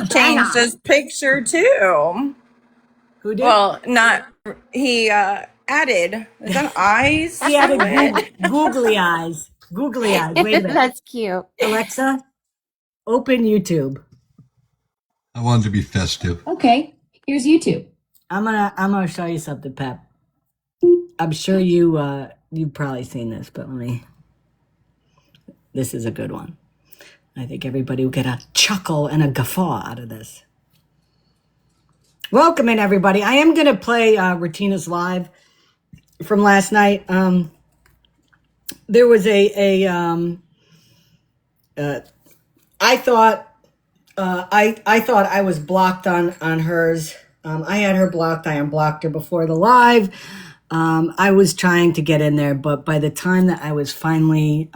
changed his picture too. Who did? Well, not he added some eyes. He added googly eyes. Googly eyes. Wait a minute. That's cute. Alexa, open YouTube. I wanted to be festive. Okay, here's YouTube. I'm gonna show you something, Pep. I'm sure you've probably seen this, but this is a good one. I think everybody will get a chuckle and a guffaw out of this. Welcome in, everybody. I am gonna play Retina's live from last night. There was I thought I was blocked on hers. I had her blocked. I unblocked her before the live. I was trying to get in there, but by the time that I was finally,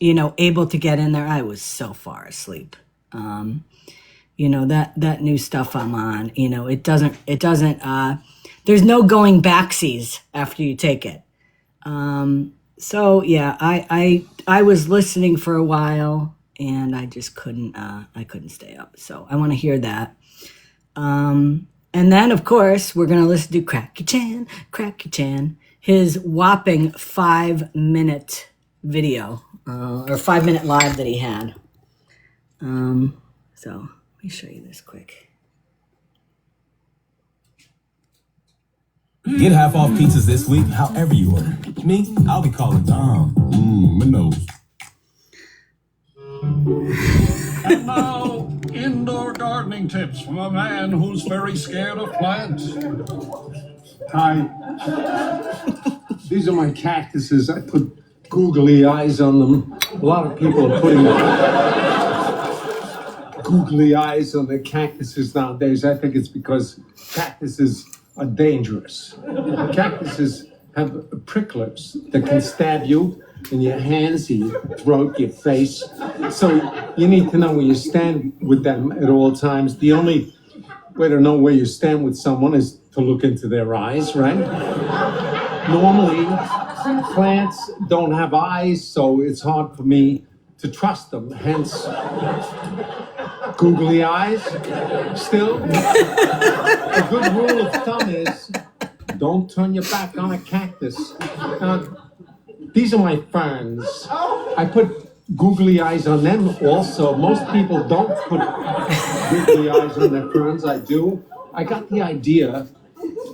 able to get in there, I was so far asleep. That new stuff I'm on, it doesn't, there's no going backsies after you take it. So yeah, I was listening for a while and I just couldn't stay up. So I want to hear that. And then of course we're going to listen to Cracky Chan, his whopping 5-minute video, or 5-minute live that he had. So let me show you this quick. Get half off pizzas this week, however you order. Me, I'll be calling Dom. My nose. And now, indoor gardening tips from a man who's very scared of plants. Hi. These are my cactuses. I put googly eyes on them. A lot of people are putting googly eyes on their cactuses nowadays. I think it's because cactuses are dangerous. Cactuses have pricklers that can stab you in your hands, your throat, your face. So you need to know where you stand with them at all times. The only way to know where you stand with someone is to look into their eyes, right? Normally, plants don't have eyes, so it's hard for me to trust them. Hence, googly eyes. Still, a good rule of thumb is don't turn your back on a cactus. These are my ferns. I put googly eyes on them also. Most people don't put googly eyes on their ferns. I do. I got the idea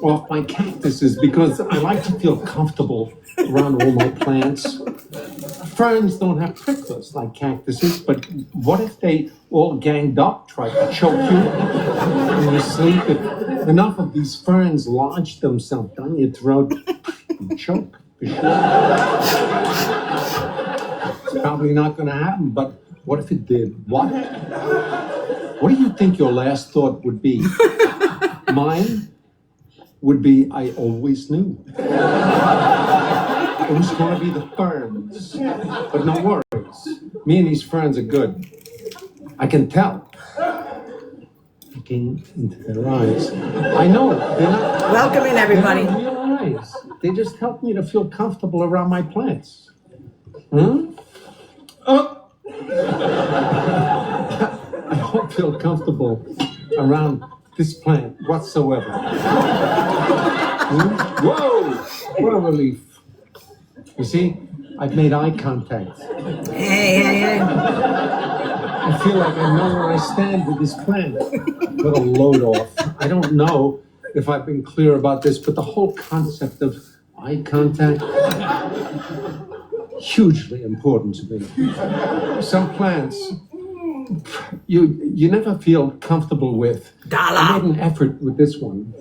off my cactuses because I like to feel comfortable around all my plants. Ferns don't have pricklers like cactuses, but what if they all ganged up, tried to choke you in your sleep? If enough of these ferns lodge themselves down your throat, you choke. For sure. It's probably not going to happen, but what if it did? What do you think your last thought would be? Mine would be, I always knew. It was going to be the ferns. But no worries. Me and these ferns are good. I can tell. Looking into their eyes. I know. They're not. Welcome in, everybody. They're not real eyes. They just help me to feel comfortable around my plants. I don't feel comfortable around this plant whatsoever. Whoa! What a relief. You see, I've made eye contact. Hey. I feel like I know where I stand with this plant. Little load off. I don't know if I've been clear about this, but the whole concept of eye contact, hugely important to me. Some plants, you never feel comfortable with. I made an effort with this one.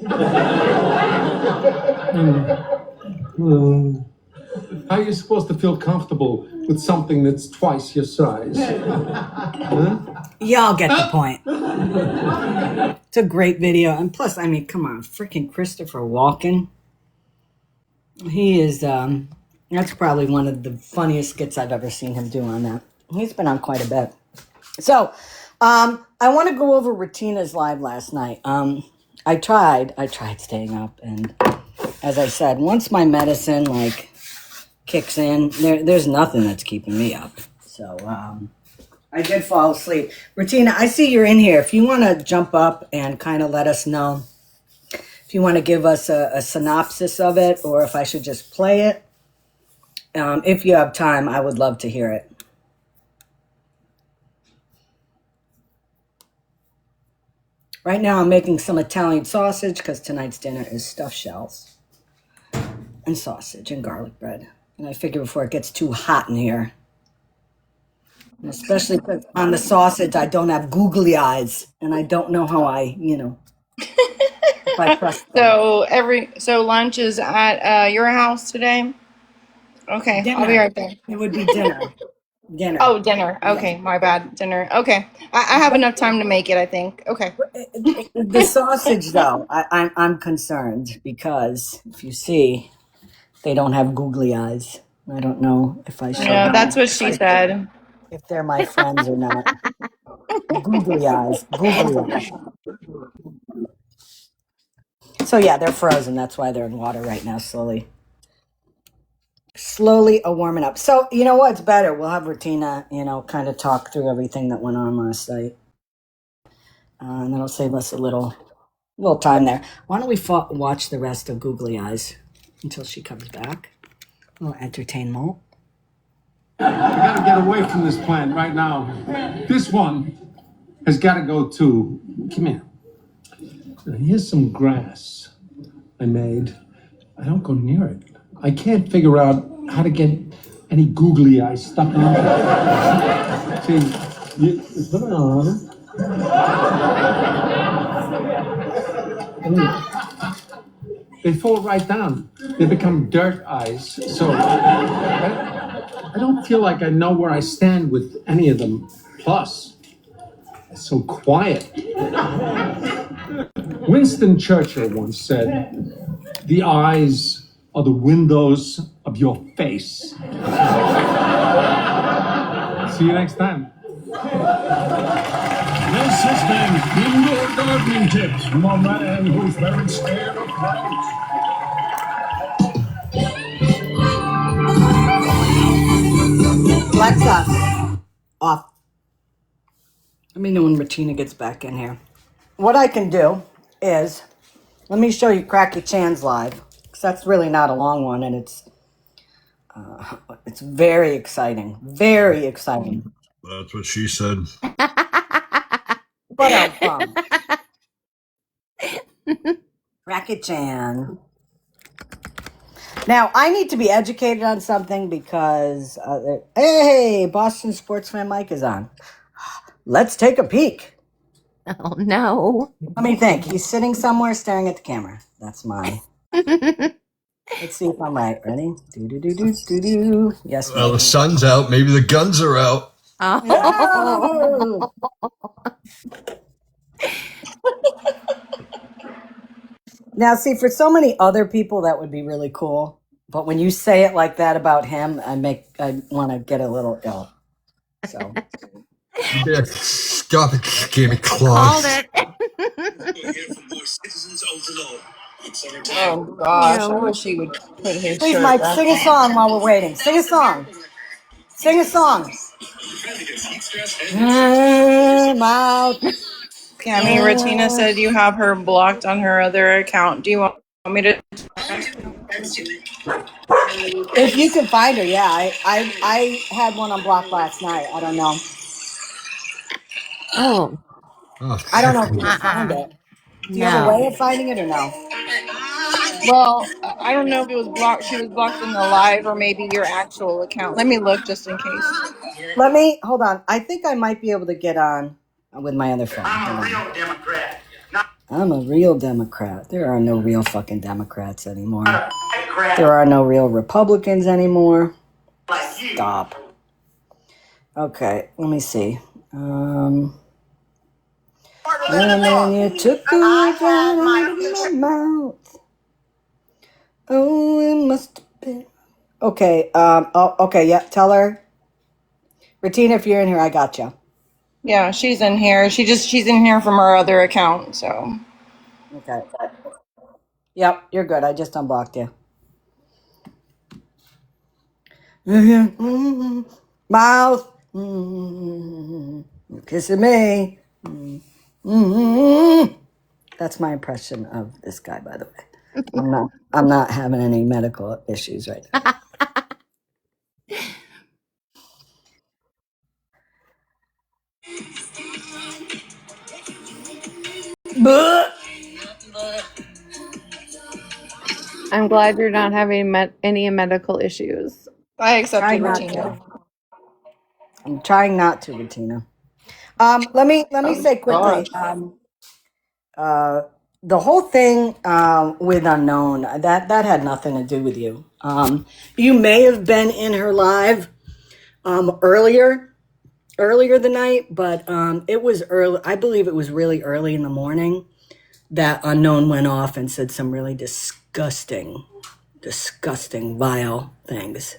How are you supposed to feel comfortable with something that's twice your size? Huh? Y'all get the point. It's a great video. And plus, I mean, come on, freaking Christopher Walken. He is, that's probably one of the funniest skits I've ever seen him do on that. He's been on quite a bit. So, I want to go over Retina's live last night. I tried staying up, and as I said, once my medicine, kicks in, there's nothing that's keeping me up. So, I did fall asleep. Regina, I see you're in here. If you want to jump up and kind of let us know, if you want to give us a synopsis of it, or if I should just play it, if you have time, I would love to hear it. Right now, I'm making some Italian sausage because tonight's dinner is stuffed shells and sausage and garlic bread. And I figure before it gets too hot in here, and especially because on the sausage, I don't have googly eyes and I don't know how if I press them. So lunch is at your house today? Okay, I'll be Dinner. right there. It would be dinner. Dinner. Oh, dinner. Yeah. Okay, my bad. Dinner. Okay. I have enough time to make it, I think. Okay. The sausage, though, I'm concerned because if you see, they don't have googly eyes. I don't know if I should. Yeah, that's what she said. If they're my friends or not. Googly eyes. Googly eyes. So yeah, they're frozen. That's why they're in water right now, slowly a warming up. So you know what's better? We'll have Retina, kind of talk through everything that went on last night, and that'll save us a little time there. Why don't we watch the rest of Googly Eyes until she comes back? A little entertainment. We gotta get away from this plant right now. This one has gotta go too. Come here. Now, here's some grass I made. I don't go near it. I can't figure out how to get any googly eyes stuck on it. See, you put it on. They fall right down. They become dirt eyes. So I don't feel like I know where I stand with any of them. Plus, it's so quiet. Winston Churchill once said, "The eyes are the windows of your face." See you next time. This has been Indoor Gardening Tips from a man who's very scared of plants. Alexa, off. Let me know when Retina gets back in here. What I can do is, let me show you Cracky Chan's live, because that's really not a long one, and it's very exciting. Very exciting. That's what she said. What else, Mom? Cracky Chan. Now, I need to be educated on something because, hey, Boston sports fan Mike is on. Let's take a peek. Oh, no. Let me think. He's sitting somewhere staring at the camera. That's mine. Let's see if I'm right. Ready? Do. Yes, Well, the ma'am. sun's out. Maybe the guns are out. Oh. Now, see, for so many other people, that would be really cool. But when you say it like that about him, I want to get a little ill. So. Yeah, stop it, Scammy Called Claus. it. Oh gosh, I Ew. wish he would put his Please, shirt Mike, back sing a on. song while we're waiting. Sing a song. Sing a song. Mouth. Cammy, Retina said you have her blocked on her other account. Do you want me to? If you can find her, yeah. I had one unblocked last night. I don't know. Oh. Oh, I don't know if you can find it. Do you have a way No. of finding it or no? Well, I don't know if it was blocked. She was blocked in the live or maybe your actual account. Let me look just in case. Hold on. I think I might be able to get on with my other phone. I'm a real Democrat. I'm a real Democrat. There are no real fucking Democrats anymore. There are no real Republicans anymore. Stop. Okay, let me see. And then you took the words right out of my mouth. Oh, it must have been. Okay, okay, yeah, tell her. Retina, if you're in here, I got you. Yeah, she's in here. She's in here from her other account. So. Okay. Yep, you're good. I just unblocked you. Mouth. You're kissing me. Mm. That's my impression of this guy, by the way. I'm not having any medical issues right now. Buh. I'm glad you're not having any medical issues. I accepted Trying not Regina. to. I'm trying not to, Bettina. Let me say quickly. The whole thing with Unknown, that had nothing to do with you. You may have been in her live earlier the night, but it was early. I believe it was really early in the morning that Unknown went off and said some really disgusting, vile things.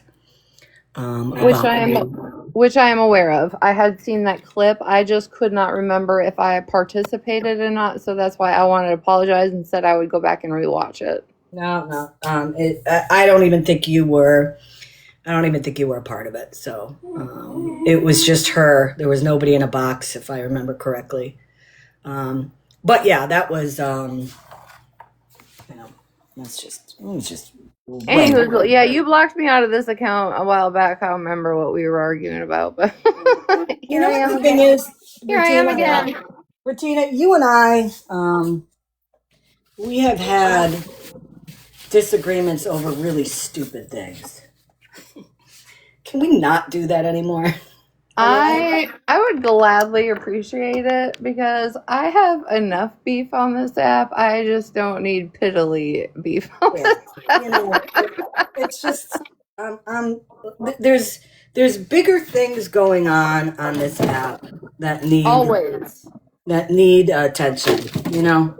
Which I am aware of. I had seen that clip. I just could not remember if I participated or not, so that's why I wanted to apologize and said I would go back and rewatch it. No. I don't even think you were. I don't even think you were a part of it. So it was just her. There was nobody in a box, if I remember correctly. But yeah, that was. That's just. It was just. Anywho, yeah, you blocked me out of this account a while back. I don't remember what we were arguing about, but You know what the thing is? Here I am again. Regina, you and I, we have had disagreements over really stupid things. Can we not do that anymore? I would gladly appreciate it because I have enough beef on this app. I just don't need piddly beef on this app. You know, it's just there's bigger things going on this app that need attention. You know,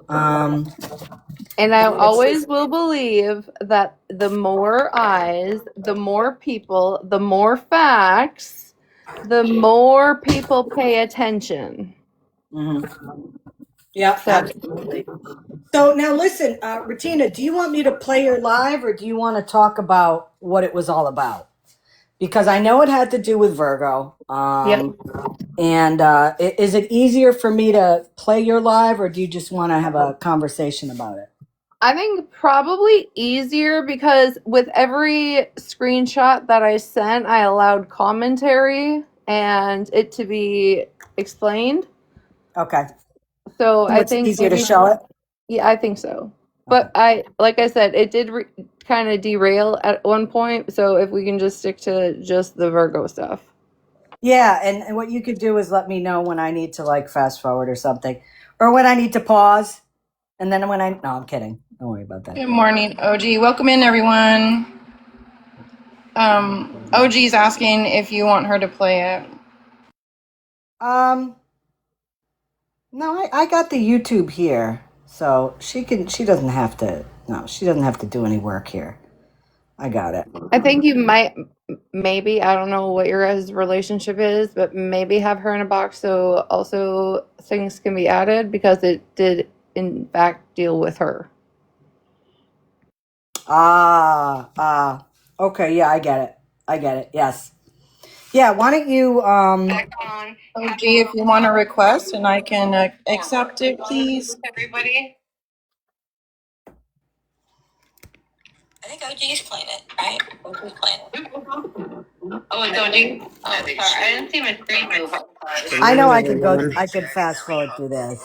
and I always will believe that the more eyes, the more people, the more facts, the more people pay attention. Mm-hmm. Yeah, absolutely. So now listen, Regina, do you want me to play your live or do you want to talk about what it was all about? Because I know it had to do with Virgo. Yep. And is it easier for me to play your live or do you just want to have a conversation about it? I think probably easier because with every screenshot that I sent, I allowed commentary and it to be explained. Okay. So I It's think easier to show it? Yeah, I think so. But like I said, it did kind of derail at one point. So if we can just stick to just the Virgo stuff. Yeah, and what you could do is let me know when I need to like fast forward or something, or when I need to pause, and then no, I'm kidding. Don't worry about that. Good morning, OG. Welcome in, everyone. OG's asking if you want her to play it. No, I got the YouTube here, so she doesn't have to. No, she doesn't have to do any work here. I got it. I think you might, maybe, I don't know what your guys' relationship is, but maybe have her in a box so also things can be added because it did, in fact, deal with her. Okay, yeah, I get it. Yes. Yeah, why don't you, OG, if you want to request and I can accept it, please. Everybody? I think OG's playing it, right? OG's playing it. Oh, it's OG? Oh, sorry. I didn't see my screen move. I know I could fast forward through this.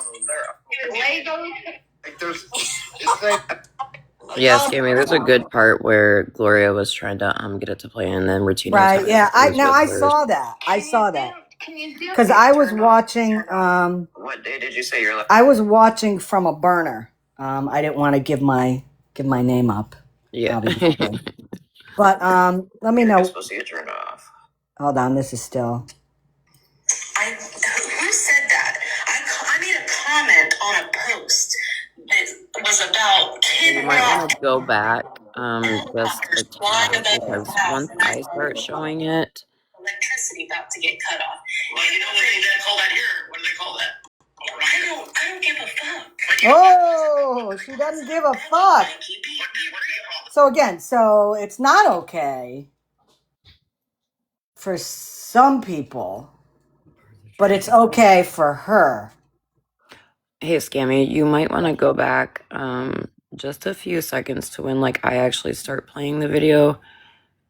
Yeah, Scammy, there's a good part where Gloria was trying to get it to play and then Regina. Right, yeah. I saw that. Because I was watching What day did you say you're I was watching from a burner. I didn't want to give my name up. Yeah. Obviously. But let me know. You're supposed to get turned off. Hold on, this is still. Who said that? I made a comment on a post that was about Kid You might want Rock. to go back just a tad because once I start showing it. Electricity about to get cut off. Well, you know what they call that here? What do they call that? I don't give a fuck. Oh, she doesn't give a fuck. So again, it's not okay for some people, but it's okay for her. Hey, Scammy, you might want to go back just a few seconds to when like I actually start playing the video.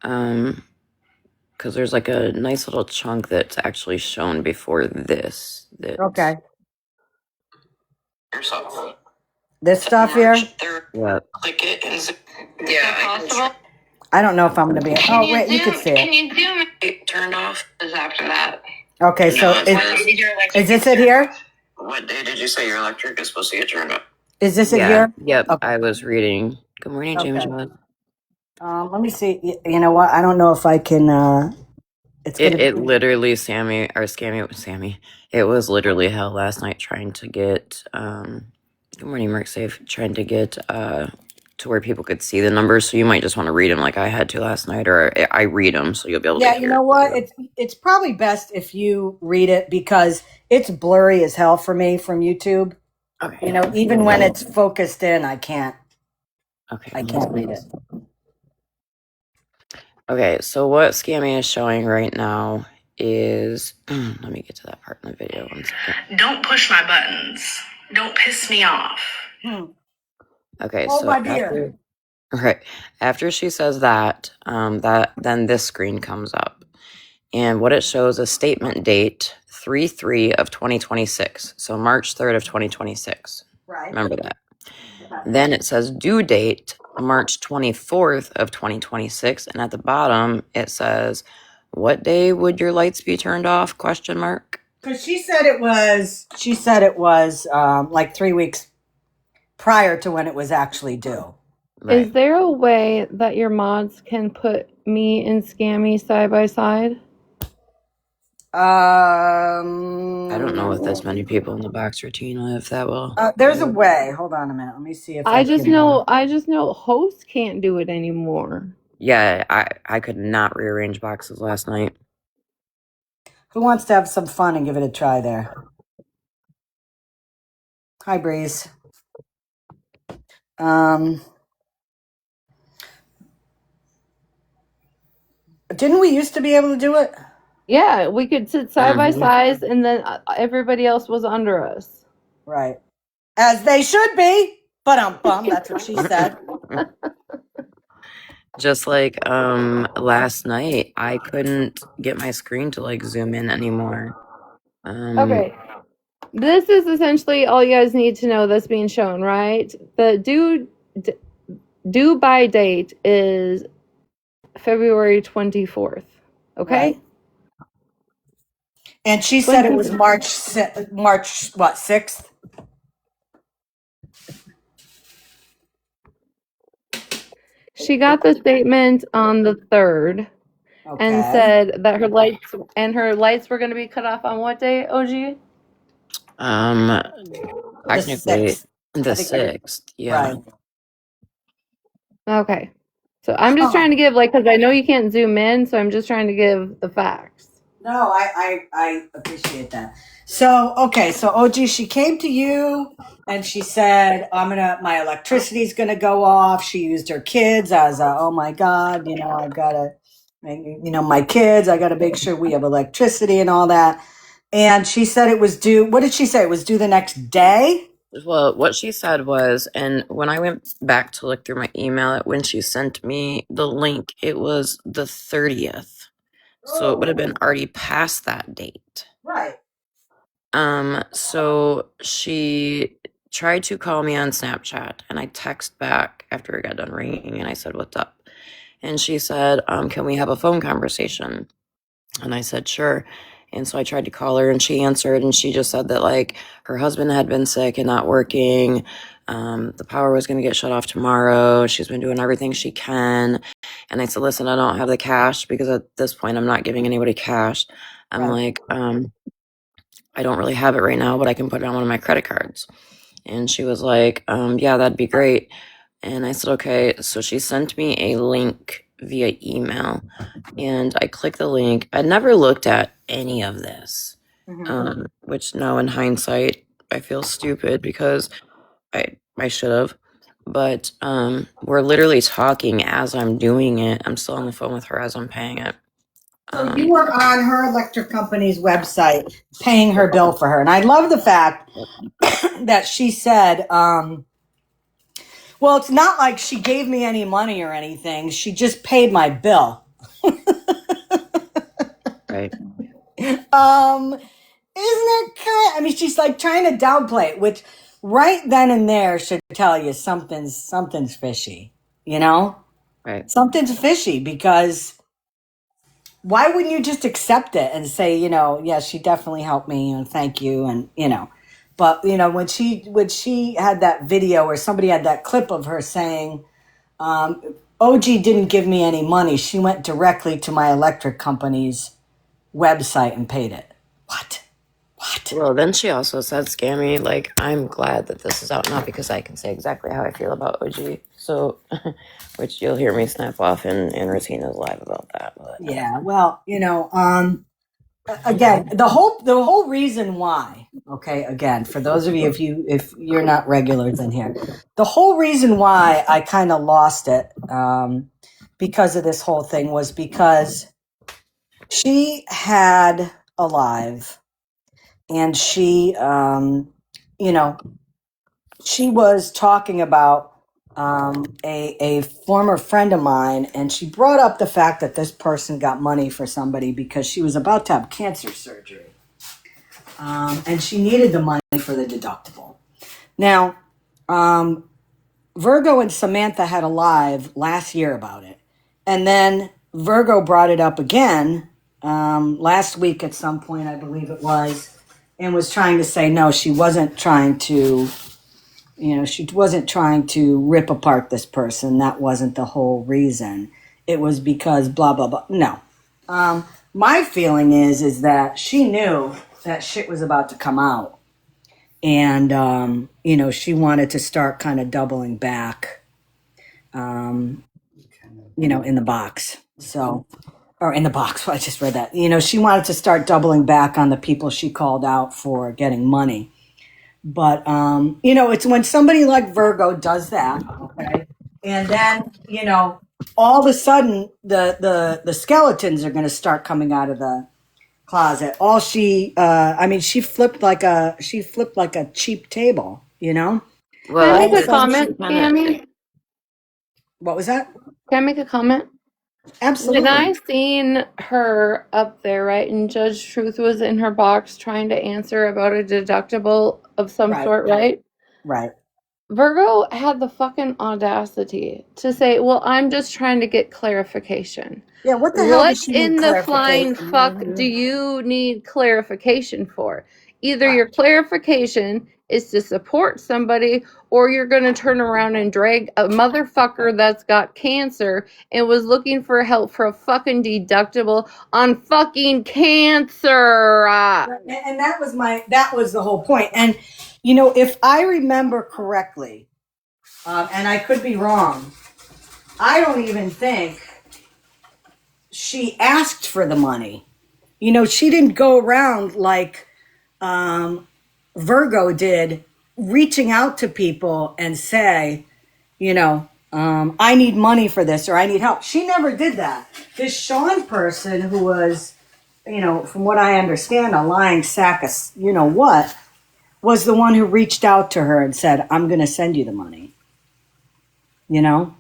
Because there's like a nice little chunk that's actually shown before this. Okay. Yourself. This stuff here? Yep. Click it and yeah, possible. I don't know if I'm going to be. Oh, wait, you can see Can it. you zoom it? Turned off is after that. Okay, so is this it here? What day did you say your electric is supposed to get turned up? Is this it here? Yep. Okay. I was reading. Good morning, James. Okay. Let me see. You know what? I don't know if I can. It literally, Scammy. It was literally hell last night trying to get. Good morning, Mark Safe. Trying to get to where people could see the numbers. So you might just want to read them like I had to last night, or I read them so you'll be able to. Yeah, you know what? It's probably best if you read it because it's blurry as hell for me from YouTube. Okay. You know, even when it's focused in, I can't. Okay. I can't read it. Okay, so what Scammy is showing right now is let me get to that part in the video 1 second. Don't push my buttons. Don't piss me off. Okay, Hold so my beer. after she says that, then this screen comes up. And what it shows is statement date 3/3 of 2026. So March 3rd of 2026. Right. Remember that. Then it says due date March 24th of 2026, and at the bottom it says, "What day would your lights be turned off?" Question mark. Because she said it was like 3 weeks prior to when it was actually due. Right. Is there a way that your mods can put me and Scammy side by side? I don't know if there's many people in the box routine if that will. There's a way. Hold on a minute. Let me see if I just know hosts can't do it anymore. Yeah, I could not rearrange boxes last night. Who wants to have some fun and give it a try there? Hi, Breeze. Didn't we used to be able to do it? Yeah, we could sit side by side, and then everybody else was under us. Right. As they should be. But that's what she said. Just like last night, I couldn't get my screen to like zoom in anymore. Okay. This is essentially all you guys need to know that's being shown, right? The due by date is February 24th. Okay? Right. And she said it was March 6th? She got the statement on the 3rd and said that her lights were going to be cut off on what day, OG? Technically the 6th. Yeah. Right. Okay. So I'm just trying to give, because I know you can't zoom in, so I'm just trying to give the facts. No, I appreciate that. So, okay, so OG, she came to you and she said, my electricity's gonna go off. She used her kids as oh my God, I've gotta, my kids, I gotta make sure we have electricity and all that. And she said it was due, what did she say? It was due the next day? Well, what she said was, and when I went back to look through my email, when she sent me the link, it was the 30th. So it would have been already past that date. Right. So she tried to call me on Snapchat, and I text back after it got done ringing, and I said, "What's up?" And she said, "Can we have a phone conversation?" And I said, "Sure." And so I tried to call her, and she answered, and she just said that like her husband had been sick and not working. The power was going to get shut off tomorrow. She's been doing everything she can. And I said, "Listen, I don't have the cash because at this point I'm not giving anybody cash." I'm like, "I don't really have it right now, but I can put it on one of my credit cards." And she was like, "Yeah, that'd be great." And I said, "Okay." So she sent me a link via email, and I clicked the link. I never looked at any of this, which now in hindsight, I feel stupid because I should have. But we're literally talking as I'm doing it. I'm still on the phone with her as I'm paying it. So you were on her electric company's website paying her bill for her. And I love the fact that she said, well, it's not like she gave me any money or anything. She just paid my bill. Right. Isn't it kind? I mean, she's like trying to downplay it, which right then and there should tell you something's fishy. You know, Right. something's fishy because why wouldn't you just accept it and say, you know, yeah, she definitely helped me and thank you, and you know, but you know when she had that video or somebody had that clip of her saying, OG didn't give me any money. She went directly to my electric company's website and paid it. What? Well, then she also said, Scammy, like, I'm glad that this is out now because I can say exactly how I feel about OG. So, which you'll hear me snap off in Rosina's live about that. But, Yeah, well, you know, again, the whole reason why, okay, again, for those of you if you're not regulars in here, the whole reason why I kind of lost it because of this whole thing was because she had a live and she you know, she was talking about a former friend of mine, and she brought up the fact that this person got money for somebody because she was about to have cancer surgery, and she needed the money for the deductible. Now, Virgo and Samantha had a live last year about it, and then Virgo brought it up again last week at some point, I believe it was, and was trying to say no, she wasn't trying to. You know, she wasn't trying to rip apart this person. That wasn't the whole reason. It was because blah, blah, blah. No. My feeling is that she knew that shit was about to come out. And, you know, she wanted to start kind of doubling back, you know, in the box. So, or in the box, I just read that. You know, she wanted to start doubling back on the people she called out for getting money. But you know, it's when somebody like Virgo does that, okay, and then you know, all of a sudden the skeletons are going to start coming out of the closet. All I mean, she flipped like a cheap table, you know. Can I well, make a comment, Scammy? What was that? Can I make a comment? When Absolutely. I seen her up there, right, and Judge Truth was in her box trying to answer about a deductible of some Right. sort, right? Right. Virgo had the fucking audacity to say, well, I'm just trying to get clarification. Yeah. What the hell What does she need in the flying clarification? fuck do you need clarification for? Either your clarification is to support somebody, or you're going to turn around and drag a motherfucker that's got cancer and was looking for help for a fucking deductible on fucking cancer. And that was the whole point. And you know, if I remember correctly, and I could be wrong, I don't even think she asked for the money. You know, she didn't go around like Virgo did, reaching out to people and say, you know, I need money for this or I need help. She never did that. This Sean person who was, you know, from what I understand, a lying sack of, you know what, was the one who reached out to her and said, I'm going to send you the money, you know?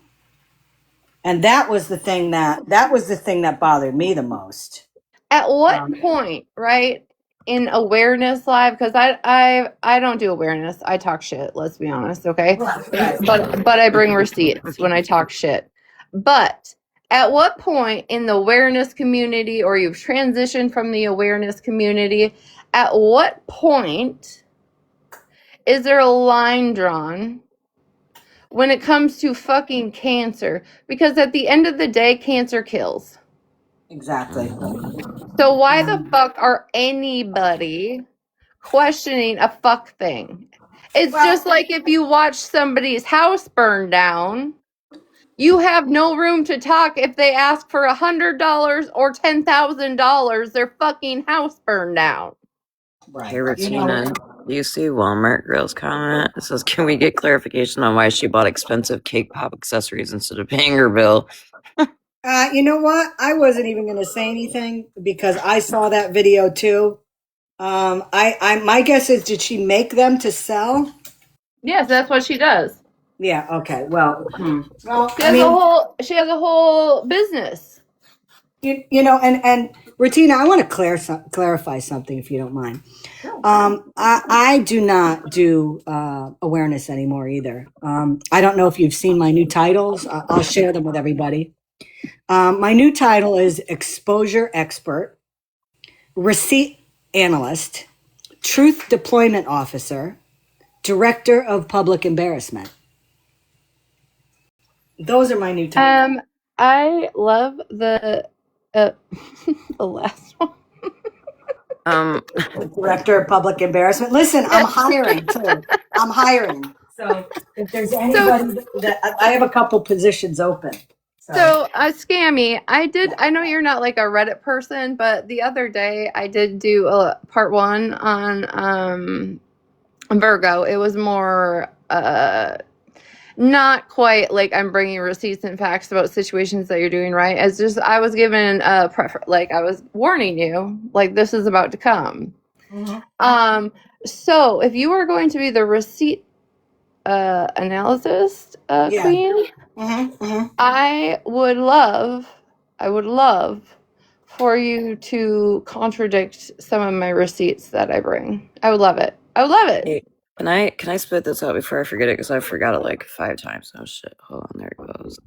And that was the thing that bothered me the most. At what point, right, in awareness live? Because I don't do awareness. I talk shit. Let's be honest, okay? But I bring receipts when I talk shit. But at what point in the awareness community, or you've transitioned from the awareness community, at what point is there a line drawn when it comes to fucking cancer? Because at the end of the day, cancer kills. Exactly. So why the fuck are anybody questioning a fuck thing? It's just like if you watch somebody's house burn down, you have no room to talk if they ask for $100 or $10,000, their fucking house burned down. Right. Hey, Regina, do you see Walmart Girl's comment? It says, can we get clarification on why she bought expensive cake pop accessories instead of paying her bill? You know what? I wasn't even going to say anything because I saw that video too. My guess is, did she make them to sell? Yes, that's what she does. Yeah. Okay. Well, well, She has a whole business. you know, and Ratina, I want to clarify something if you don't mind. I do not do awareness anymore either. I don't know if you've seen my new titles. I'll share them with everybody. My new title is Exposure Expert, Receipt Analyst, Truth Deployment Officer, Director of Public Embarrassment. Those are my new titles. I love the the last one. Director of Public Embarrassment. Listen, I'm hiring too. I'm hiring. So if there's anybody that I have a couple positions open. So, Scammy, I know you're not like a Reddit person, but the other day I did do a part 1 on Virgo. It was more not quite like I'm bringing receipts and facts about situations that you're doing right. It's just I was given a like I was warning you, like this is about to come. Mm-hmm. So if you are going to be the receipt analysis queen, I would love for you to contradict some of my receipts that I bring. I would love it. Hey, can I spit this out before I forget it? Because I forgot it like 5 times. Oh shit! Hold on, there it goes.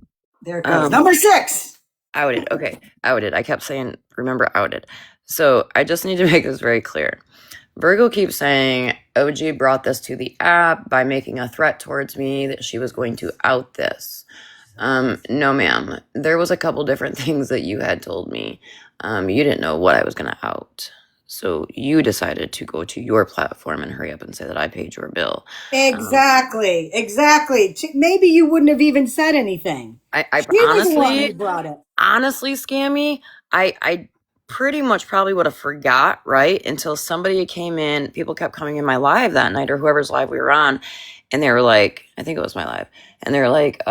There it goes. Number 6. Outed. Okay, outed. I kept saying, remember, outed. So I just need to make this very clear. Virgo keeps saying OG brought this to the app by making a threat towards me that she was going to out this. No, ma'am. There was a couple different things that you had told me. You didn't know what I was going to out. So you decided to go to your platform and hurry up and say that I paid your bill. Exactly. Maybe you wouldn't have even said anything. I she was the one who brought it. Honestly, Scammy, I pretty much probably would have forgot, right? Until somebody came in, people kept coming in my live that night or whoever's live we were on. And they were like, I think it was my live. And they were like,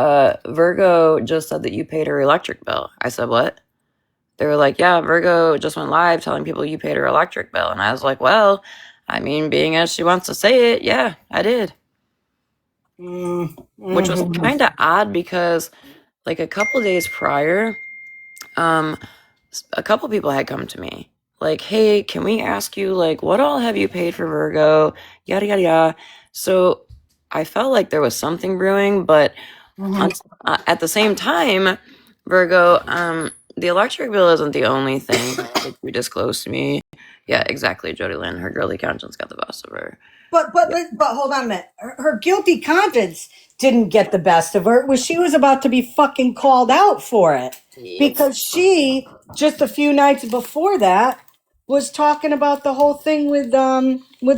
Virgo just said that you paid her electric bill. I said, what? They were like, yeah, Virgo just went live telling people you paid her electric bill. And I was like, well, I mean, being as she wants to say it, yeah, I did. Mm-hmm. Which was kind of odd because like a couple days prior, a couple people had come to me like, hey, can we ask you, like, what all have you paid for Virgo? Yada, yada, yada. So I felt like there was something brewing, but at the same time, Virgo, the electric bill isn't the only thing that you disclosed to me. Yeah, exactly, Jody Lynn. Her girly conscience got the best of her. But hold on a minute. Her guilty conscience didn't get the best of her. She was about to be fucking called out for it. Because she, just a few nights before that, was talking about the whole thing with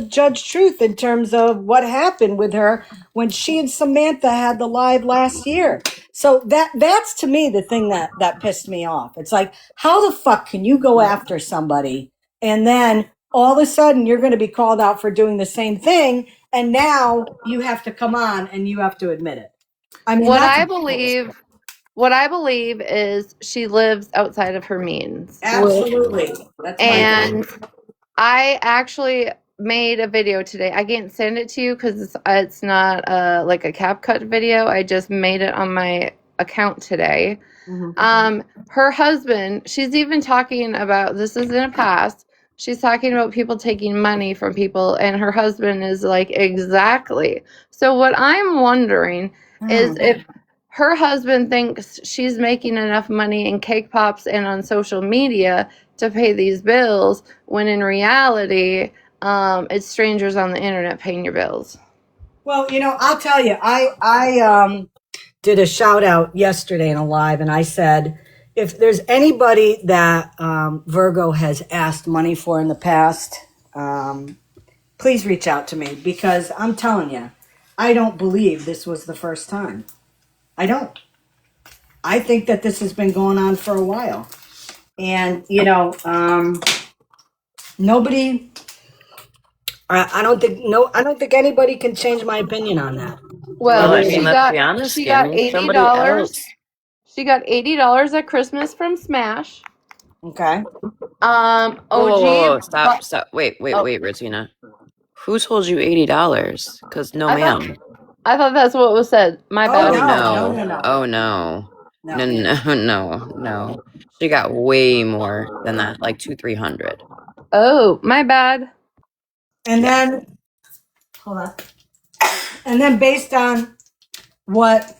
Judge Truth in terms of what happened with her when she and Samantha had the live last year. So that's to me the thing that pissed me off. It's like, how the fuck can you go after somebody and then all of a sudden you're going to be called out for doing the same thing, and now you have to come on and you have to admit it. I mean, what I believe is she lives outside of her means. Absolutely. And I actually made a video today. I can't send it to you because it's not like a CapCut video. I just made it on my account today. Mm-hmm. Her husband, she's even talking about, this is in the past, she's talking about people taking money from people, and her husband is like, exactly. So what I'm wondering is if her husband thinks she's making enough money in cake pops and on social media to pay these bills, when in reality, it's strangers on the internet paying your bills. Well, you know, I'll tell you, I did a shout out yesterday in a live, and I said, if there's anybody that Virgo has asked money for in the past, please reach out to me, because I'm telling you, I don't believe this was the first time. I don't. I think that this has been going on for a while. And, you know, nobody, I don't think anybody can change my opinion on that. Well, I mean, let's be honest, she got $80. She got $80 at Christmas from Smash. Okay. OG. Whoa. Stop. but- Stop. Wait, Oh. Regina. Who told you $80? Because no, I thought- ma'am. I thought that's what was said. My Oh, bad. no. Oh, no. No. No. She got way more than that, like 200-300. Oh, my bad. And then, hold on. And then based on what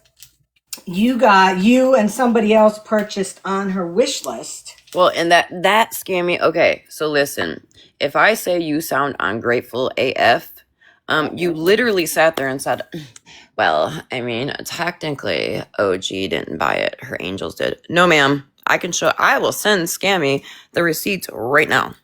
you and somebody else purchased on her wish list. Well, and that Scammy. Okay, so listen. If I say you sound ungrateful AF, you literally sat there and said, well, I mean, technically, OG didn't buy it. Her angels did. No, ma'am. I will send Scammy the receipts right now.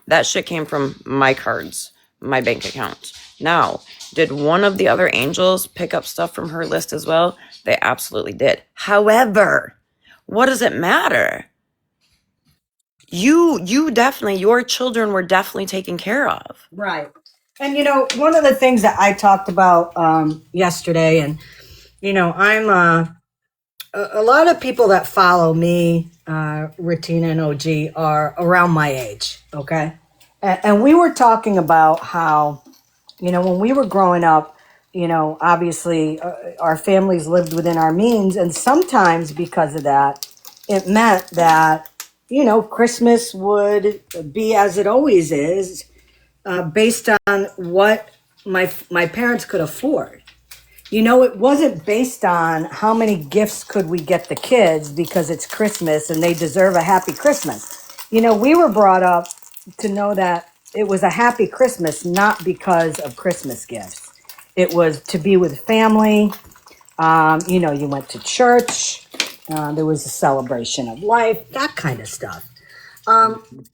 That shit came from my cards, my bank account. Now, did one of the other angels pick up stuff from her list as well? They absolutely did. However, what does it matter? You definitely, your children were definitely taken care of. Right. And, one of the things that I talked about yesterday, and, I'm a lot of people that follow me, Retina and OG, are around my age, okay? And we were talking about how, when we were growing up, obviously our families lived within our means. And sometimes because of that, it meant that, Christmas would be as it always is, based on what my parents could afford. It wasn't based on how many gifts could we get the kids because it's Christmas and they deserve a happy Christmas. We were brought up to know that it was a happy Christmas, not because of Christmas gifts. It was to be with family. You went to church. There was a celebration of life, that kind of stuff.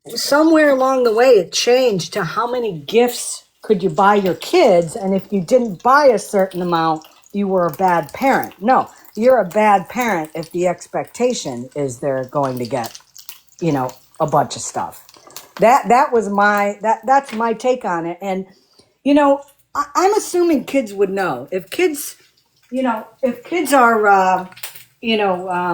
Somewhere along the way, it changed to how many gifts could you buy your kids, and if you didn't buy a certain amount, you were a bad parent. No, you're a bad parent if the expectation is they're going to get, a bunch of stuff. That was that's my take on it. And I'm assuming kids would know if kids are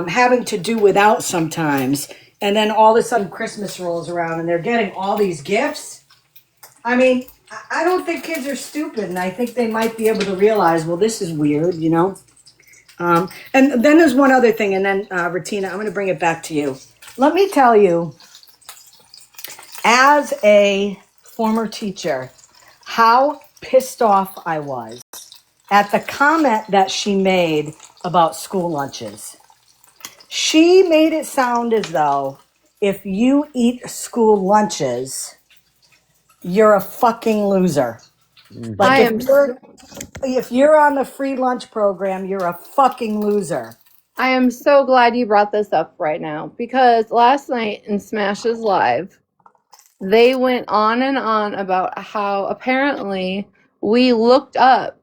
having to do without sometimes, and then all of a sudden Christmas rolls around and they're getting all these gifts. I mean, I don't think kids are stupid, and I think they might be able to realize, well, this is weird, And then there's one other thing, and then Retina, I'm going to bring it back to you. Let me tell you, as a former teacher, how pissed off I was at the comment that she made about school lunches. She made it sound as though if you eat school lunches, you're a fucking loser. Like if you're on the free lunch program, you're a fucking loser. I am so glad you brought this up right now, because last night in Smash's Live, they went on and on about how apparently we looked up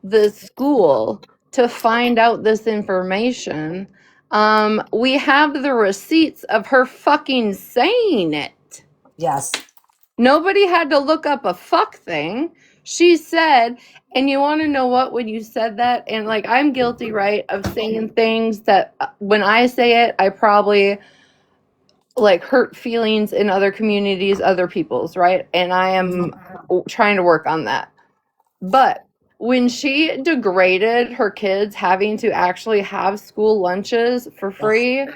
the school to find out this information. We have the receipts of her fucking saying it. Yes. Nobody had to look up a fuck thing. She said, and you want to know what, when you said that, and like, I'm guilty, right, of saying things that when I say it, I probably like hurt feelings in other communities, other people's, right? And I am trying to work on that. But when she degraded her kids having to actually have school lunches for free,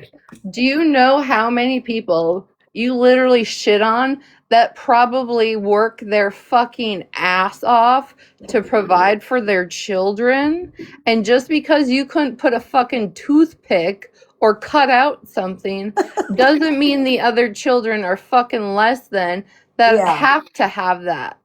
do you know how many people you literally shit on that probably work their fucking ass off to provide for their children? And just because you couldn't put a fucking toothpick or cut out something doesn't mean the other children are fucking less than that have to have that.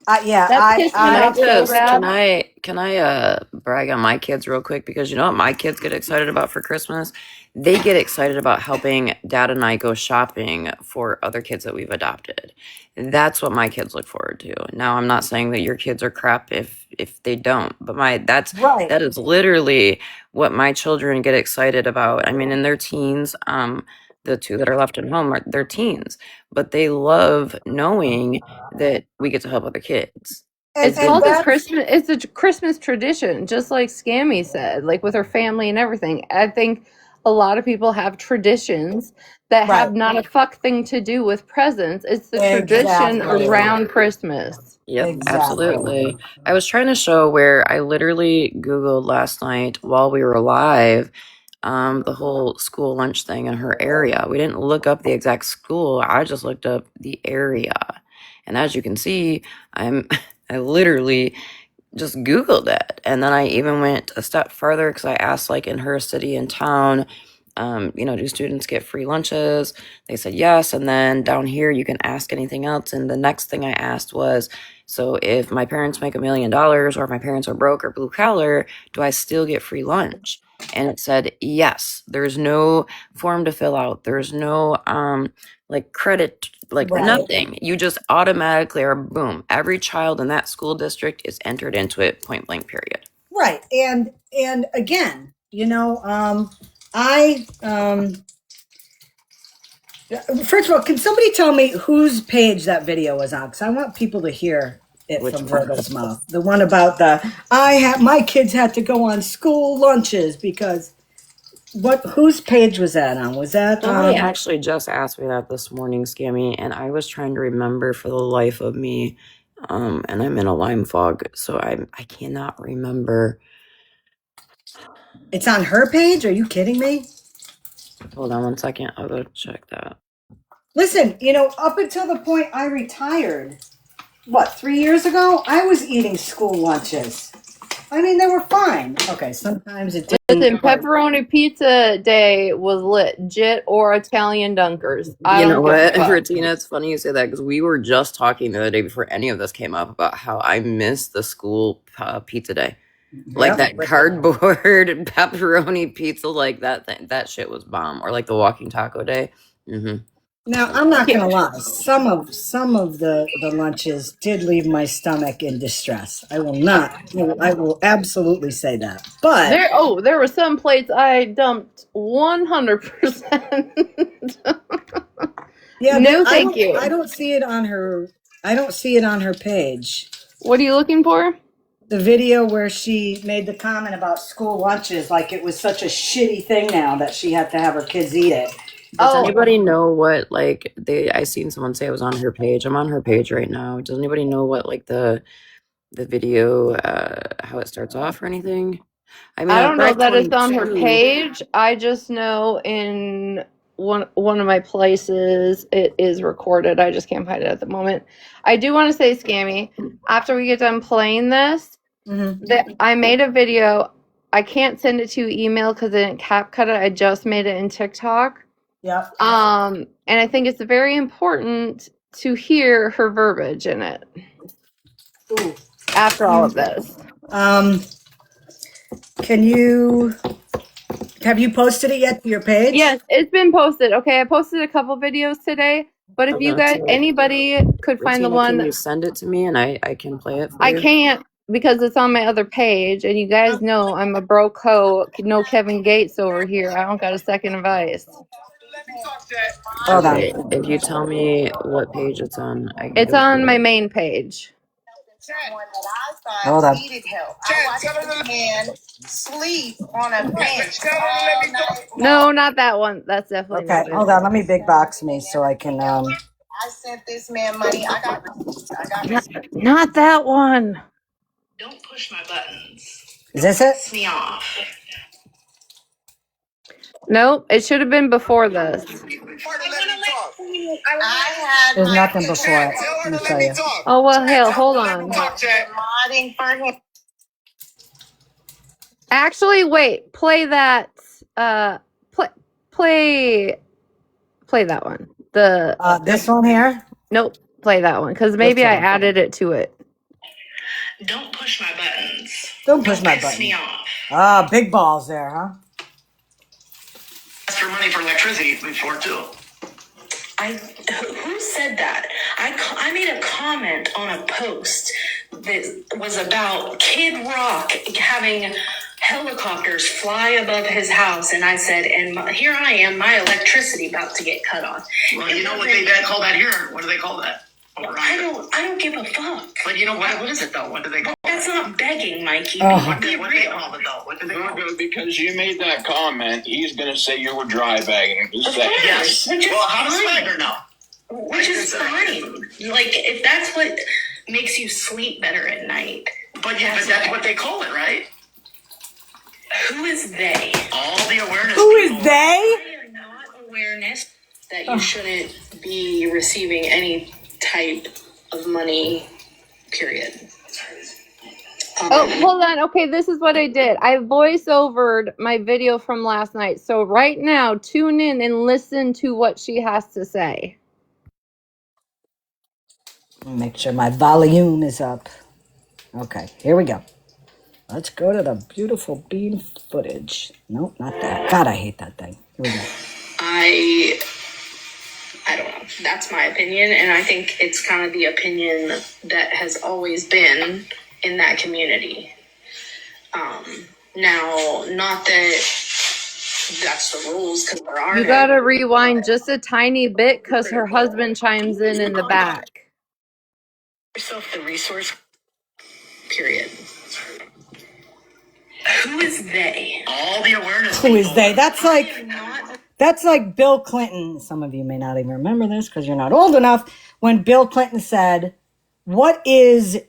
That pissed me off so bad. Can I brag on my kids real quick? Because you know what my kids get excited about for Christmas? They get excited about helping Dad and I go shopping for other kids that we've adopted. That's what my kids look forward to. Now, I'm not saying that your kids are crap if they don't, but that is literally what my children get excited about. I mean, in their teens, the two that are left at home they're teens, but they love knowing that we get to help other kids. And, It's called a that's Christmas. It's a Christmas tradition, just like Scammy said, like with her family and everything. I think a lot of people have traditions that right. have not a fuck thing to do with presents. It's the tradition Exactly. around Christmas. Yep, Exactly. absolutely. I was trying to show where I literally Googled last night while we were live, the whole school lunch thing in her area. We didn't look up the exact school. I just looked up the area. And as you can see, I literally just Googled it. And then I even went a step further because I asked, like, in her city and town, do students get free lunches? They said yes. And then down here, you can ask anything else. And the next thing I asked was, so if my parents make $1 million or if my parents are broke or blue collar, do I still get free lunch? And it said yes. There's no form to fill out. There's no credit, Right. nothing. You just automatically are boom. Every child in that school district is entered into it, point blank, period. Right. And again, I first of all, can somebody tell me whose page that video was on? Because I want people to hear it Which from one? Virgo's mouth. The one about my kids had to go on school lunches because whose page was that on? Was that Somebody actually just asked me that this morning, Scammy, and I was trying to remember for the life of me. And I'm in a lime fog, so I cannot remember. It's on her page? Are you kidding me? Hold on one second. I'll go check that. Listen, up until the point I retired, 3 years ago, I was eating school lunches. I mean, they were fine. Okay, sometimes it didn't. Listen, pepperoni pizza day was legit, or Italian dunkers. I You know don't give a what, fuck. Bertina, it's funny you say that because we were just talking the other day before any of this came up about how I miss the school pizza day. Like that cardboard pepperoni pizza, like that thing, that shit was bomb. Or like the walking taco day. Mm-hmm. Now, I'm not gonna lie. Some of the lunches did leave my stomach in distress. I will absolutely say that. But there were some plates I dumped 100%. yeah, no, thank you. I don't see it on her. I don't see it on her page. What are you looking for? The video where she made the comment about school lunches, like it was such a shitty thing now that she had to have her kids eat it. Does anybody know what, I seen someone say it was on her page. I'm on her page right now. Does anybody know what, the video, how it starts off or anything? I don't know that it's on her page. I just know in one of my places it is recorded. I just can't find it at the moment. I do want to say, Scammy, after we get done playing this, that I made a video. I can't send it to you email because I didn't CapCut it. I just made it in TikTok. Yeah. And I think it's very important to hear her verbiage in it. Ooh. After all of this. Have you posted it yet to your page? Yes, it's been posted. Okay, I posted a couple videos today, but if you guys, anybody could find the one. Can you send it to me and I can play it for I you? can't because it's on my other page, and you guys know I'm a broke hoe. No Kevin Gates over here. I don't got a second advice. Hold on. If you tell me what page it's on, It's on my main page. Hold on. Sleep on a bench. No, not that one. That's definitely Okay, not it. hold on. Let me big box me so I can. I sent this man money. I got Not that one. Don't push my buttons. Is this it? Piss me off. Nope, it should have been before this. There's nothing before it. Let me show you. Oh well, hell, hold on. Actually, wait. Play that. Play that one. This one here. Nope. Play that one because maybe I added it to it. Don't push my buttons. Don't push my piss buttons. me off. Ah, big balls there, huh? Asked for money for electricity before too. Who said that? I made a comment on a post that was about Kid Rock having helicopters fly above his house, and I said, and here I am, my electricity about to get cut off. Well, you know what they call that here? What do they call that? I don't give a fuck. But you know what? What is it though? What do they call it? That's not begging, Mikey. What do they call it though? What do they call it? Because you made that comment, he's going to say you were dry bagging. Yes. Well, how does Swagger know? Which is fine. Like, if that's what makes you sleep better at night. But that's what they call it, right? Who is they? All the awareness. Who is people. they? I am not awareness that you shouldn't be receiving any type of money, period. Oh, hold on. Okay, this is what I did. I voice-overed my video from last night. So right now, tune in and listen to what she has to say. Make sure my volume is up. Okay, here we go. Let's go to the beautiful bean footage. Nope, not that. God, I hate that thing. Here we go. I don't know. That's my opinion, and I think it's kind of the opinion that has always been in that community. Now, not that that's the rules, because there are. You gotta rewind just a tiny bit because her husband chimes in the back. Yourself the resource, period. Who is they? All the awareness. Who is people. they? That's like Bill Clinton. Some of you may not even remember this because you're not old enough. When Bill Clinton said, "What is,"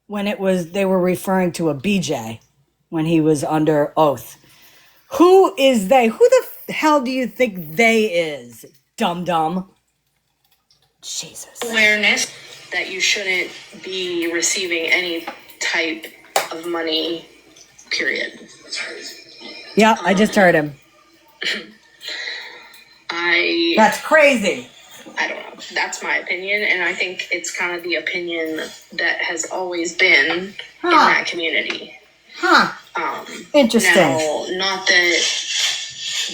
when they were referring to a BJ when he was under oath. Who is they? Who the hell do you think they is? Dum-dum. Jesus. Awareness that you shouldn't be receiving any type of money, period. Yeah, I just heard him. That's crazy. I don't know. That's my opinion, and I think it's kind of the opinion that has always been in that community. Interesting. Now, not that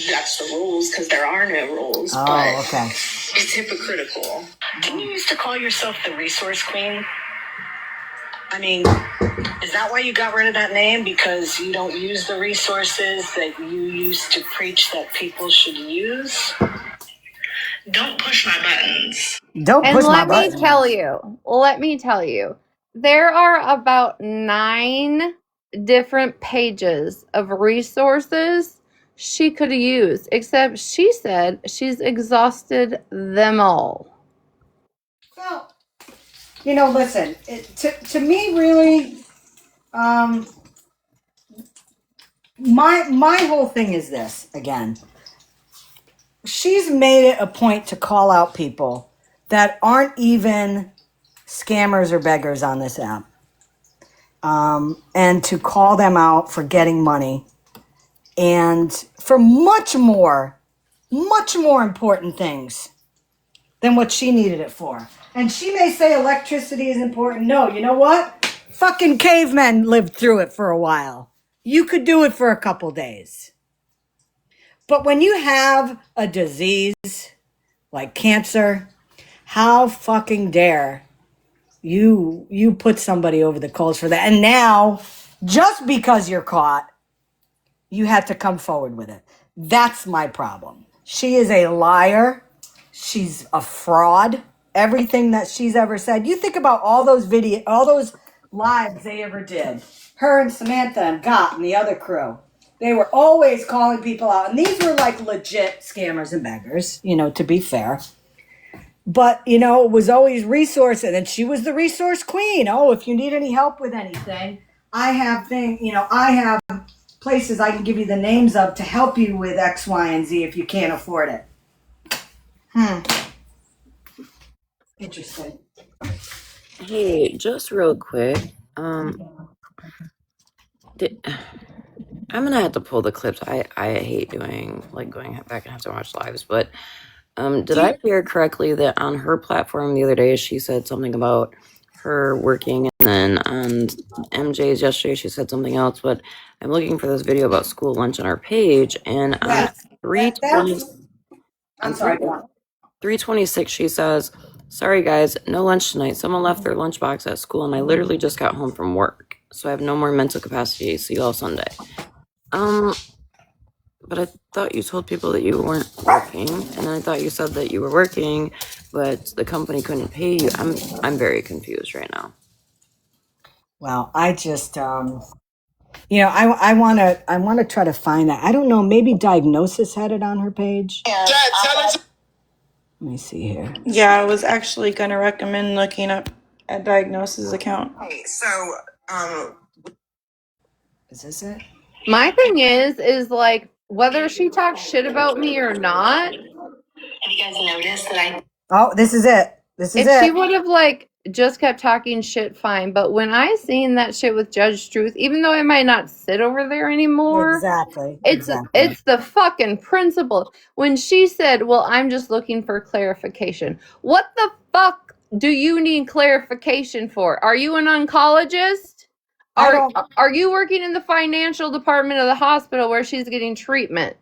that's the rules, because there are no rules, but okay. It's hypocritical. Didn't you used to call yourself the resource queen? I mean, is that why you got rid of that name? Because you don't use the resources that you used to preach that people should use? Don't push my buttons. Don't push my buttons. Let me tell you, there are about 9 different pages of resources she could have used, except she said she's exhausted them all. Well, listen, to me, really, my whole thing is this, again. She's made it a point to call out people that aren't even scammers or beggars on this app. And to call them out for getting money and for much more important things than what she needed it for. And she may say electricity is important. No, you know what? Fucking cavemen lived through it for a while. You could do it for a couple days. But when you have a disease like cancer, how fucking dare you put somebody over the coals for that? And now, just because you're caught, you had to come forward with it. That's my problem. She is a liar. She's a fraud. Everything that she's ever said. You think about all those lives they ever did. Her and Samantha and Gott and the other crew. They were always calling people out. And these were like legit scammers and beggars, to be fair. But, it was always resource. And then she was the resource queen. Oh, if you need any help with anything, I have places I can give you the names of to help you with X, Y, and Z if you can't afford it. Interesting. Hey, just real quick. I'm gonna have to pull the clips. I hate going back and have to watch lives, but did I hear correctly that on her platform the other day she said something about her working, and then on MJ's yesterday she said something else? But I'm looking for this video about school lunch on our page, and on 326 she says, "Sorry guys, no lunch tonight. Someone left their lunchbox at school, and I literally just got home from work, so I have no more mental capacity. See you all Sunday." But I thought you told people that you weren't working, and I thought you said that you were working, but the company couldn't pay you. I'm very confused right now. Well, I just, I want to try to find that. I don't know. Maybe Diagnosis had it on her page. Let me see here. Yeah, I was actually going to recommend looking up at Diagnosis account. So, is this it? My thing is like whether she talks shit about me or not. Have you guys noticed that Oh, this is it. This is If she it. would have like just kept talking shit, fine. But when I seen that shit with Judge Truth, even though I might not sit over there anymore, Exactly. it's the fucking principle. When she said, "Well, I'm just looking for clarification," what the fuck do you need clarification for? Are you an oncologist? Are you working in the financial department of the hospital where she's getting treatment?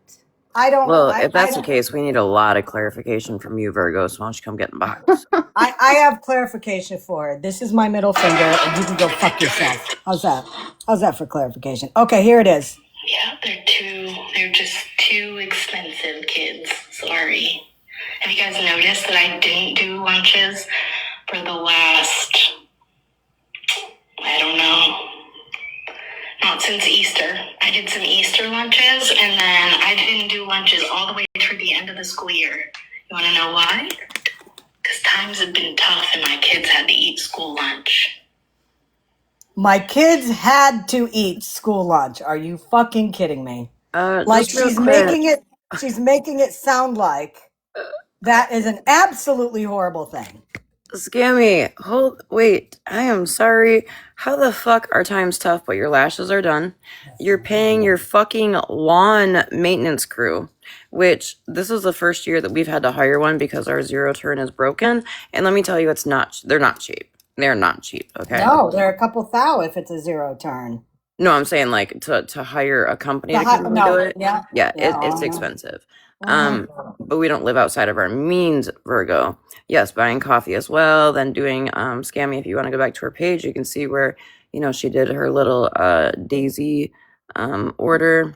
Well, if that's the case, we need a lot of clarification from you, Virgo. So why don't you come get in the box? I have clarification for her. This is my middle finger, and you can go fuck yourself. How's that? How's that for clarification? Okay, here it is. yeah, they're just too expensive, kids. Sorry. Have you guys noticed that I didn't do lunches for the last, I don't know, not since Easter. I did some Easter lunches, and then I didn't do lunches all the way through the end of the school year. You want to know why? Because times have been tough, and my kids had to eat school lunch. My kids had to eat school lunch. Are you fucking kidding me? Like she's making it sound like that is an absolutely horrible thing. Scammy, wait, I am sorry. How the fuck are times tough, but your lashes are done? You're paying your fucking lawn maintenance crew, which this is the first year that we've had to hire one because our zero turn is broken. And let me tell you, they're not cheap. They're not cheap, okay? No, they're a couple thou if it's a zero turn. No, I'm saying like to hire a company to come and do it. Yeah, it's expensive. But we don't live outside of our means, Virgo. Yes, buying coffee as well, then doing Scammy. If you want to go back to her page, you can see where she did her little Daisy order.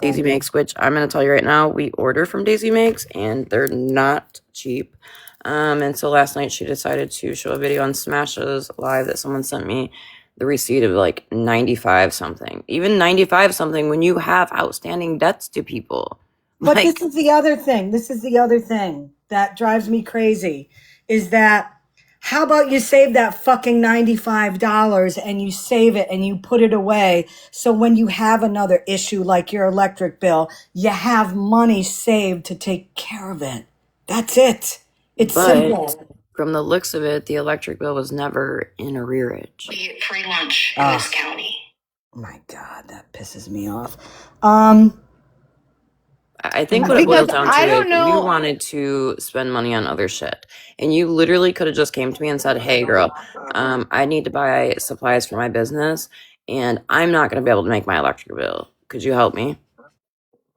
Daisy Makes, which I'm going to tell you right now, we order from Daisy Makes, and they're not cheap. And so last night she decided to show a video on Smashes Live that someone sent me the receipt of like 95 something. Even 95 something when you have outstanding debts to people. But this is the other thing. This is the other thing that drives me crazy is that how about you save that fucking $95 and you save it and you put it away so when you have another issue like your electric bill, you have money saved to take care of it. That's it. It's simple. From the looks of it, the electric bill was never in arrearage. We get free lunch in this county. My God, that pisses me off. I think what it boils down to is you wanted to spend money on other shit. And you literally could have just came to me and said, hey, girl, I need to buy supplies for my business, and I'm not going to be able to make my electric bill. Could you help me?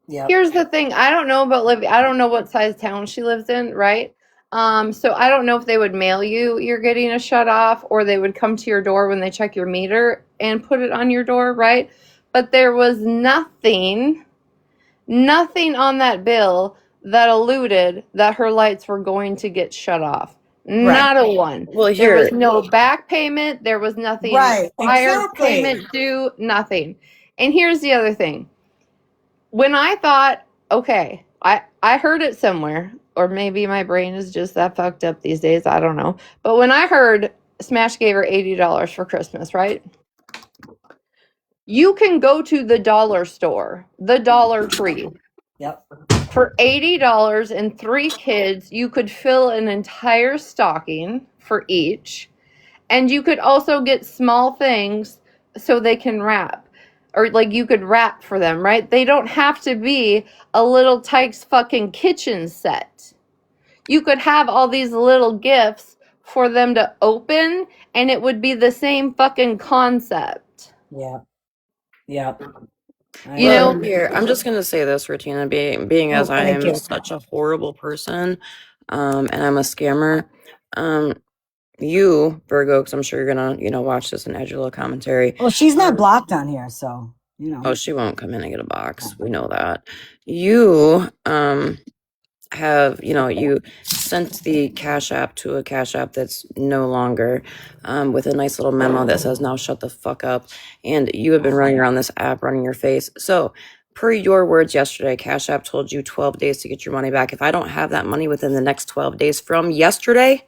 Yeah. Here's the thing. I don't know about Livy. I don't know what size town she lives in, right? So I don't know if they would mail you're getting a shut off, or they would come to your door when they check your meter and put it on your door, right? But there was nothing on that bill that alluded that her lights were going to get shut off. Not a one. Well, there was no back payment. There was nothing. Prior payment due. Nothing. And here's the other thing. When I thought, okay, I heard it somewhere, or maybe my brain is just that fucked up these days. I don't know. But when I heard Smash gave her $80 for Christmas, right? You can go to the dollar store, the Dollar Tree. Yep. For $80 and 3 kids, you could fill an entire stocking for each. And you could also get small things so they can wrap. Or like you could wrap for them, right? They don't have to be a little Tyke's fucking kitchen set. You could have all these little gifts for them to open, and it would be the same fucking concept. Yeah. Yeah. Here, I'm just gonna say this, Regina, being as I am such a horrible person, and I'm a scammer. You, Virgo, because I'm sure you're gonna, watch this and add your little commentary. Well, she's not blocked on here, so Oh, she won't come in and get a box. We know that. You, have, you sent the Cash App to a Cash App that's no longer, with a nice little memo that says, now shut the fuck up. And you have been running around this app, running your face. So, per your words yesterday, Cash App told you 12 days to get your money back. If I don't have that money within the next 12 days from yesterday,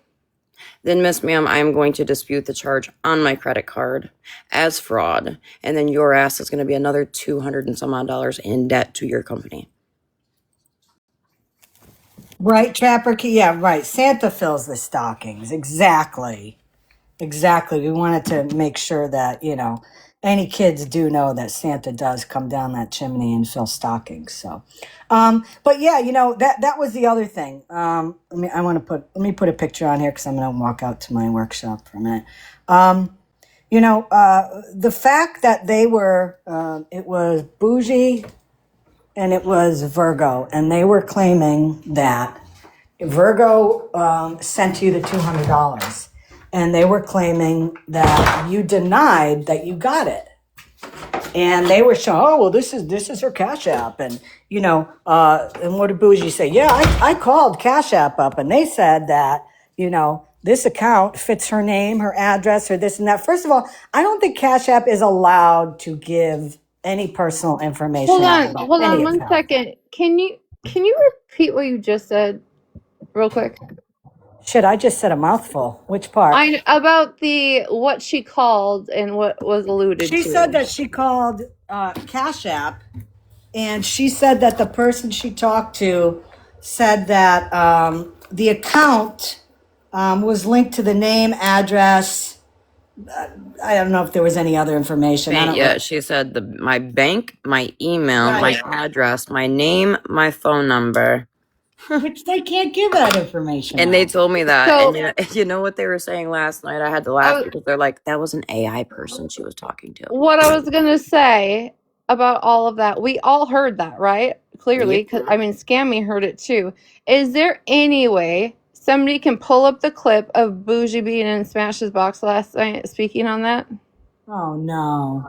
then, Miss Ma'am, I am going to dispute the charge on my credit card as fraud. And then your ass is going to be another $200 and some odd in debt to your company. Right, Trapper Key? Yeah, right. Santa fills the stockings. Exactly. Exactly. We wanted to make sure that, any kids do know that Santa does come down that chimney and fill stockings. So, but yeah, that was the other thing. Let me put a picture on here because I'm going to walk out to my workshop for a minute. The fact that they were, it was Bougie and it was Virgo, and they were claiming that Virgo sent you the $200, and they were claiming that you denied that you got it, and they were showing, oh well, this is her Cash App, and and what did Bougie say? Yeah, I called Cash App up, and they said that this account fits her name, her address, or this and that. First of all, I don't think Cash App is allowed to give any personal information Hold out on, about hold any on one account. second. Can you repeat what you just said real quick? Shit, I just said a mouthful. Which part? About what she called and what was alluded She to. said that she called Cash App, and she said that the person she talked to said that the account was linked to the name, address. I don't know if there was any other information. I don't know. Yeah, she said my bank, my email, Right. my address, my name, my phone number. Which they can't give that information And out. they told me that. So- And you know what they were saying last night? I had to laugh because they're like, that was an AI person she was talking to. What I was gonna say about all of that, we all heard that, right? Clearly, because Scammy heard it too. Is there any way somebody can pull up the clip of Bougie being in Smash's box last night speaking on that? Oh no.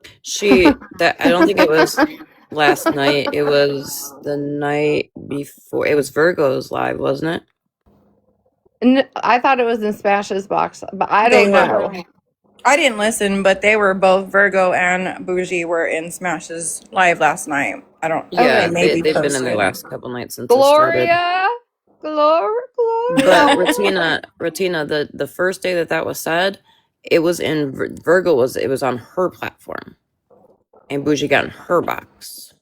I don't think it was last night. It was the night before. It was Virgo's live, wasn't it? I thought it was in Smash's box, but I They don't know. were. I didn't listen, but they were both Virgo and Bougie were in Smash's live last night. I don't. Yeah, They maybe they've been in their posted. last couple nights since it started. Gloria. But Ratina, the first day that was said, it was in Virgo it was on her platform, and Bougie got in her box.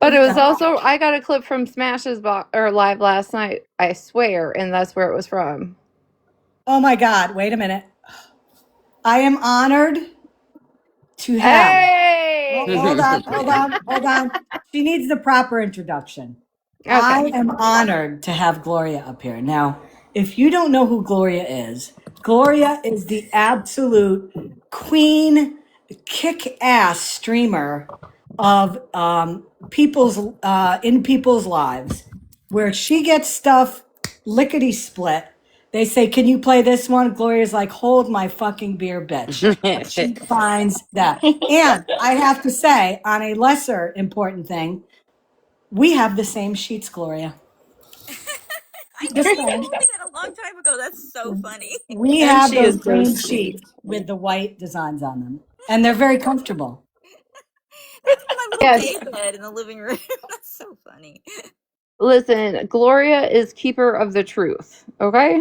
But it was also, I got a clip from Smash's box or live last night, I swear, and that's where it was from. Oh my God! Wait a minute. I am honored to have. Hey! Hold on. She needs the proper introduction. Okay. I am honored to have Gloria up here. Now, if you don't know who Gloria is the absolute queen, kick-ass streamer of people's in people's lives, where she gets stuff lickety split. They say, "Can you play this one?" Gloria's like, "Hold my fucking beer, bitch." And she finds that. And I have to say, on a lesser important thing, we have the same sheets, Gloria. I know you told me that a long time ago. That's so funny. We have those green sheets with the white designs on them, and they're very comfortable. That's my little day bed in the living room. That's so funny. Listen, Gloria is keeper of the truth. Okay.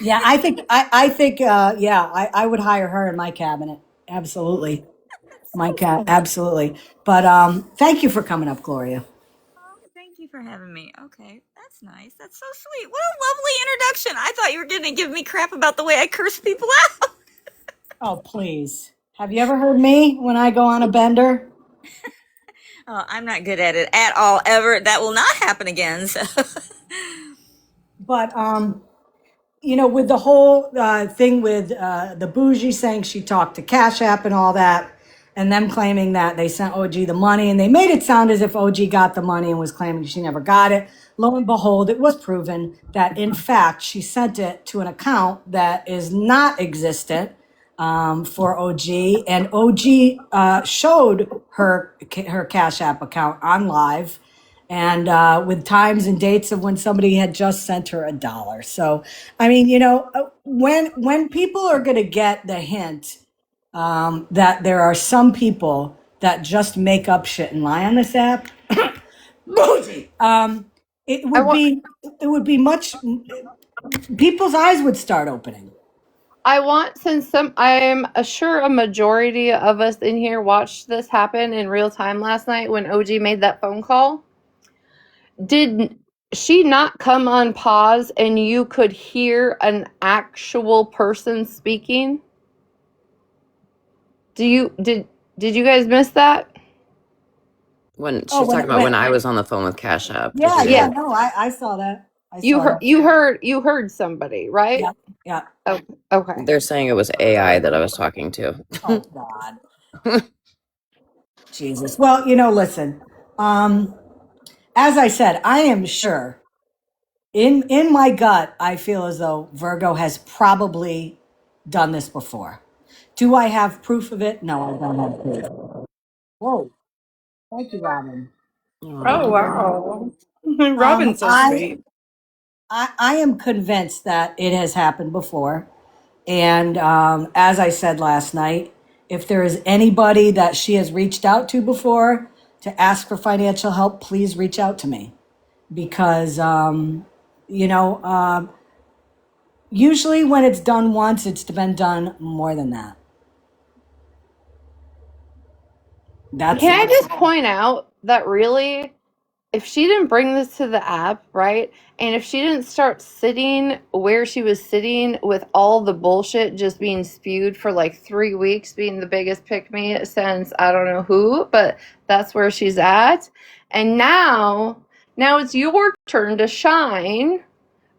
Yeah, I think I would hire her in my cabinet. Absolutely, absolutely. But thank you for coming up, Gloria. Thank you for having me. Okay, that's nice. That's so sweet. What a lovely introduction. I thought you were going to give me crap about the way I curse people out. Oh, please. Have you ever heard me when I go on a bender? Oh, I'm not good at it at all, ever. That will not happen again. So. But, with the whole thing with the Bougie saying she talked to Cash App and all that, and them claiming that they sent OG the money, and they made it sound as if OG got the money and was claiming she never got it. Lo and behold, it was proven that, in fact, she sent it to an account that is not existent for OG, and OG showed her Cash App account on live, and with times and dates of when somebody had just sent her $1. So, I mean, when people are going to get the hint that there are some people that just make up shit and lie on this app, it I would want. be much people's eyes would start opening. Since I'm sure a majority of us in here watched this happen in real time last night when OG made that phone call. Did she not come on pause and you could hear an actual person speaking? Did you guys miss that? When Oh, she's talking about when I was on the phone with Cash App. Did yeah, you yeah, hear? no, I saw that. I You saw heard that. you heard somebody, right? Yeah, yeah. Oh, okay. They're saying it was AI that I was talking to. Oh God. Jesus. Well, listen. As I said, I am sure in my gut, I feel as though Virgo has probably done this before. Do I have proof of it? No, I don't have proof. Whoa. Thank you, Robin. Oh Aw. wow. Um, Robin's so I, sweet. I am convinced that it has happened before. And as I said last night, if there is anybody that she has reached out to before to ask for financial help, please reach out to me because, usually when it's done once, it's been done more than that. Can I just point out that really, if she didn't bring this to the app, right? And if she didn't start sitting where she was sitting with all the bullshit just being spewed for like 3 weeks, being the biggest pick me since I don't know who, but that's where she's at. And now it's your turn to shine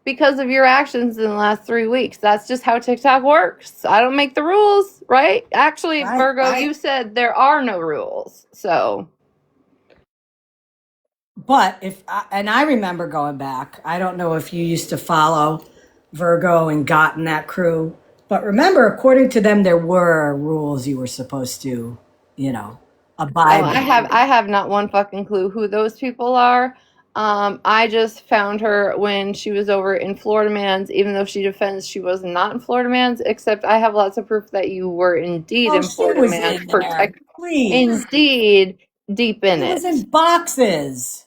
because of your actions in the last 3 weeks. That's just how TikTok works. I don't make the rules, right? Actually, Right, Virgo, right. you said there are no rules. So, But and I remember going back, I don't know if you used to follow Virgo and got in that crew, but remember, according to them, there were rules you were supposed to, abide by. I have not one fucking clue who those people are. I just found her when she was over in Florida Man's, even though she defends she was not in Florida Man's, except I have lots of proof that you were indeed Oh, in she Florida was Man's, in there. Please. indeed deep in She was it. in boxes.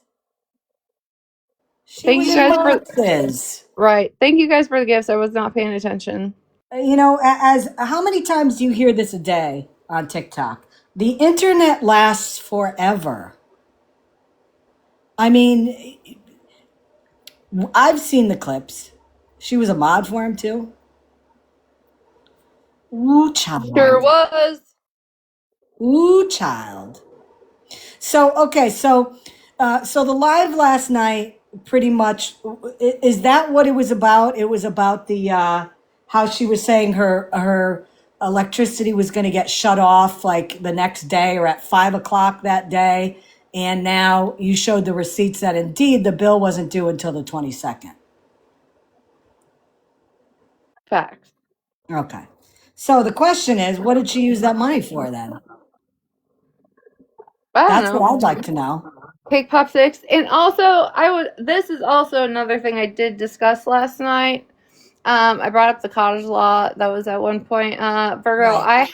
She Thank was you in guys for boxes. right. Thank you guys for the gifts. I was not paying attention. As how many times do you hear this a day on TikTok? The internet lasts forever. I mean, I've seen the clips. She was a mod for him too. Ooh, Sure child. was. Ooh, child. So the live last night, pretty much, is that what it was about? It was about the how she was saying her electricity was going to get shut off like the next day or at 5 o'clock that day, and now you showed the receipts that indeed the bill wasn't due until the 22nd. Facts. Okay. So the question is, what did she use that money for then? I don't That's what know. I'd like to know. Cake Pop 6. And also, this is also another thing I did discuss last night. I brought up the cottage law. That was at one point. Virgo, Right.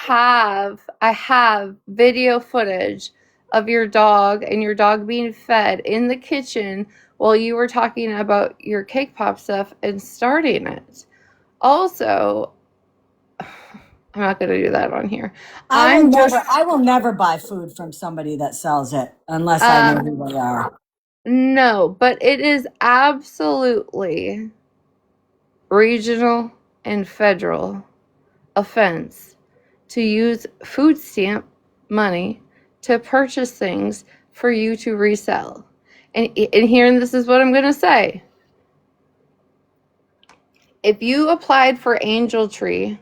I have video footage of your dog and your dog being fed in the kitchen while you were talking about your cake pop stuff and starting it. Also, I'm not going to do that on here. I will never buy food from somebody that sells it unless I know who they are. No, but it is absolutely regional and federal offense to use food stamp money to purchase things for you to resell. And this is what I'm going to say. If you applied for Angel Tree,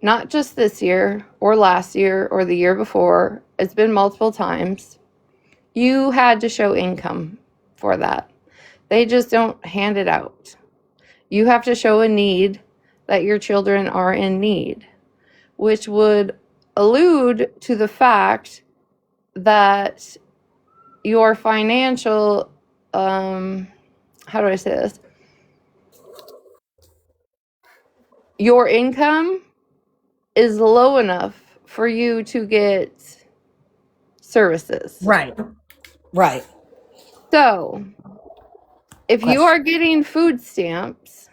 not just this year or last year or the year before, it's been multiple times, you had to show income for that. They just don't hand it out. You have to show a need that your children are in need, which would allude to the fact that your financial how do I say this? Your income is low enough for you to get services. Right. Right. So, if you Question. are getting food stamps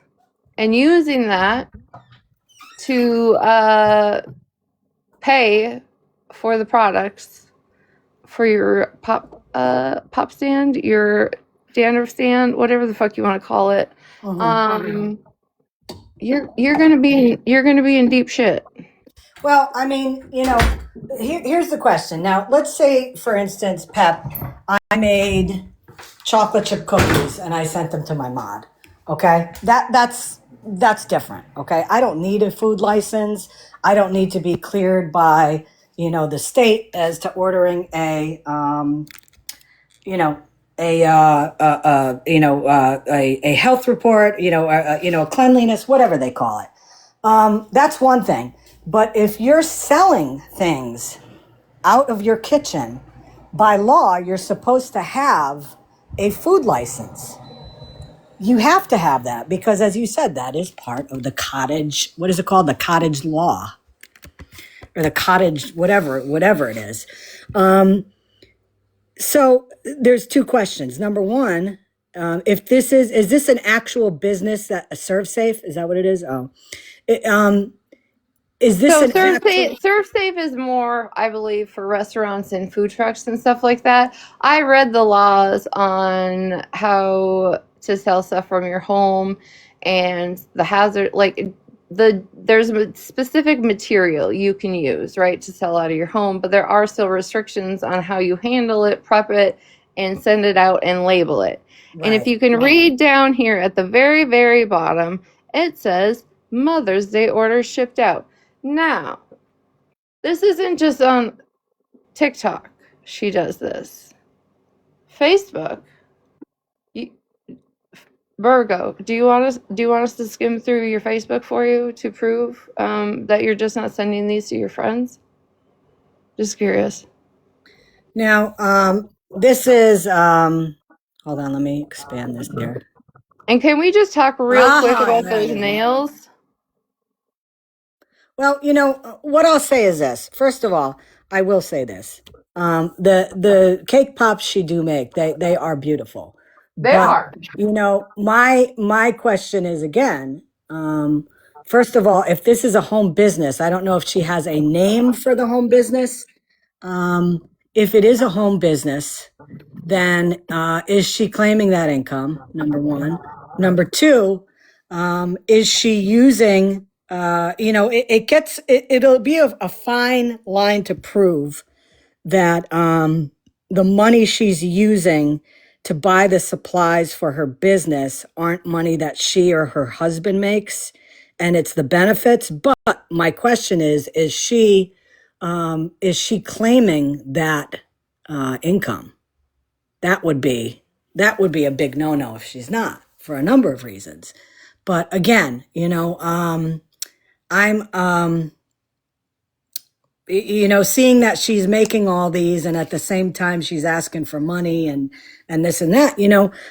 and using that to pay for the products for your pop stand, your dandruff stand, whatever the fuck you want to call it, you're gonna be in deep shit. Well, I mean, here's the question. Now, let's say, for instance, Pep, I made chocolate chip cookies and I sent them to my mod. Okay, that's different. Okay, I don't need a food license. I don't need to be cleared by the state as to ordering a health report, cleanliness, whatever they call it. That's one thing. But if you're selling things out of your kitchen, by law, you're supposed to have a food license. You have to have that because, as you said, that is part of the cottage. What is it called? The cottage law, or the cottage whatever it is. So there's two questions. Number one, if this is this an actual business that a ServSafe? Is that what it is? Oh, is this So an actual? ServSafe is more, I believe, for restaurants and food trucks and stuff like that. I read the laws on how to sell stuff from your home and the hazard, like there's a specific material you can use, right, to sell out of your home, but there are still restrictions on how you handle it, prep it, and send it out and label it. And if you can read down here at the very, very bottom, it says Mother's Day orders shipped out. Now, this isn't just on TikTok. She does this. Facebook. Virgo, do you want us to skim through your Facebook for you to prove that you're just not sending these to your friends? Just curious. Now, this is hold on, let me expand this here. And can we just talk real quick about those nails? Well, what I'll say is this. First of all, I will say this. The cake pops she do make, they are beautiful. They are. My question is again, first of all, if this is a home business, I don't know if she has a name for the home business. If it is a home business, then is she claiming that income? Number one. Number two, is she using? It'll be a fine line to prove that the money she's using to buy the supplies for her business aren't money that she or her husband makes, and it's the benefits. But my question is she claiming that income? That would be a big no-no if she's not, for a number of reasons. But again, I'm seeing that she's making all these and at the same time she's asking for money and this and that,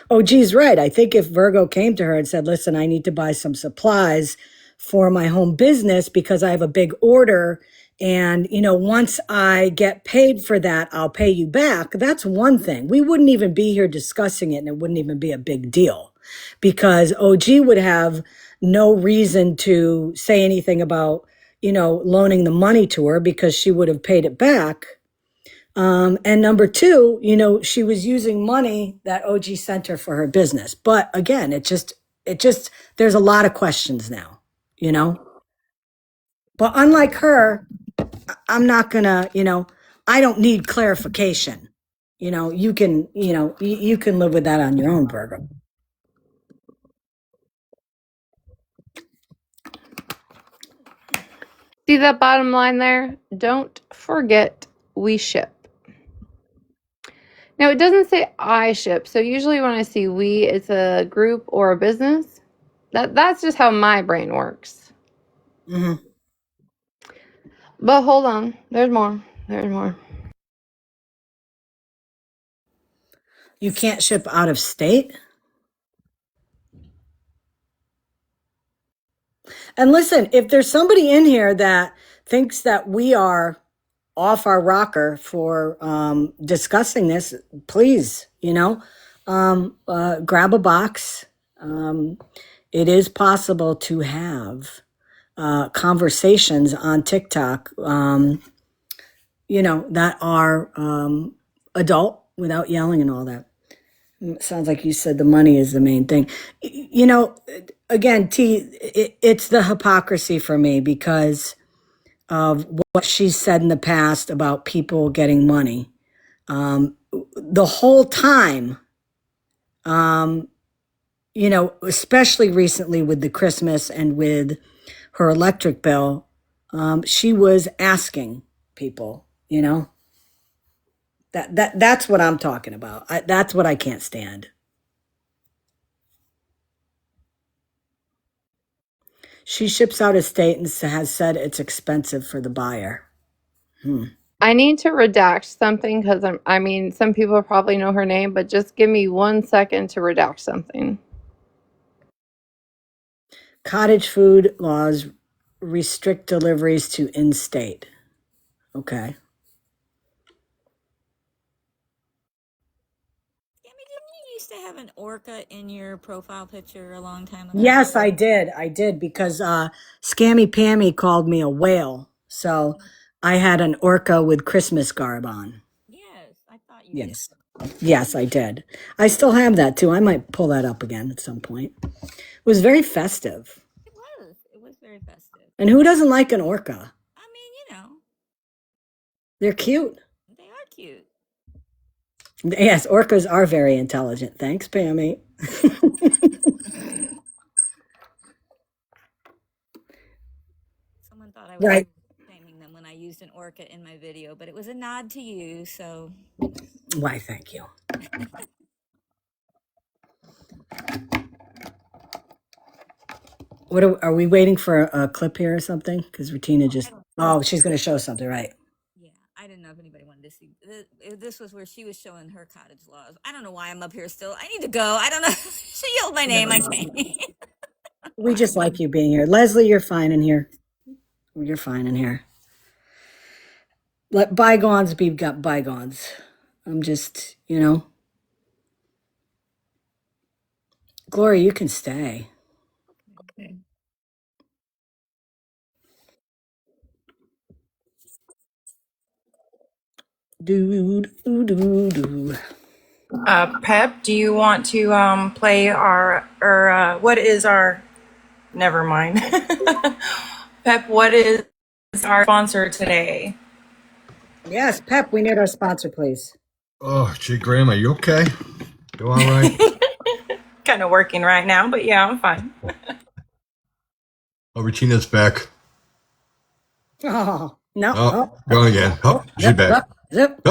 OG's right. I think if Virgo came to her and said, listen, I need to buy some supplies for my home business because I have a big order, and once I get paid for that, I'll pay you back. That's one thing. We wouldn't even be here discussing it, and it wouldn't even be a big deal because OG would have no reason to say anything about loaning the money to her because she would have paid it back. And number two, she was using money that OG sent her for her business. But again, it just, there's a lot of questions now, But unlike her, I'm not gonna, I don't need clarification. You can, you can live with that on your own, Virgo. See that bottom line there? Don't forget we ship. Now, it doesn't say I ship. So usually when I see we, it's a group or a business. That's just how my brain works. Mm-hmm. But hold on. There's more. There's more. You can't ship out of state? And listen, if there's somebody in here that thinks that we are off our rocker for discussing this, please, grab a box. It is possible to have conversations on TikTok, that are adult without yelling and all that. It sounds like you said the money is the main thing. Again, it's the hypocrisy for me because of what she said in the past about people getting money. The whole time, especially recently with the Christmas and with her electric bill, she was asking people, that's what I'm talking about. That's what I can't stand. She ships out of state and has said it's expensive for the buyer. I need to redact something because some people probably know her name, but just give me 1 second to redact something. Cottage food laws restrict deliveries to in-state. Okay. Used to have an orca in your profile picture a long time ago. Yes, I did because Scammy Pammy called me a whale. So I had an orca with Christmas garb on. Yes, I thought you Yes. Yes, I did. I still have that too. I might pull that up again at some point. It was very festive. It was very festive. And who doesn't like an orca? I mean, They're cute. They are cute. Yes, orcas are very intelligent. Thanks, Pammy. Someone thought I was shaming them when I used an orca in my video, but it was a nod to you, so. Why, thank you. What are we waiting for a clip here or something? Because Regina just, she's going to show something, right? Yeah, I didn't know if anybody wanted to see. This was where she was showing her cottage laws. I don't know why I'm up here still. I need to go. I don't know. She yelled my name. I think. We just like you being here. Leslie, you're fine in here. You're fine in here. Let bygones be bygones. I'm just, Gloria, you can stay. Okay. Pep, do you want to play what is our? Never mind. Pep, what is our sponsor today? Yes, Pep, we need our sponsor, please. Oh, gee, Graham, are you okay? You all right? Kind of working right now, but yeah, I'm fine. Oh, Regina's back. Oh, no. Oh, going again. Oh, she's back. Zip.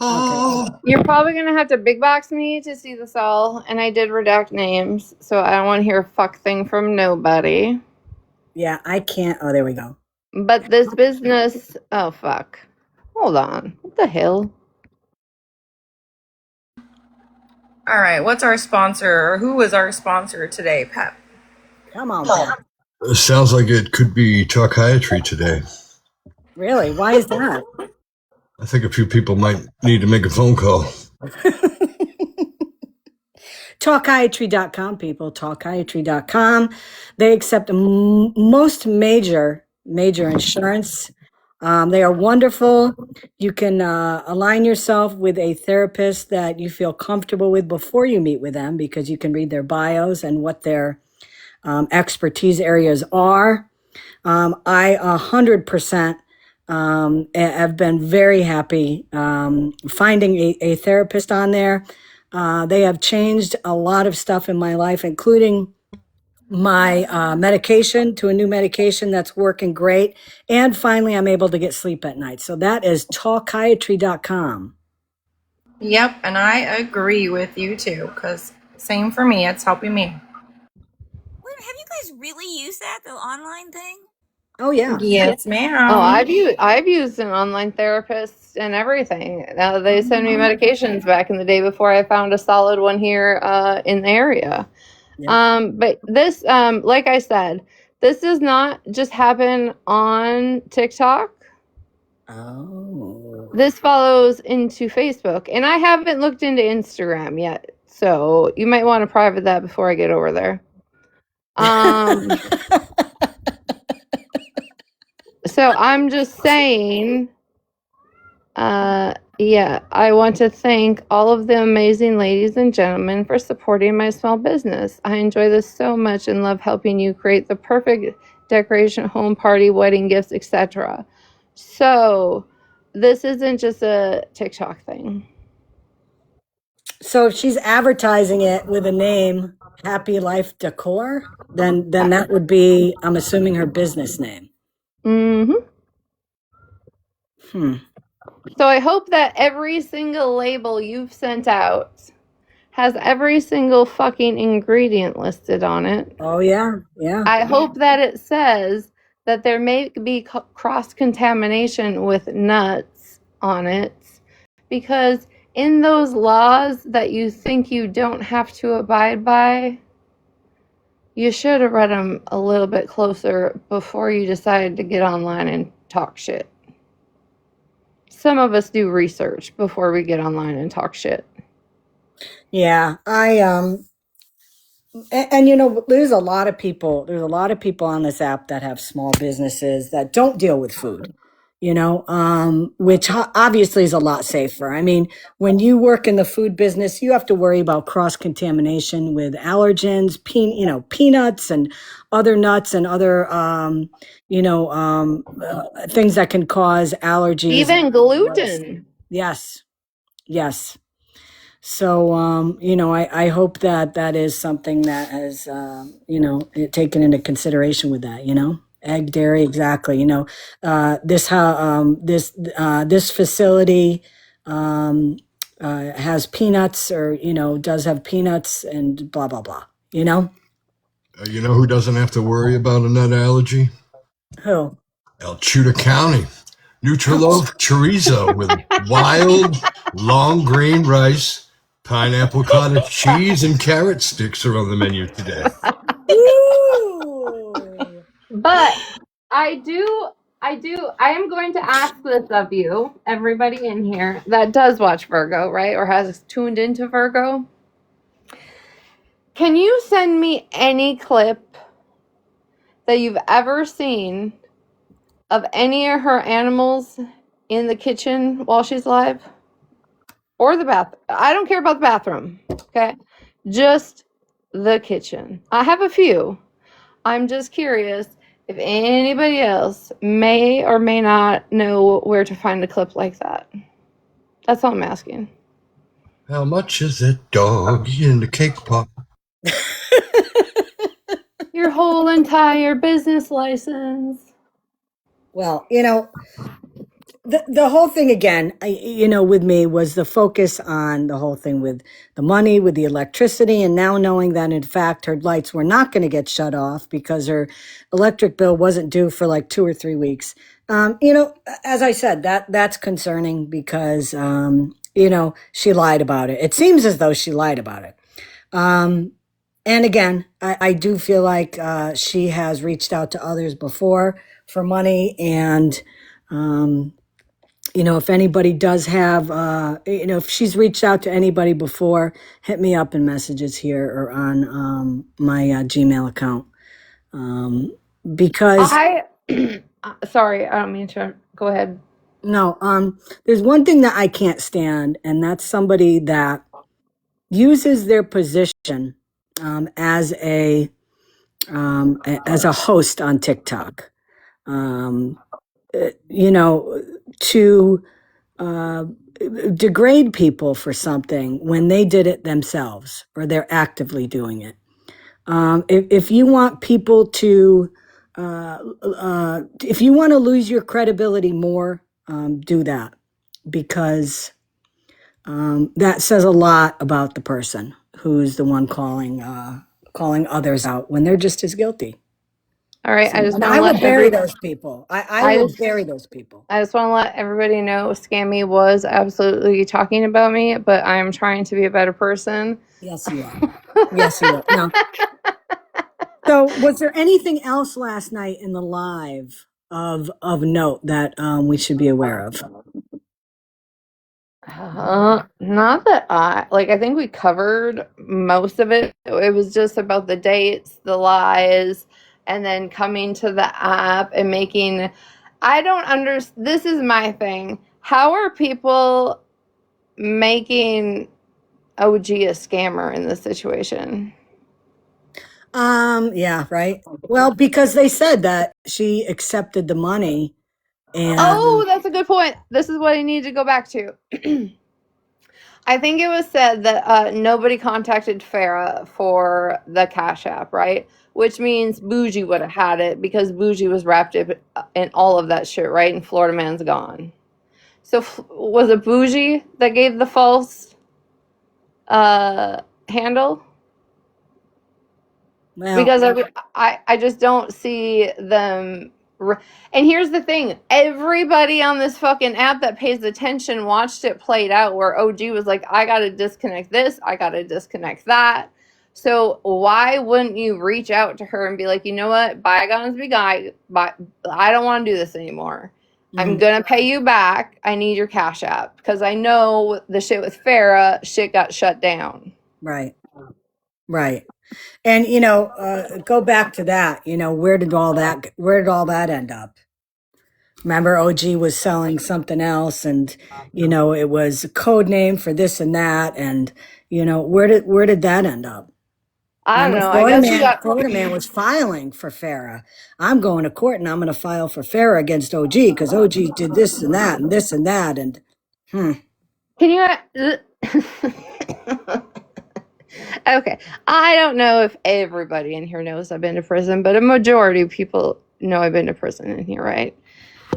Oh. Okay. You're probably going to have to big box me to see this all, and I did redact names, so I don't want to hear a fuck thing from nobody. Yeah, I can't. Oh, there we go. But this business, oh fuck. Hold on. What the hell? All right, what's our sponsor, or who is our sponsor today, Pep? Come on, Pep. It sounds like it could be Talkiatry today. Really? Why is that? I think a few people might need to make a phone call. Talkiatry.com, people. Talkiatry.com. They accept most major insurance. They are wonderful. You can align yourself with a therapist that you feel comfortable with before you meet with them, because you can read their bios and what their expertise areas are. I 100% have been very happy finding a therapist on there. They have changed a lot of stuff in my life, including my medication to a new medication that's working great. And finally, I'm able to get sleep at night. So that is talkiatry.com. Yep, and I agree with you too, because same for me. It's helping me. Wait, have you guys really used that, the online thing? Oh yeah. Yes, Oh, ma'am. I've used an online therapist and everything. They send me medications back in the day before I found a solid one here in the area. Yeah. But this, like I said, this does not just happen on TikTok. Oh. This follows into Facebook, and I haven't looked into Instagram yet, so you might want to private that before I get over there. So I'm just saying, yeah, I want to thank all of the amazing ladies and gentlemen for supporting my small business. I enjoy this so much and love helping you create the perfect decoration, home party, wedding gifts, etc. So this isn't just a TikTok thing. So if she's advertising it with a name, Happy Life Decor, then that would be, I'm assuming, her business name. Mm-hmm. Hmm. So I hope that every single label you've sent out has every single fucking ingredient listed on it. Oh yeah, yeah. I hope that it says that there may be cross-contamination with nuts on it, because in those laws that you think you don't have to abide by, you should have read them a little bit closer before you decided to get online and talk shit. Some of us do research before we get online and talk shit. Yeah, and you know, there's a lot of people, on this app that have small businesses that don't deal with food, you know, which obviously is a lot safer. I mean, when you work in the food business, you have to worry about cross contamination with allergens, peanuts and other nuts and other, things that can cause allergies. Even gluten. Yes, yes. So, I hope that that is something that has, taken into consideration with that, egg, dairy, exactly. This facility, has peanuts or, does have peanuts and blah, blah, blah, You know who doesn't have to worry about a nut allergy? Who? El Chuta County. Nutriloaf chorizo with wild, long grain rice, pineapple cottage cheese, and carrot sticks are on the menu today. But I am going to ask this of you, everybody in here that does watch Virgo, right? Or has tuned into Virgo. Can you send me any clip that you've ever seen of any of her animals in the kitchen while she's alive? Or the bath? I don't care about the bathroom, okay? Just the kitchen. I have a few. I'm just curious if anybody else may or may not know where to find a clip like that. That's all I'm asking. How much is that doggy in the cake pop? Your whole entire business license. Well, the whole thing again, with me was the focus on the whole thing with the money, with the electricity, and now knowing that in fact her lights were not going to get shut off because her electric bill wasn't due for like 2 or 3 weeks. As I said, that's concerning because she lied about it. It seems as though she lied about it. And again, I do feel like she has reached out to others before for money, and if anybody does have, if she's reached out to anybody before, hit me up in messages here or on my Gmail account. Because sorry, I don't mean to. Go ahead. No, there's one thing that I can't stand, and that's somebody that uses their position as a host on TikTok, to degrade people for something when they did it themselves or they're actively doing it. If you want people to, if you want to lose your credibility more, do that, because that says a lot about the person who's the one calling others out when they're just as guilty. All right, I So, just and want to I let will bury every those people. I I will just bury those people. I just want to let everybody know Scammy was absolutely talking about me, but I'm trying to be a better person. Yes, you are. Yes, you are. No. So, was there anything else last night in the live of note that we should be aware of? Not that I like. I think we covered most of it. It was just about the dates, the lies, and then coming to the app and making. I don't understand. This is my thing. How are people making OG a scammer in this situation? Yeah, right. Well, because they said that she accepted the money Oh, and that's a good point. This is what I need to go back to. I think it was said that nobody contacted Farah for the Cash App, right? Which means Bougie would have had it because Bougie was wrapped up in all of that shit, right? And Florida Man's gone. So was it Bougie that gave the false handle? well, Because I just don't see them. And here's the thing: everybody on this fucking app that pays attention watched it played out. Where OG was like, "I gotta disconnect this. I gotta disconnect that." So why wouldn't you reach out to her and be like, you know what, bygones be guy, but I don't want to do this anymore. I'm gonna pay you back. I need your Cash App because I know the shit with Farah, shit got shut down. right, right. And go back to that. Where did all that end up? Remember, OG was selling something else, and it was a code name for this and that, and where did that end up? I don't Remember, know. I guess we got. Florida man was filing for Farah. I'm going to court, and I'm going to file for Farah against OG because OG did this and that and this and that, and Can you? Okay. I don't know if everybody in here knows I've been to prison, but a majority of people know I've been to prison in here, right?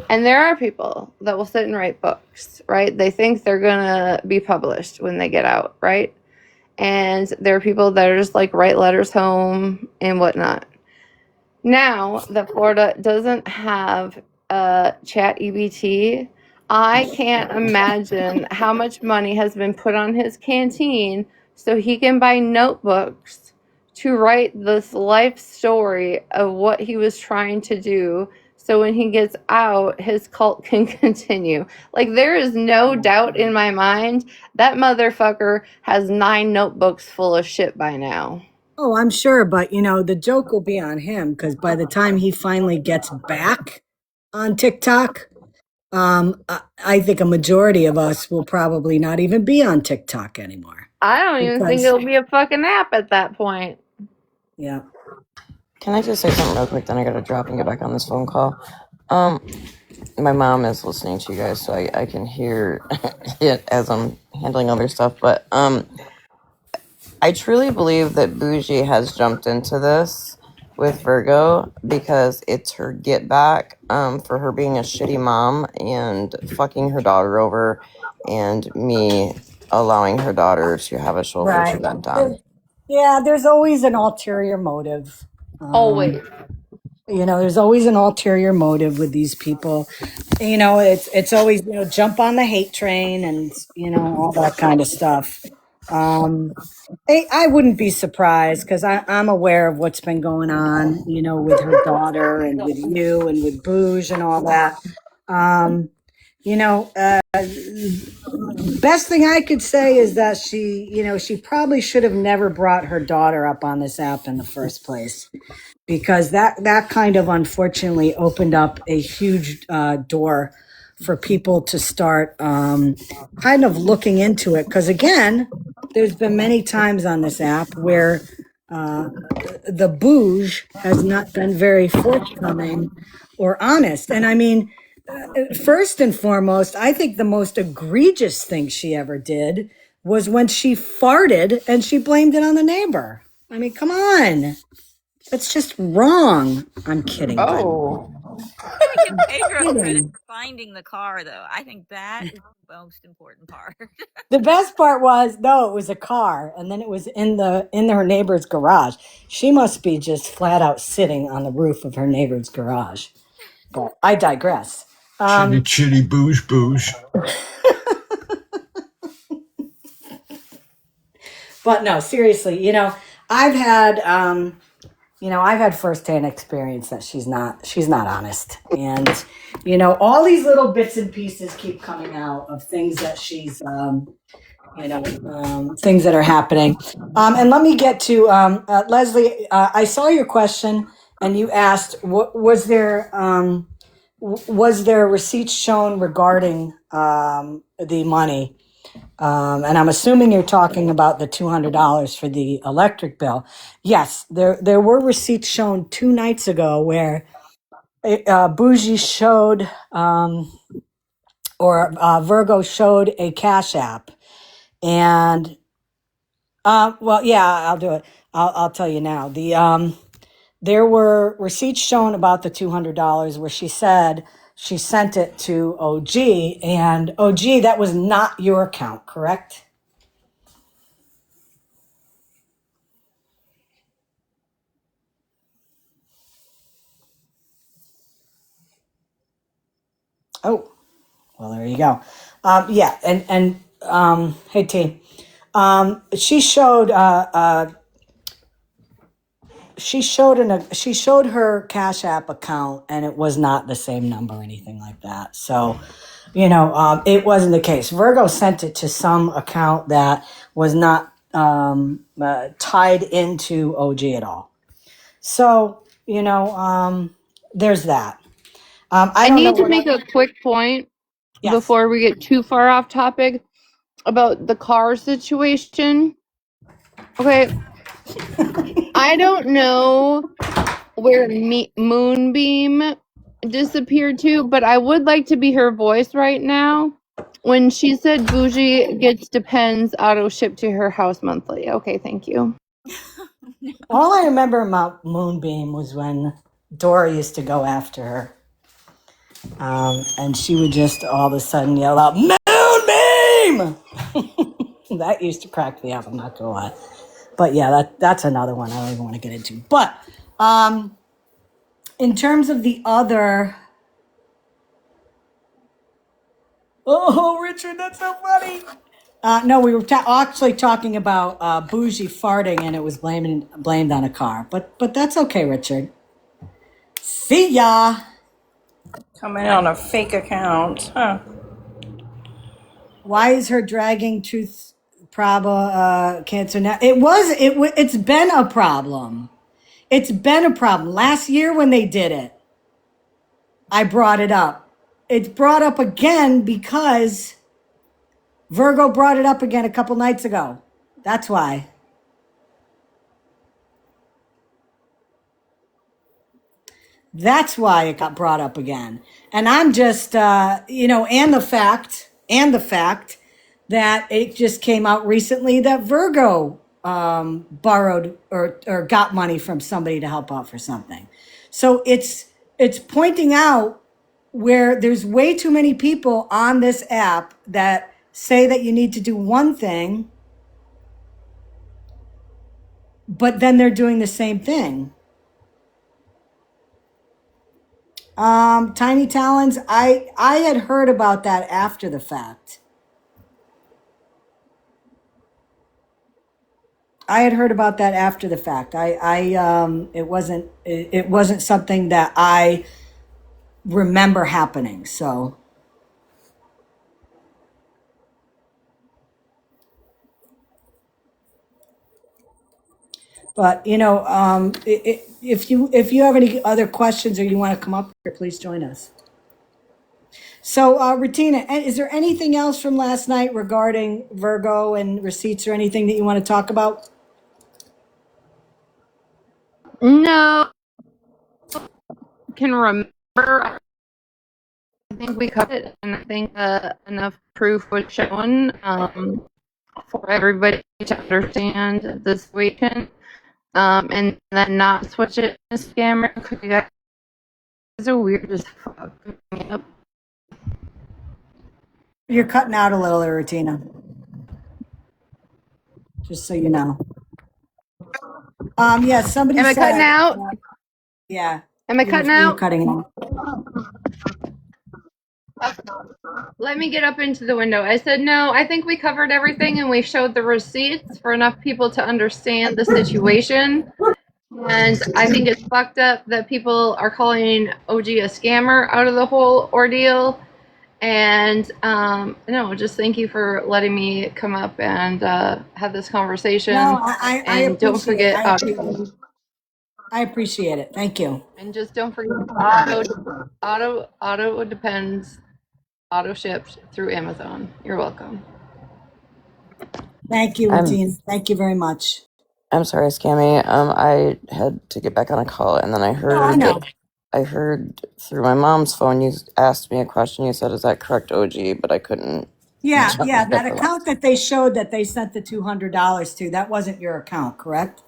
And there are people that will sit and write books, right? They think they're going to be published when they get out, right? And there are people that are just like write letters home and whatnot. Now that Florida doesn't have chat EBT, I can't imagine how much money has been put on his canteen so he can buy notebooks to write this life story of what he was trying to do so when he gets out his cult can continue. Like, there is no doubt in my mind that motherfucker has 9 notebooks full of shit by now. oh, I'm sure, but the joke will be on him because by the time he finally gets back on TikTok, I think a majority of us will probably not even be on TikTok anymore I don't even think because, it'll be a fucking app at that point. yeah. Can I just say something real quick? Then I gotta drop and get back on this phone call. My mom is listening to you guys, so I can hear it as I'm handling other stuff. But I truly believe that Bougie has jumped into this with Virgo because it's her get back for her being a shitty mom and fucking her daughter over, and me allowing her daughter to have a shoulder to Right. vent on. Yeah, there's always an ulterior motive. Always. There's always an ulterior motive with these people. It's always, jump on the hate train and, all that kind of stuff. I wouldn't be surprised because I'm aware of what's been going on, with her daughter and with you and with Bouge and all that. Best thing I could say is that she probably should have never brought her daughter up on this app in the first place because that kind of unfortunately opened up a huge door for people to start kind of looking into it. Because again, there's been many times on this app where the bouge has not been very forthcoming or honest. And I mean, first and foremost, I think the most egregious thing she ever did was when she farted and she blamed it on the neighbor. I mean, come on. That's just wrong. I'm kidding, but Oh. I give Pedro credit Kidding. for finding the car, though. I think that is the most important part. The best part was no, it was a car, and then it was in her neighbor's garage. She must be just flat out sitting on the roof of her neighbor's garage. But I digress. Chitty chitty boosh boosh. But no, seriously, I've had I've had firsthand experience that she's not honest. And all these little bits and pieces keep coming out of things that she's things that are happening. And let me get to Leslie. I saw your question, and you asked, was there receipts shown regarding the money? And I'm assuming you're talking about the $200 for the electric bill. Yes, there were receipts shown 2 nights ago where Bougie showed Virgo showed a Cash App. And well, yeah, I'll do it. I'll tell you now. There were receipts shown about the $200 where she said she sent it to OG, and OG, that was not your account, correct? Oh, well, there you go. Yeah, and hey T, she showed she showed her Cash App account, and it was not the same number or anything like that. So, it wasn't the case. Virgo sent it to some account that was not tied into OG at all. So, there's that. I I don't know need to what. make a quick point Yes. before we get too far off topic about the car situation. Okay. I don't know where Moonbeam disappeared to, but I would like to be her voice right now when she said Bougie gets Depends auto shipped to her house monthly. Okay, thank you. All I remember about Moonbeam was when Dora used to go after her. And she would just all of a sudden yell out, Moonbeam! That used to crack me up, I'm not going to lie. But yeah, that's another one I don't even want to get into. But in terms of the other... Oh, Richard, that's so funny. No, we were actually talking about Bougie farting, and it was blamed on a car. But that's okay, Richard. See ya. Coming on a fake account, huh? Why is her dragging truth cancer now? It's been a problem. It's been a problem. Last year when they did it, I brought it up. It's brought up again because Virgo brought it up again a couple nights ago. That's why. That's why it got brought up again. And I'm just, and the fact that it just came out recently that Virgo borrowed or got money from somebody to help out for something. So it's pointing out where there's way too many people on this app that say that you need to do one thing, but then they're doing the same thing. Tiny Talons, I had heard about that after the fact. It wasn't something that I remember happening. So, but if you have any other questions or you want to come up here, please join us. So, Retina, is there anything else from last night regarding Virgo and receipts or anything that you want to talk about? No, can remember. I think we covered it, and I think enough proof was shown for everybody to understand this weekend, and then not switch it to scammer. It's so weird as fuck. Yep. You're cutting out a little there, Tina. Just so you know. Yeah, somebody Am I cutting said, out? yeah, Am I cutting you're out? cutting out. Let me get up into the window. I said, no, I think we covered everything and we showed the receipts for enough people to understand the situation. And I think it's fucked up that people are calling OG a scammer out of the whole ordeal. And no, just thank you for letting me come up and have this conversation. No, I And don't appreciate forget, I appreciate it. Thank you. and just don't forget, auto depends, auto shipped through Amazon. You're welcome. Thank you, I'm Routine. Thank you very much. I'm sorry, Scammy. I had to get back on a call, and then I No, I heard know. I heard through my mom's phone you asked me a question. You said, "Is that correct, OG?" But I couldn't Yeah, jump yeah, that ship. account that they showed that they sent the $200 to, that wasn't your account, correct?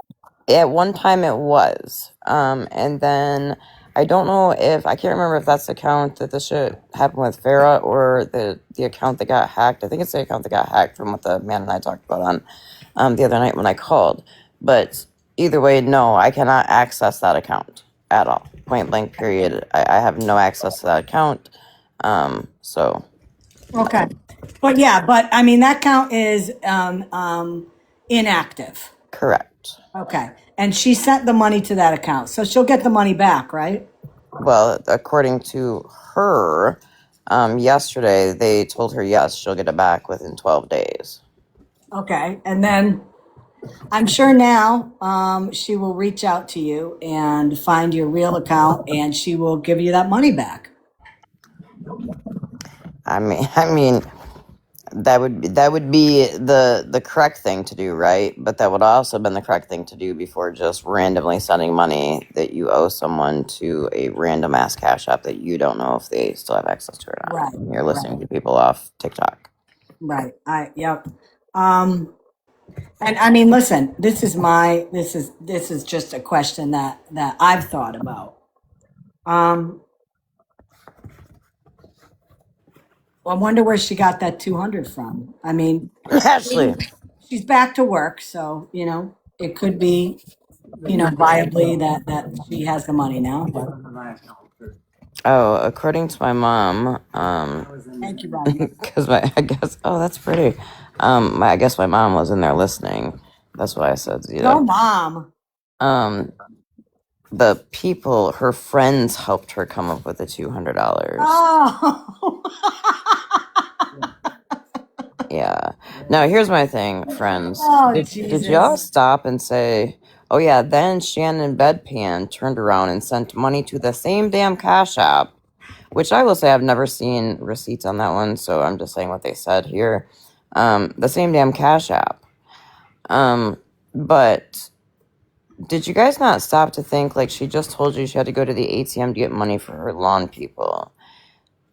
At one time it was, and then I don't know if I can't remember if that's the account that the shit happened with Farah or the account that got hacked. I think it's the account that got hacked from what the man and I talked about on the other night when I called. But either way, no, I cannot access that account at all. Point blank. Period. I have no access to that account. So Okay. But yeah, but I mean, that account is inactive. correct. Okay. And she sent the money to that account. So she'll get the money back, right? Well, according to her, yesterday they told her yes, she'll get it back within 12 days. Okay. And then I'm sure now she will reach out to you and find your real account and she will give you that money back. I mean, that would be the correct thing to do, right? But that would also have been the correct thing to do before just randomly sending money that you owe someone to a random ass cash app that you don't know if they still have access to or not. Right. You're listening to people off TikTok. Right. Yep. And I mean, listen, this is just a question that I've thought about. I wonder where she got that 200 from. I mean, Ashley, she's back to work, so it could be viably that she has the money now. But oh, according to my mom, thank you, Robbie. because I guess, oh, that's pretty. I guess my mom was in there listening. That's why I said, Go, Mom. The people, her friends, helped her come up with the $200. Oh. Yeah. Now here's my thing, friends. Oh, Did Jesus. y'all stop and say, "Oh yeah"? Then Shannon Bedpan turned around and sent money to the same damn Cash App, which I will say I've never seen receipts on that one, so I'm just saying what they said here. The same damn Cash App. But did you guys not stop to think, like, she just told you she had to go to the ATM to get money for her lawn people,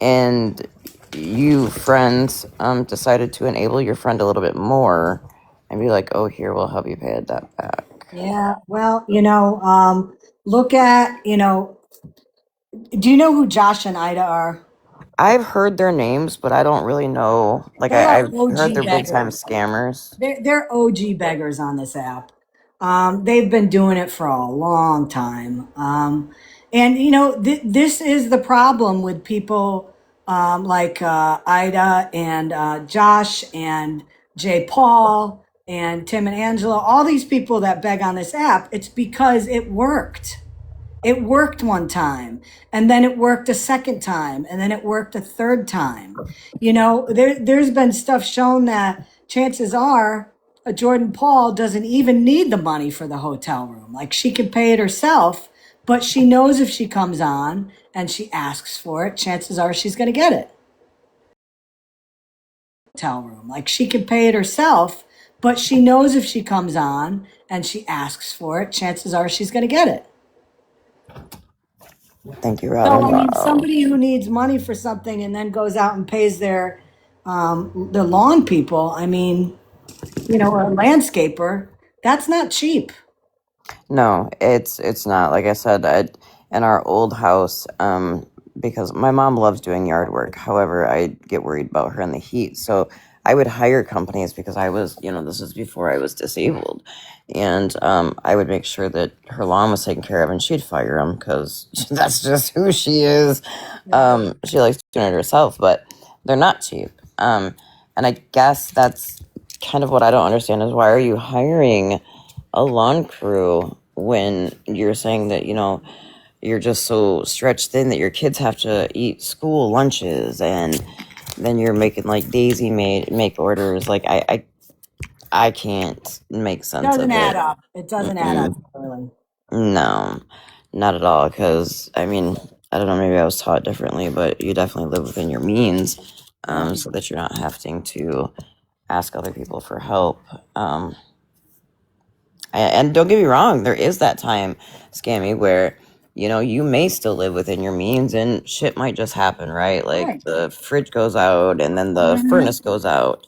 and you friends decided to enable your friend a little bit more and be like, "Oh, here, we'll help you pay that back." Yeah. Well, look at do you know who Josh and Ida are? I've heard their names, but I don't really know. Like, They're I've heard OG they're big time beggars. scammers. They're OG beggars on this app. They've been doing it for a long time. And this is the problem with people like Ida and Josh and Jay Paul and Tim and Angela, all these people that beg on this app. It's because it worked. It worked one time, and then it worked a second time, and then it worked a third time. There's been stuff shown that chances are Jordan Paul doesn't even need the money for the hotel room. Like, she could pay it herself, but she knows if she comes on and she asks for it, chances are she's going to get it. Hotel room. Like, she could pay it herself, but she knows if she comes on and she asks for it, chances are she's going to get it. Thank you, So, Robin. I mean, Wow. somebody who needs money for something and then goes out and pays their lawn people, I mean, a landscaper, that's not cheap. No, it's not. Like I said, in our old house, because my mom loves doing yard work. However, I get worried about her in the heat. So I would hire companies because I was, this is before I was disabled. And I would make sure that her lawn was taken care of, and she'd fire them because that's just who she is. She likes doing it herself, but they're not cheap. And I guess that's kind of what I don't understand is why are you hiring a lawn crew when you're saying that, you're just so stretched thin that your kids have to eat school lunches, and then you're making like Daisy make orders. Like I can't make It sense of doesn't add it. up. It doesn't add up, Mm-mm. Sterling. No, not at all. Because I mean, I don't know. Maybe I was taught differently, but you definitely live within your means, so that you're not having to ask other people for help. And don't get me wrong, there is that time, Scammy, where you may still live within your means and shit might just happen, right? Like Right. the fridge goes out and then the furnace goes out.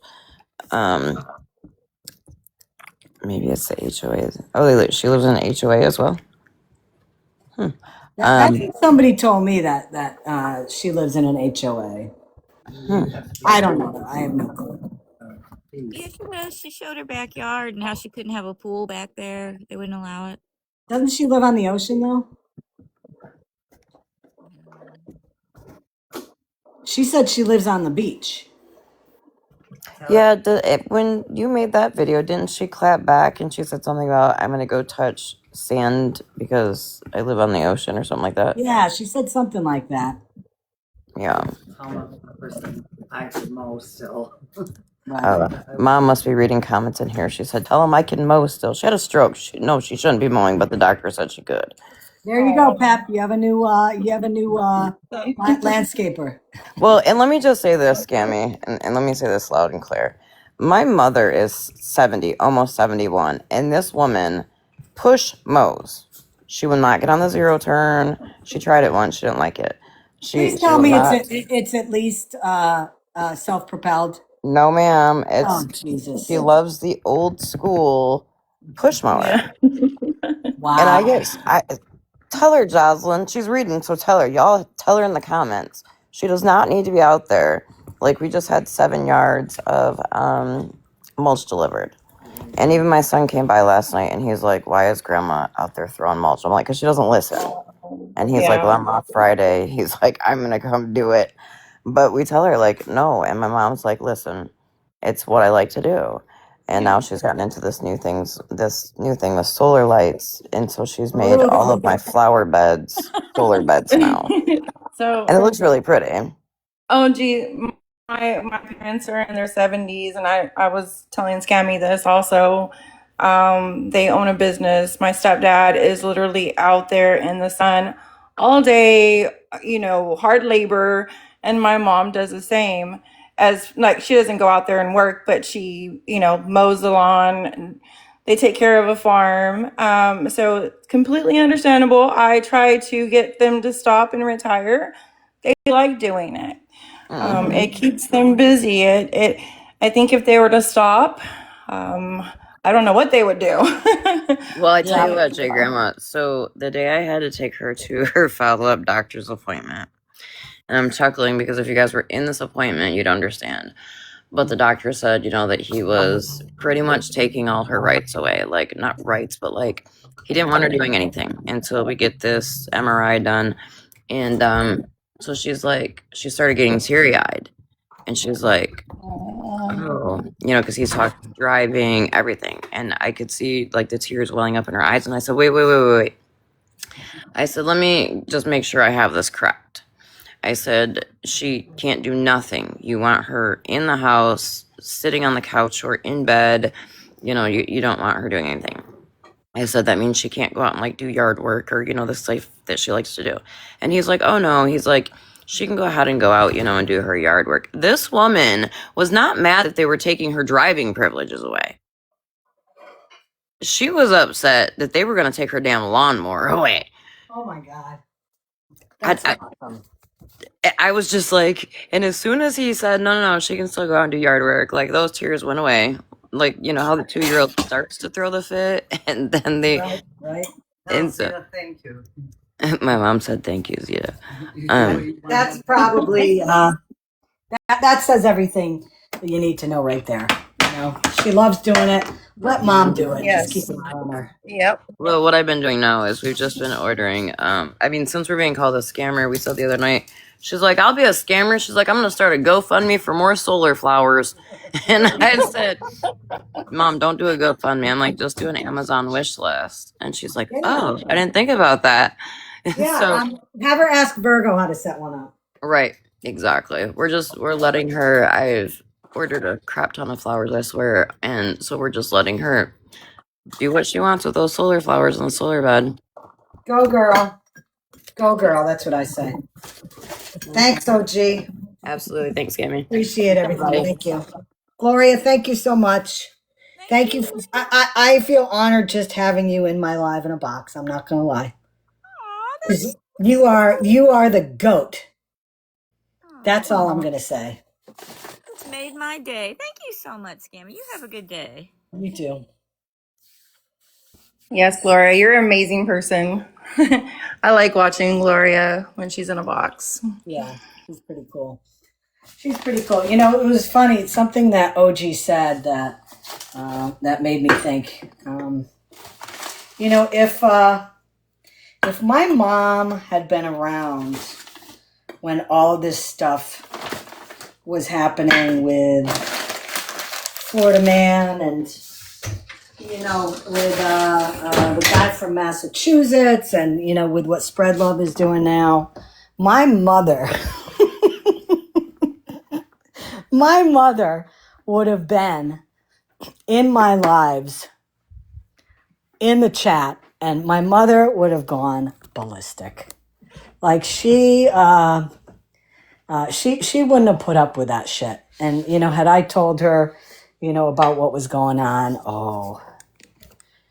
Maybe it's the HOA. Oh, she lives in an HOA as well. I think somebody told me that she lives in an HOA. I don't know. I have no clue. Yeah, she does. She showed her backyard and how she couldn't have a pool back there. They wouldn't allow it. Doesn't she live on the ocean though? She said she lives on the beach. Yeah, when you made that video, didn't she clap back and she said something about I'm gonna go touch sand because I live on the ocean or something like that? Yeah, she said something like that. Yeah. I could mow still. Mom must be reading comments in here. She said, "Tell him I can mow still." She had a stroke. No, she shouldn't be mowing, but the doctor said she could. There you go, Pep. You have a new landscaper. Well, and let me just say this, Scammy, and let me say this loud and clear. My mother is 70, almost 71, and this woman push mows. She will not get on the zero turn. She tried it once. She didn't like it. Please tell me it's at least self-propelled. No, ma'am. Jesus. She loves the old school push mower. Yeah. Wow. And I tell her, Jocelyn, she's reading, so tell her. Y'all tell her in the comments. She does not need to be out there. Like, we just had 7 yards of mulch delivered. And even my son came by last night, and he's like, why is Grandma out there throwing mulch? I'm like, because she doesn't listen. And he's like, well, I'm off Friday. He's like, I'm going to come do it. But we tell her, like, no. And my mom's like, listen, it's what I like to do. And now she's gotten into this new thing with solar lights. And so she's made all of my flower beds solar beds now. So, And it looks really pretty. oh, gee, my parents are in their 70s, and I was telling Scammy this also. They own a business. My stepdad is literally out there in the sun all day, hard labor, and my mom does the same. As like she doesn't go out there and work, but she, mows the lawn and they take care of a farm. So completely understandable. I try to get them to stop and retire. They like doing it. It keeps them busy. I think if they were to stop, I don't know what they would do. Well, I tell you what, Jay Grandma. So the day I had to take her to her follow-up doctor's appointment, and I'm chuckling because if you guys were in this appointment, you'd understand. But the doctor said, that he was pretty much taking all her rights away. Like, not rights, but like, he didn't want her doing anything until we get this MRI done. And so she started getting teary-eyed. And she's like, oh, because he's talking, driving, everything. And I could see like the tears welling up in her eyes. And I said, wait. I said, let me just make sure I have this correct. I said, she can't do nothing. You want her in the house, sitting on the couch or in bed. You don't want her doing anything. I said, that means she can't go out and like do yard work or, the stuff that she likes to do. And he's like, oh no. He's like, she can go ahead and go out, and do her yard work. This woman was not mad that they were taking her driving privileges away. She was upset that they were going to take her damn lawnmower away. Oh my God. That's awesome. I was just like, and as soon as he said, no, she can still go out and do yard work, like those tears went away. Like, how the 2-year-old starts to throw the fit and then they. Right. And so, Thank you. My mom said thank yous, yeah. That's probably that says everything that you need to know right there. You know, she loves doing it. Let mom do it. Just keep Yes. an eye on her. Yep. Well, what I've been doing now is we've just been ordering. I mean, since we're being called a scammer, we said the other night, she's like, I'll be a scammer. She's like, I'm going to start a GoFundMe for more solar flowers. And I said, Mom, don't do a GoFundMe. I'm like, just do an Amazon wish list. And she's like, oh, I didn't think about that. Yeah, So, have her ask Virgo how to set one up. right, exactly. We're letting her, I've ordered a crap ton of flowers, I swear. And so we're just letting her do what she wants with those solar flowers in the solar bed. Go girl. Go girl. That's what I say. Thanks, OG. Absolutely. Thanks, Gammy. Appreciate everything. Bye. Thank you. Gloria, thank you so much. Thank you. I feel honored just having you in my live in a box. I'm not gonna lie. Aw, that's 'Cause you are the goat. That's all I'm gonna say. It's made my day. Thank you so much, Scammy. You have a good day. You too. Yes, Gloria, you're an amazing person. I like watching Gloria when she's in a box. Yeah, she's pretty cool. She's pretty cool. You know, it was funny. It's something that OG said that that made me think. You know, if my mom had been around when all of this stuff was happening with Florida Man and you know with the guy from Massachusetts and you know with what Spread Love is doing now, my mother. My mother would have been in my lives in the chat, and my mother would have gone ballistic. Like she wouldn't have put up with that shit. And you know, had I told her, you know, about what was going on, oh,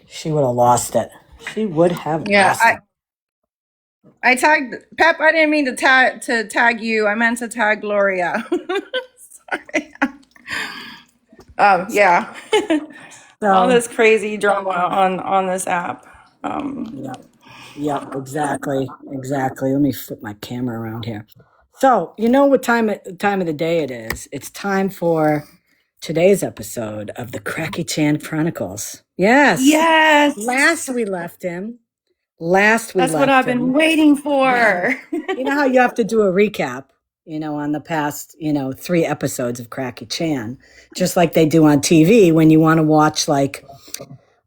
she would have lost it. She would have Yeah, lost it. I tagged Pep. I didn't mean to tag you. I meant to tag Gloria. Sorry. Yeah. All this crazy drama on this app. Yeah, exactly. Let me flip my camera around here. So, you know what time of the day it is? It's time for today's episode of the Cracky Chan Chronicles. Yes. Yes. Last we left him. That's what I've been waiting for. You know how you have to do a recap, you know, on the past, you know, 3 episodes of Cracky Chan, just like they do on TV when you want to watch like,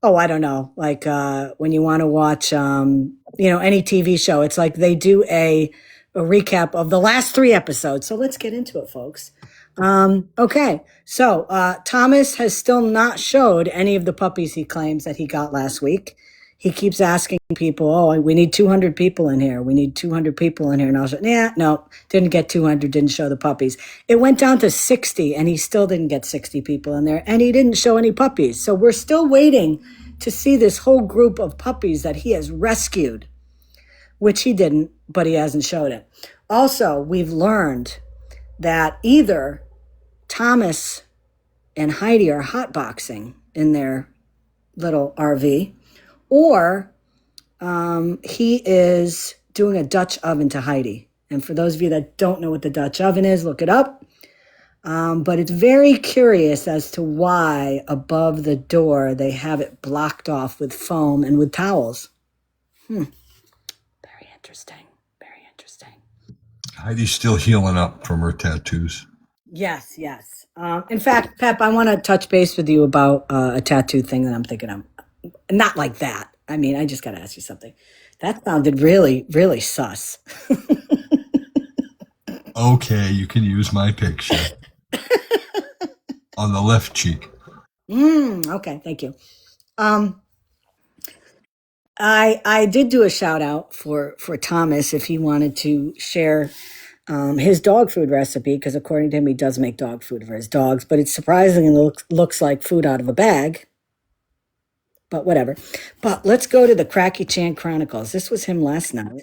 oh, I don't know, like when you want to watch, you know, any TV show, it's like they do a recap of the last 3 episodes. So let's get into it, folks. Okay, so Thomas has still not showed any of the puppies he claims that he got last week. He keeps asking people, oh, we need 200 people in here. We need 200 people in here. And I was like, yeah, no, didn't get 200, didn't show the puppies. It went down to 60 and he still didn't get 60 people in there and he didn't show any puppies. So we're still waiting to see this whole group of puppies that he has rescued, which he didn't, but he hasn't showed it. Also, we've learned that either Thomas and Heidi are hotboxing in their little RV, or he is doing a Dutch oven to Heidi. And for those of you that don't know what the Dutch oven is, look it up. But it's very curious as to why above the door they have it blocked off with foam and with towels. Very interesting. Very interesting. Heidi's still healing up from her tattoos. Yes. In fact, Pep, I want to touch base with you about a tattoo thing that I'm thinking of. Not like that. I mean, I just got to ask you something. That sounded really, really sus. Okay, you can use my picture. On the left cheek. Okay, thank you. I did do a shout out for Thomas if he wanted to share his dog food recipe, because according to him, he does make dog food for his dogs, but it surprisingly looks like food out of a bag. But whatever. But let's go to the Cracky Chan Chronicles. This was him last night.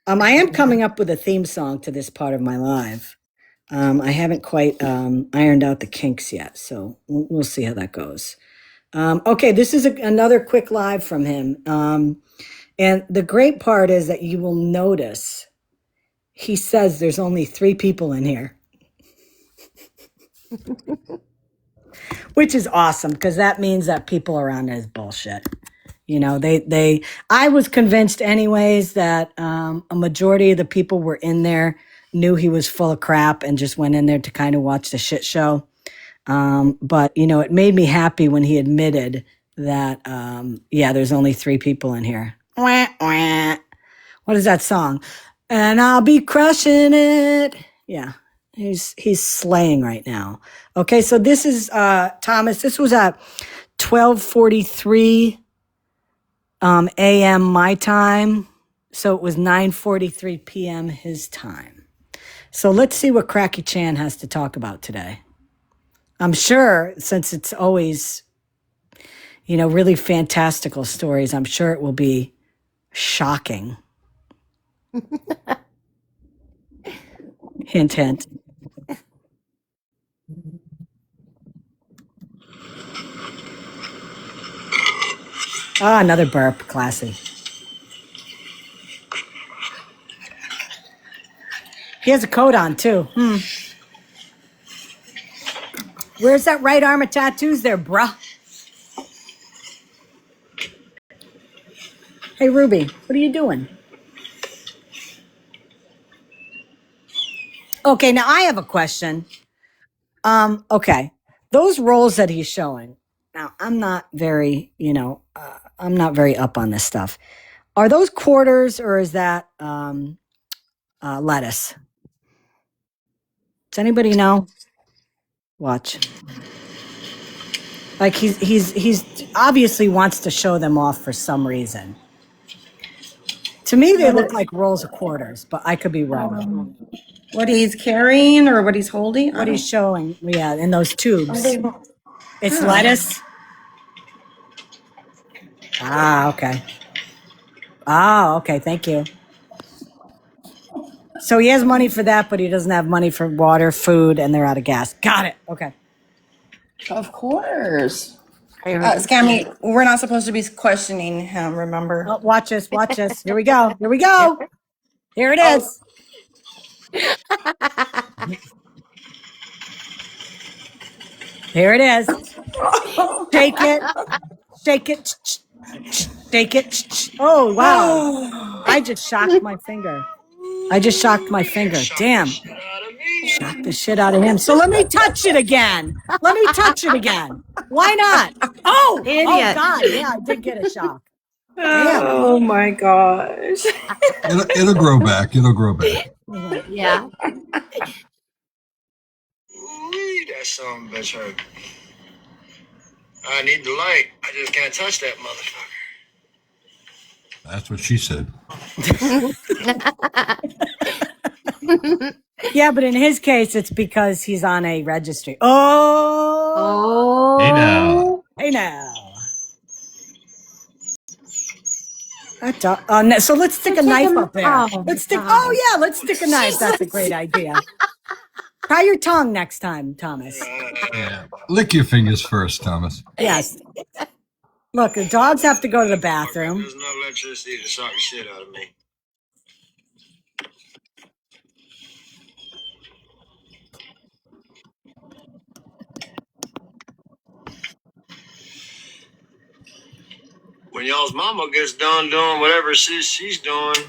I am coming up with a theme song to this part of my live. I haven't quite ironed out the kinks yet, so we'll see how that goes. Okay, this is another quick live from him. And the great part is that you will notice he says there's only 3 people in here. Which is awesome because that means that people around is bullshit. You know, I was convinced anyways that a majority of the people were in there knew he was full of crap and just went in there to kind of watch the shit show. But, you know, it made me happy when he admitted that, yeah, there's only 3 people in here. Wah, wah. What is that song? And I'll be crushing it. Yeah, he's slaying right now. Okay, so this is Thomas. This was at 12:43 a.m. my time. So it was 9:43 p.m. his time. So let's see what Cracky Chan has to talk about today. I'm sure, since it's always, you know, really fantastical stories, I'm sure it will be shocking. Hint, hint. Ah, another burp. Classy. He has a coat on, too. Where's that right arm of tattoos there, bruh? Hey, Ruby, what are you doing? Okay, now I have a question. Okay. Those rolls that he's showing, now I'm not very, you know, I'm not very up on this stuff. Are those quarters or is that lettuce? Does anybody know? Watch. Like he's obviously wants to show them off for some reason. To me, they look like rolls of quarters, but I could be wrong. What he's carrying or what he's holding? What he's showing, yeah, in those tubes. It's lettuce. Ah, okay. Ah, okay. Thank you. So he has money for that, but he doesn't have money for water, food, and they're out of gas. Got it. Okay. Of course. Scammy, we're not supposed to be questioning him, remember? Oh, watch this. Watch this. Here we go. Here we go. Here it is. Here it is. Shake it. Shake it. Shake it. Oh, wow. I just shocked my finger. Damn. Shocked the shit out of him. So let me touch it again. Why not? Oh, Idiot. Oh, God. Yeah, I did get a shock. Damn. Oh my gosh. It'll grow back. Yeah. Ooh, that son bitch hurt. I need the light. I just can't touch that motherfucker. That's what she said. Yeah, but in his case, it's because he's on a registry. Oh. Hey now. So let's stick a knife up there. Let's stick a knife. That's a great idea. Try your tongue next time, Thomas. Yeah. Lick your fingers first, Thomas. Yes. Look, the dogs have to go to the bathroom. There's no electricity to shock the shit out of me. When y'all's mama gets done doing whatever she's doing,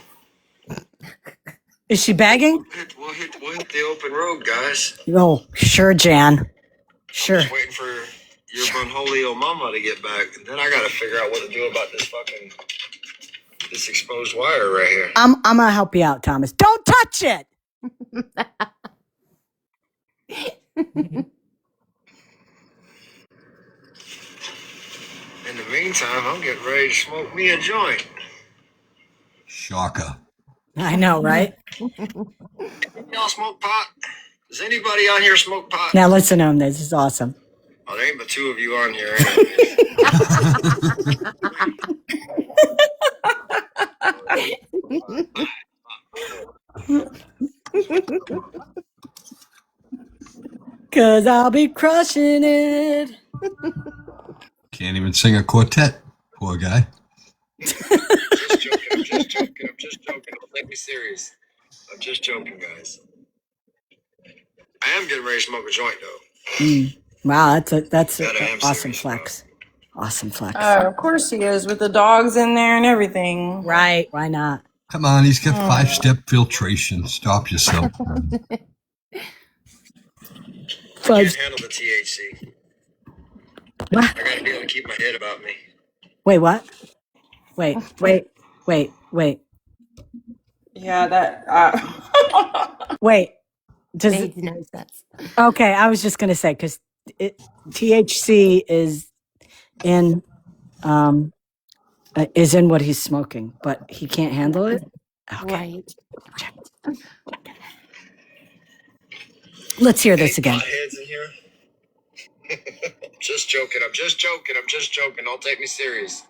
is she begging? We'll hit the open road, guys. Oh, sure, Jan. Sure. I'm just waiting for your unholy old mama to get back, and then I gotta figure out what to do about this exposed wire right here. I'm gonna help you out, Thomas. Don't touch it. In the meantime, I'm getting ready to smoke me a joint. Shocker. I know, right? Y'all smoke pot? Does anybody on here smoke pot? Now listen to him. This is awesome. Oh, there ain't but 2 of you on here. Cause I'll be crushing it. Can't even sing a quartet. Poor guy. Just joking. I'm just joking. I'm just joking. Don't take me serious. I'm just joking, guys. I am getting ready to smoke a joint, though. Wow, that's That I an am awesome serious flex. Awesome flex. Of course he is, with the dogs in there and everything. Right? Why not? Come on, he's got 5-step filtration. Stop yourself. I can't handle the THC. What? I gotta be able to keep my head about me. Wait, what? Wait. Yeah, that. Wait. Does Made no sense. Okay, I was just gonna say because THC is in what he's smoking, but he can't handle it. Okay. Right. Let's hear this again. Heads in here. Just joking. I'm just joking. I'm just joking. Don't take me serious.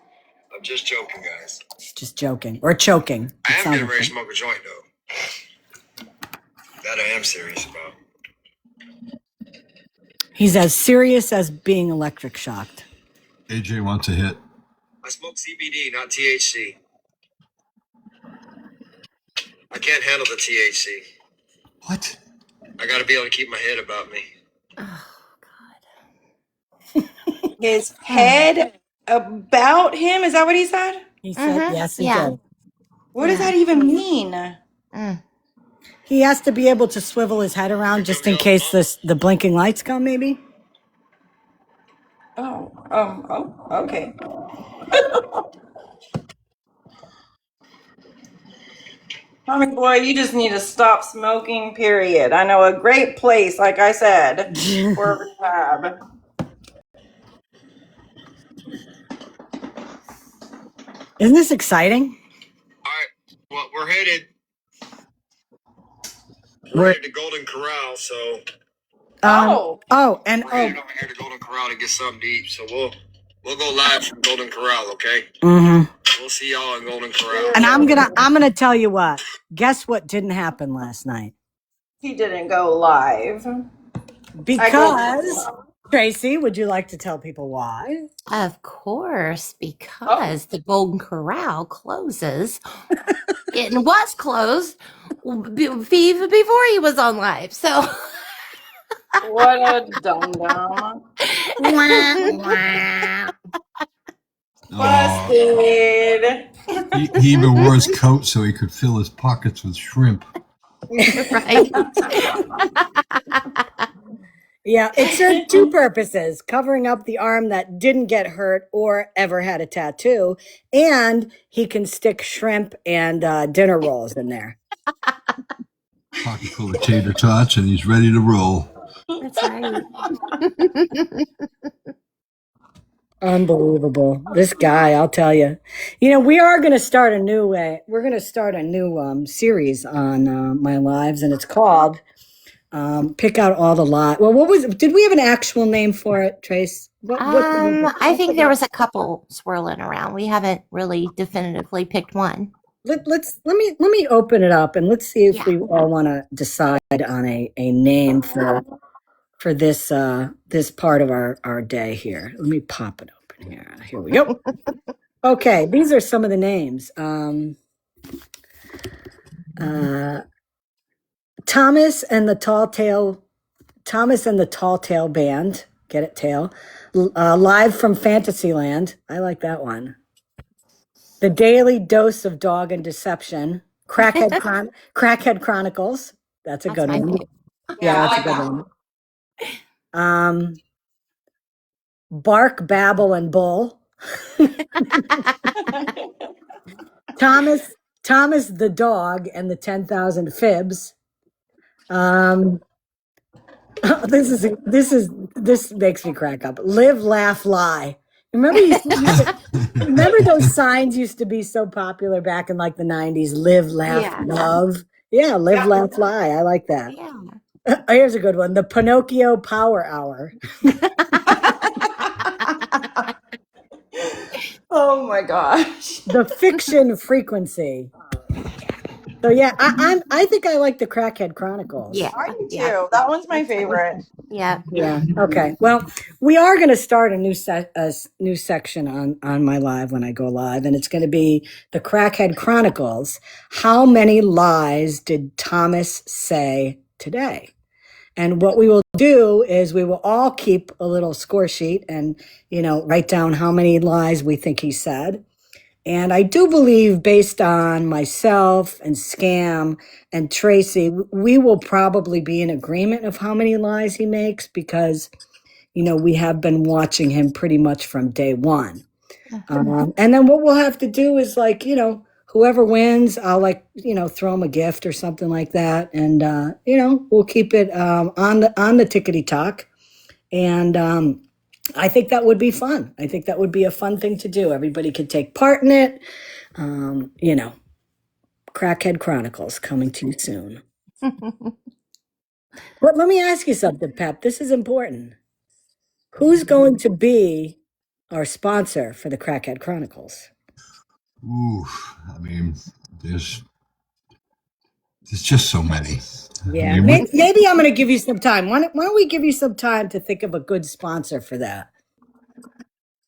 I'm just joking, guys. He's just joking or choking. I am getting ready to smoke a joint, though. That I am serious about. He's as serious as being electric shocked. AJ wants a hit. I smoke CBD, not THC. I can't handle the THC. What? I gotta be able to keep my head about me. His head about him? Is that what he said? He said yes, he did. What does that even mean? He has to be able to swivel his head around just in case the blinking lights come, maybe. Okay. Tommy boy, you just need to stop smoking, period. I know a great place, like I said, for rehab. Isn't this exciting? All right. Well, we're headed to Golden Corral, so. And we're headed over here to Golden Corral to get something to eat. So we'll go live from Golden Corral, okay? Mm-hmm. We'll see y'all in Golden Corral. And I'm gonna tell you what. Guess what didn't happen last night? He didn't go live. Because Tracy, would you like to tell people why? Of course, because the Golden Corral closes. It was closed even before he was on live. So what a dum-dum. Busted. He even wore his coat so he could fill his pockets with shrimp. Right. Yeah, it served two purposes: covering up the arm that didn't get hurt or ever had a tattoo, and he can stick shrimp and dinner rolls in there. Pocket full of tater tots, and he's ready to roll. That's right. Unbelievable. This guy, I'll tell you. You know, we are going to start a new way. We're going to start a new series on my lives, and it's called Pick Out All the Lot. Well, did we have an actual name for it, Trace? I think there was a couple swirling around. We haven't really definitively picked one. Let me open it up and let's see if we all want to decide on a name for this this part of our day here. Let me pop it open here. Here we go. Okay, these are some of the names. Thomas and the Tall Tale Band. Get it, tail. Live from Fantasyland. I like that one. The Daily Dose of Dog and Deception. Crackhead Chronicles. That's a good one. Yeah, that's a good one. Bark, Babble, and Bull. Thomas the Dog and the 10,000 Fibs. This makes me crack up. Live, Laugh, Lie. Remember those signs used to be so popular back in like the 90s? Live, Laugh, Love. Yeah, Live, Laugh, Lie. I like that. Yeah. Here's a good one. The Pinocchio Power Hour. Oh my gosh. The Fiction Frequency. So yeah, I think I like the Crackhead Chronicles. Yeah. I do Yeah. too. That one's my favorite. Yeah. Yeah. Okay. Well, we are going to start a new section on my live when I go live, and it's going to be the Crackhead Chronicles. How many lies did Thomas say today? And what we will do is we will all keep a little score sheet and write down how many lies we think he said. And I do believe, based on myself and Scam and Tracy, we will probably be in agreement of how many lies he makes because, we have been watching him pretty much from day one. And then what we'll have to do is whoever wins, I'll throw him a gift or something like that. And, we'll keep it on the tickety talk. And I think that would be fun. I think that would be a fun thing to do. Everybody could take part in it. Crackhead Chronicles coming to you soon. But let me ask you something, Pep. This is important. Who's going to be our sponsor for the Crackhead Chronicles? Ooh, I mean, there's just so many. Yeah, I mean, maybe I'm going to give you some time. Why don't we give you some time to think of a good sponsor for that?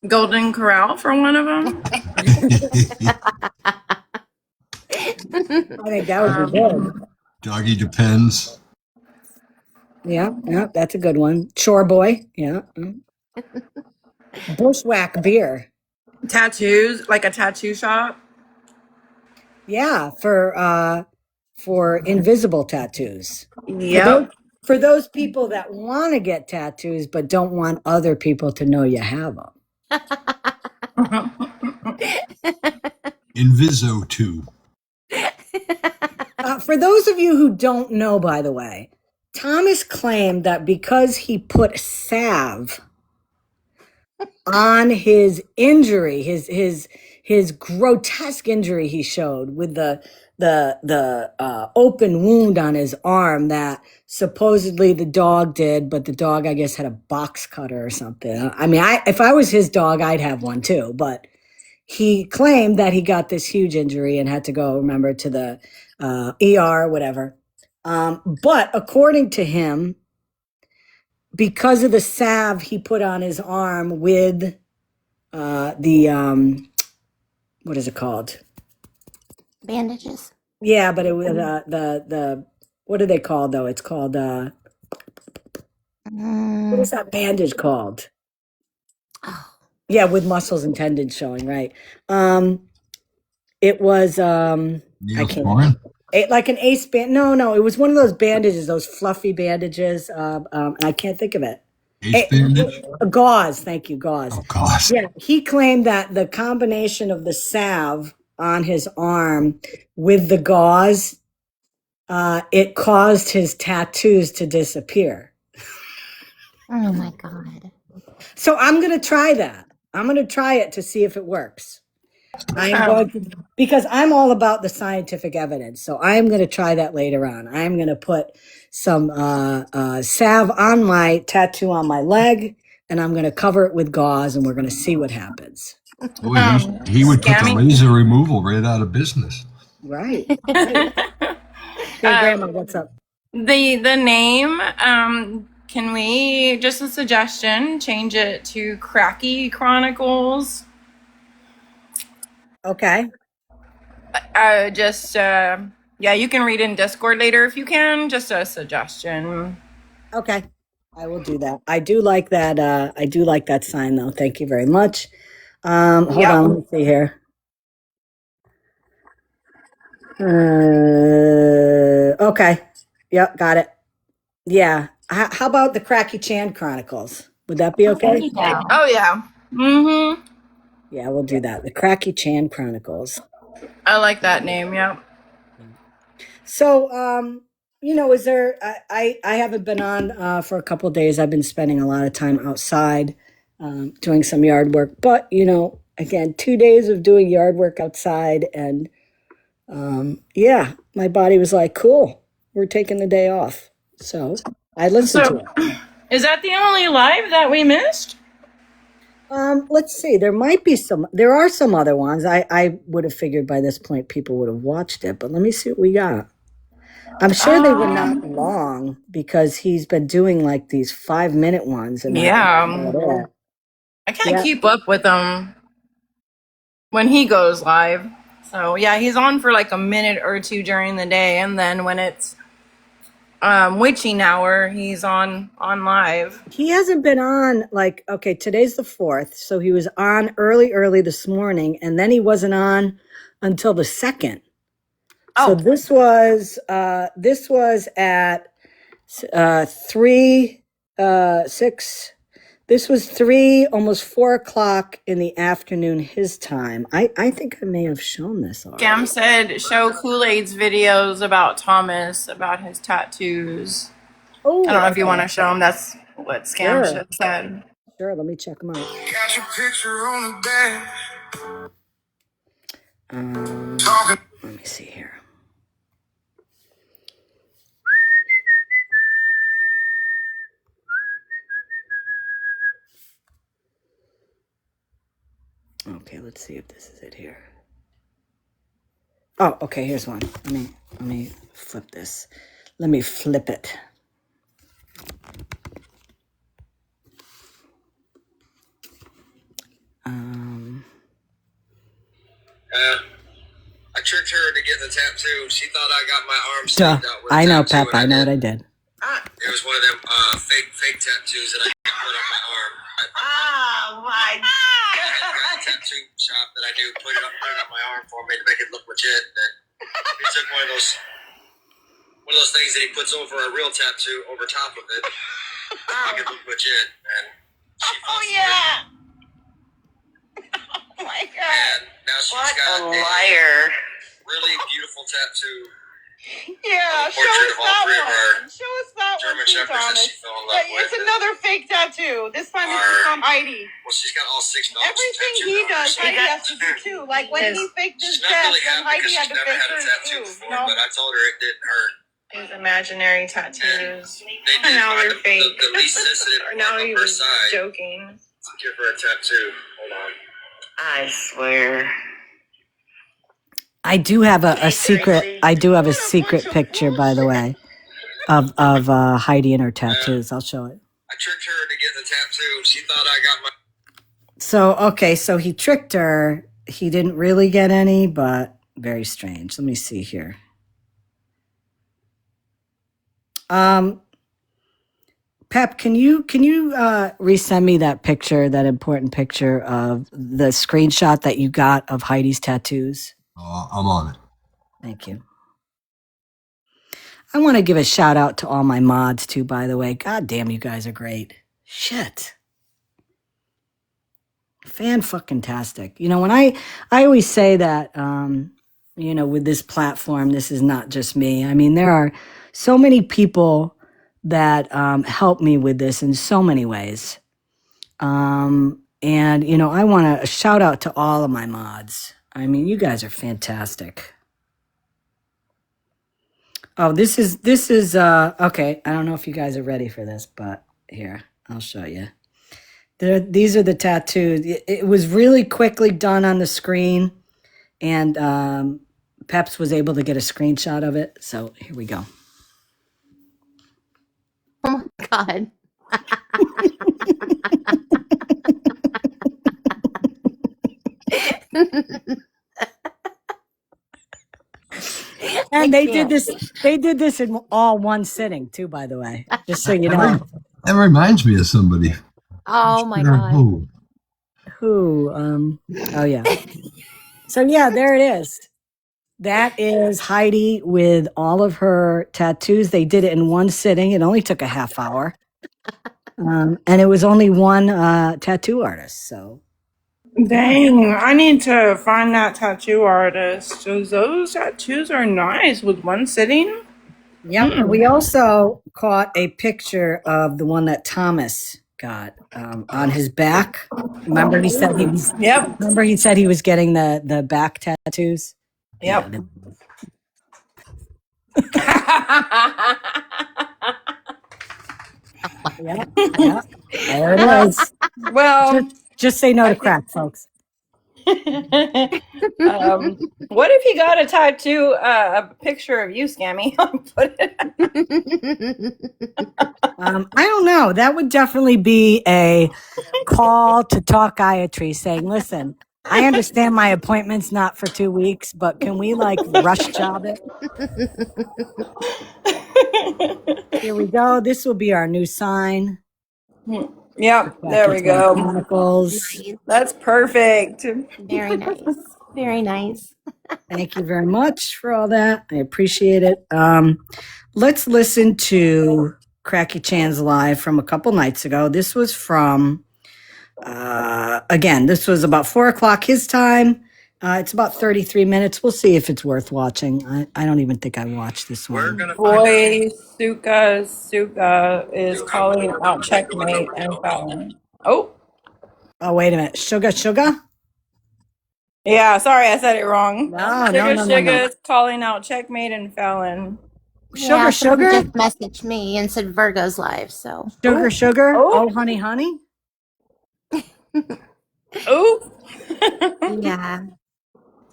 Golden Corral for one of them. I think that would be good. Doggy Depends. Yeah, that's a good one. Chore Boy, yeah. Bushwhack Beer. Tattoos, like a tattoo shop. Yeah, for invisible tattoos. Yep. For those people that want to get tattoos but don't want other people to know you have them. Inviso 2. For those of you who don't know, by the way, Thomas claimed that because he put salve on his injury, his grotesque injury he showed with the open wound on his arm that supposedly the dog did, but the dog, I guess, had a box cutter or something. I mean, if I was his dog, I'd have one too, but he claimed that he got this huge injury and had to go, remember, to the ER or whatever. But according to him, because of the salve he put on his arm with the what is it called? Bandages. Yeah, but it was the what are they called though? It's called what is that bandage called? Yeah, with muscles and tendons showing, right? It was I can't Neosporin? like an ace band. No, it was one of those bandages, those fluffy bandages. I can't think of it. Ace bandage? Gauze, thank you, gauze. Oh, gauze. Yeah, he claimed that the combination of the salve on his arm with the gauze, it caused his tattoos to disappear. Oh my God. So I'm going to try that. I'm going to try it to see if it works. I'm going to, because I'm all about the scientific evidence. So I'm going to try that later on. I'm going to put some salve on my tattoo on my leg, and I'm going to cover it with gauze, and we're going to see what happens. Boy, he would put the Scammy. laser removal right out of business. Right. Hey, Grandma, what's up? The name, can we, just a suggestion, change it to Cracky Chronicles? Okay. Yeah, you can read in Discord later if you can. Just a suggestion. Okay. I will do that. I do like that. I do like that sign though. Thank you very much. Hold on, let me see here. Okay. Yep, got it. Yeah. How about the Cracky Chan Chronicles? Would that be okay? Oh, yeah. Mm-hmm. Yeah, we'll do that. The Cracky Chan Chronicles. I like that name, yeah. So, is there, I haven't been on for a couple of days. I've been spending a lot of time outside doing some yard work. But, again, 2 days of doing yard work outside. And, yeah, my body was like, cool, we're taking the day off. So I listened to it. Is that the only live that we missed? Let's see. There are some other ones. I would have figured by this point people would have watched it, but let me see what we got. I'm sure they were not long because he's been doing like these 5-minute ones, and that's about Yeah. it. I can't Yeah. keep up with him when he goes live. So yeah, he's on for like a minute or two during the day, and then when it's witching hour, he's on live. He hasn't been on like, okay, today's the 4th, so he was on early this morning, and then he wasn't on until the 2nd. So this was at 3 6. This was 3, almost 4 o'clock in the afternoon his time. I think I may have shown this already. Scam said show Kool-Aid's videos about Thomas, about his tattoos. Oh, I don't know if you want to show him. That's what Scam Sure. said. Sure, let me check them out. Got your picture on the bed. Let me see here. Okay, let's see if this is it here. Oh, okay, here's one. Let me flip this. Let me flip it. I tricked her to get the tattoo. She thought I got my arm Duh. shaved out with I a know, tattoo, Pep. and I know what I did. It was one of them fake tattoos that I put on my arm. Oh my I got a tattoo shop that I do put it on my arm for me to make it look legit. And he took one of those things that he puts over a real tattoo over top of it to make it look legit. And she yeah. Oh my god. And now she's got a liar. Really beautiful tattoo. Yeah, show Portrait us of all that three of one. our Show us that German one, too, shepherds that Thomas. she fell in love with. It's another fake tattoo. This time it's from Heidi. Well, she's got all 6 dogs. Everything he does, Heidi has to do too. Like when he faked his She's not death, really then happy Heidi because had she's to never fake had a hers tattoo too. before, but I told her it didn't hurt. His imaginary tattoos. They did Now they're fake. the least sensitive Or now part he of her was side joking. to give her a tattoo. Hold on. I swear. I do have a secret. I do have a secret picture, by the way, of Heidi and her tattoos. I'll show it. I tricked her to get the tattoo. She thought I got my. So, okay, so he tricked her. He didn't really get any, but very strange. Let me see here. Pep, can you resend me that picture, that important picture of the screenshot that you got of Heidi's tattoos? I'm on it. Thank you. I want to give a shout out to all my mods too, by the way. God damn, you guys are great. Shit. Fan-fucking-tastic. You know, when I always say that, you know, with this platform, this is not just me. I mean, there are so many people that help me with this in so many ways. And, you know, I want to shout out to all of my mods. I mean, you guys are fantastic. Oh, this is okay. I don't know if you guys are ready for this, but here, I'll show you. These are the tattoos. It was really quickly done on the screen, and Peps was able to get a screenshot of it. So here we go. Oh my god. And they did this in all one sitting too, by the way. Just so you know. That reminds me of somebody. Oh my Sure, god. Who? Oh yeah. So yeah, there it is. That is Heidi with all of her tattoos. They did it in one sitting. It only took a half hour. And it was only one tattoo artist. So Dang, I need to find that tattoo artist. 'Cause those tattoos are nice with one sitting. yeah. And we also caught a picture of the one that Thomas got on his back. Remember he said he was. Yep. Remember he said he was getting the back tattoos. Yep. Yeah. There it is. Well, Just say no to crack, folks. What if he got a tattoo, a picture of you, Scammy? Put it. I don't know. That would definitely be a call to talkiatry saying, listen, I understand my appointment's not for 2 weeks, but can we like rush job it? Here we go. This will be our new sign. Yep, there we go. Chronicles. That's perfect. Very nice. Very nice. Thank you very much for all that. I appreciate it. Let's listen to Cracky Chan's live from a couple nights ago. This was from, again, this was about 4 o'clock his time. It's about 33 minutes. We'll see if it's worth watching. I don't even think I watched this one. Boy, Suka is calling out checkmate and Fallon. Oh, wait a minute. Sugar? yeah, sorry, I said it wrong. No. Sugar is calling out checkmate and Fallon. Sugar just messaged me and said Virgo's live. So Sugar. Oh, honey. Oh. Yeah.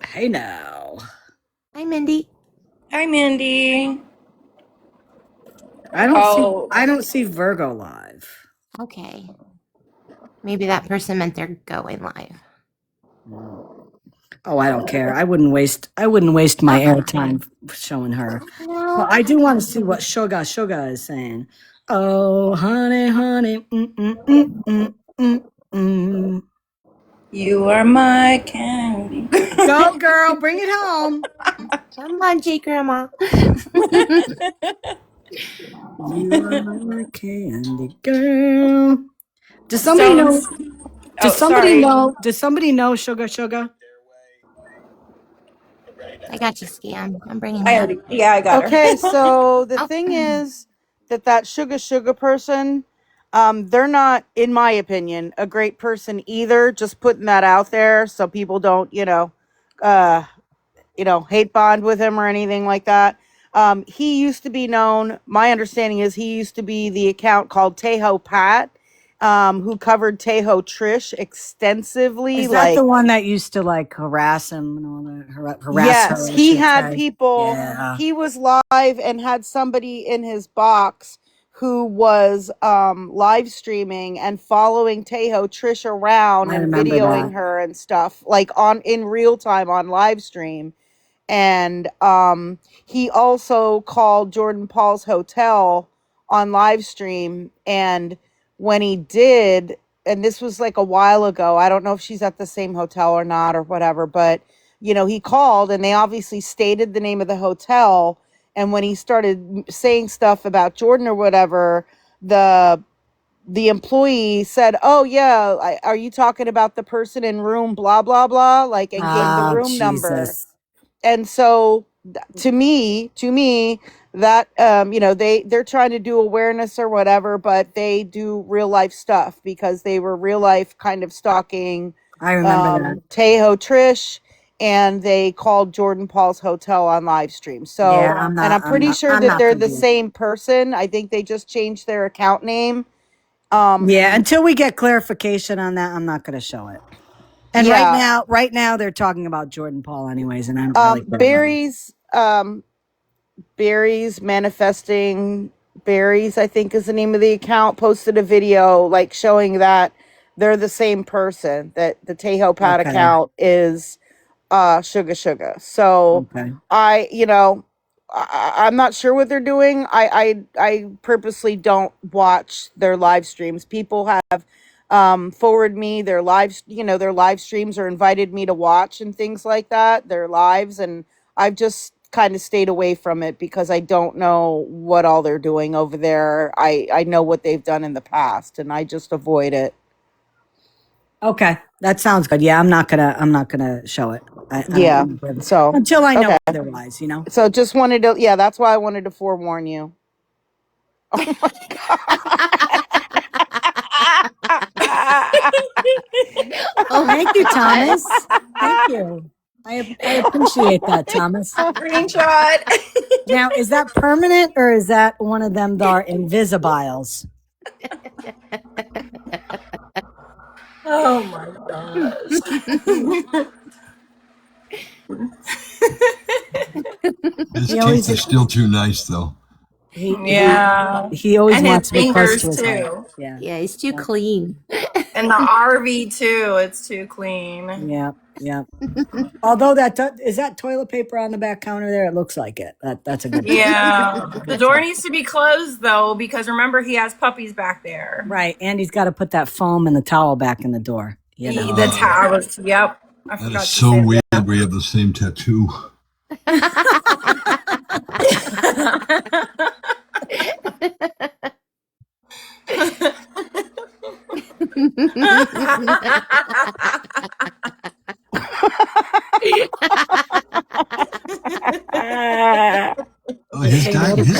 Hey now. Hi, Mindy. Hi, Mindy. I don't see Virgo live. Okay. Maybe that person meant they're going live. Oh, I don't care. I wouldn't waste my airtime showing her. But I do want to see what Sugar is saying. Oh, honey. You are my candy. Go, girl. Bring it home. Come on, J Grandma. You are my candy girl. Does somebody know? Does somebody know Sugar? I got you, Scam. I'm bringing I got her. Okay, so the thing is that Sugar person, they're not, in my opinion, a great person either. Just putting that out there so people don't, hate bond with him or anything like that. He used to be known. My understanding is he used to be the account called Tejo Pat, who covered Tejo Trish extensively. Is that the one that used to like harass him and all that? Yes, her, he had say? people. Yeah. He was live and had somebody in his box who was live streaming and following Tejo Trish around I and remember videoing that. her and stuff, like in real time on live stream. And he also called Jordan Paul's hotel on live stream. And when he did, and this was like a while ago, I don't know if she's at the same hotel or not or whatever, but he called and they obviously stated the name of the hotel. And when he started saying stuff about Jordan or whatever, the employee said, "Oh yeah, are you talking about the person in room blah blah blah?" Like, and gave the room number. And so to me that they're trying to do awareness or whatever, but they do real life stuff because they were real life kind of stalking I remember that. Tejo Trish, and they called Jordan Paul's hotel on live stream. So Yeah, I'm pretty sure that they're the same person. I think they just changed their account name. Yeah, until we get clarification on that, I'm not going to show it. And right now they're talking about Jordan Paul anyways, and I don't really care. Barry's manifesting berries, I think is the name of the account, posted a video like showing that they're the same person, that the Tejo Pat account is Sugar. So I'm not sure what they're doing. I purposely don't watch their live streams. People have forwarded me their live streams or invited me to watch and things like that, their lives, and I've just kind of stayed away from it because I don't know what all they're doing over there. I know what they've done in the past and I just avoid it. Okay, that sounds good. Yeah, I'm not gonna show it. So until I know otherwise, So just wanted to, that's why I wanted to forewarn you. Oh my God. Thank you, Thomas. Thank you. I appreciate that, Thomas. Screenshot. Now, is that permanent or is that one of them that are invisibiles? Oh my gosh. His He teeth always are still too nice, though. he Yeah. he always And his wants to be close fingers to his heart. too. Yeah. Yeah, he's too Yeah. clean. And the RV too. It's too clean. Yeah. Yeah. Although is that toilet paper on the back counter there? It looks like it. That's a good tip. Yeah. That's a The good door tip. needs to be closed though, because remember he has puppies back there. Right. And he's got to put that foam and the towel back in the door. You know. The towers. Yep. I That forgot is to so say weird. We have the same tattoo. Oh, his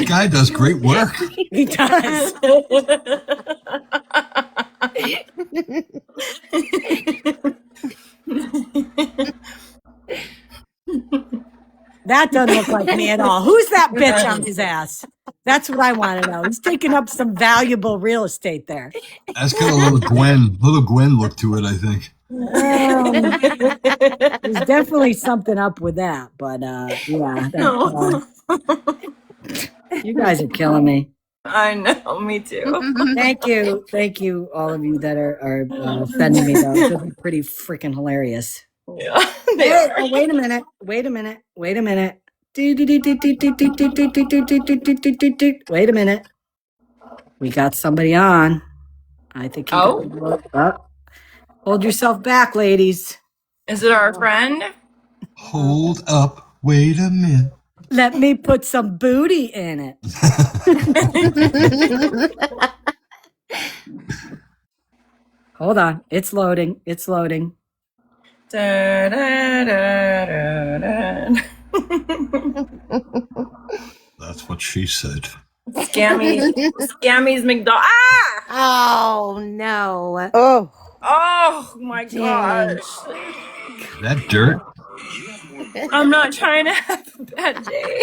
guy does great work. He does. That doesn't look like me at all. Who's that bitch on his ass? That's what I want to know. He's taking up some valuable real estate there. That's got a little Gwen look to it, I think. There's definitely something up with that, but yeah, you guys are killing me. I know, me too. Thank you, all of you that are sending me those. Those are pretty freaking hilarious. Yeah, Wait a minute. Wait a minute. Wait a minute. Wait a minute. We got somebody on. I think hold yourself back, ladies. Is it our friend? Hold up. Wait a minute. Let me put some booty in it. Hold on. It's loading. It's loading. Da, da, da, da, da. That's what she said. Scammy's McDonald. Ah! Oh no. Oh my Dang. gosh. That dirt? I'm not trying to have a bad day.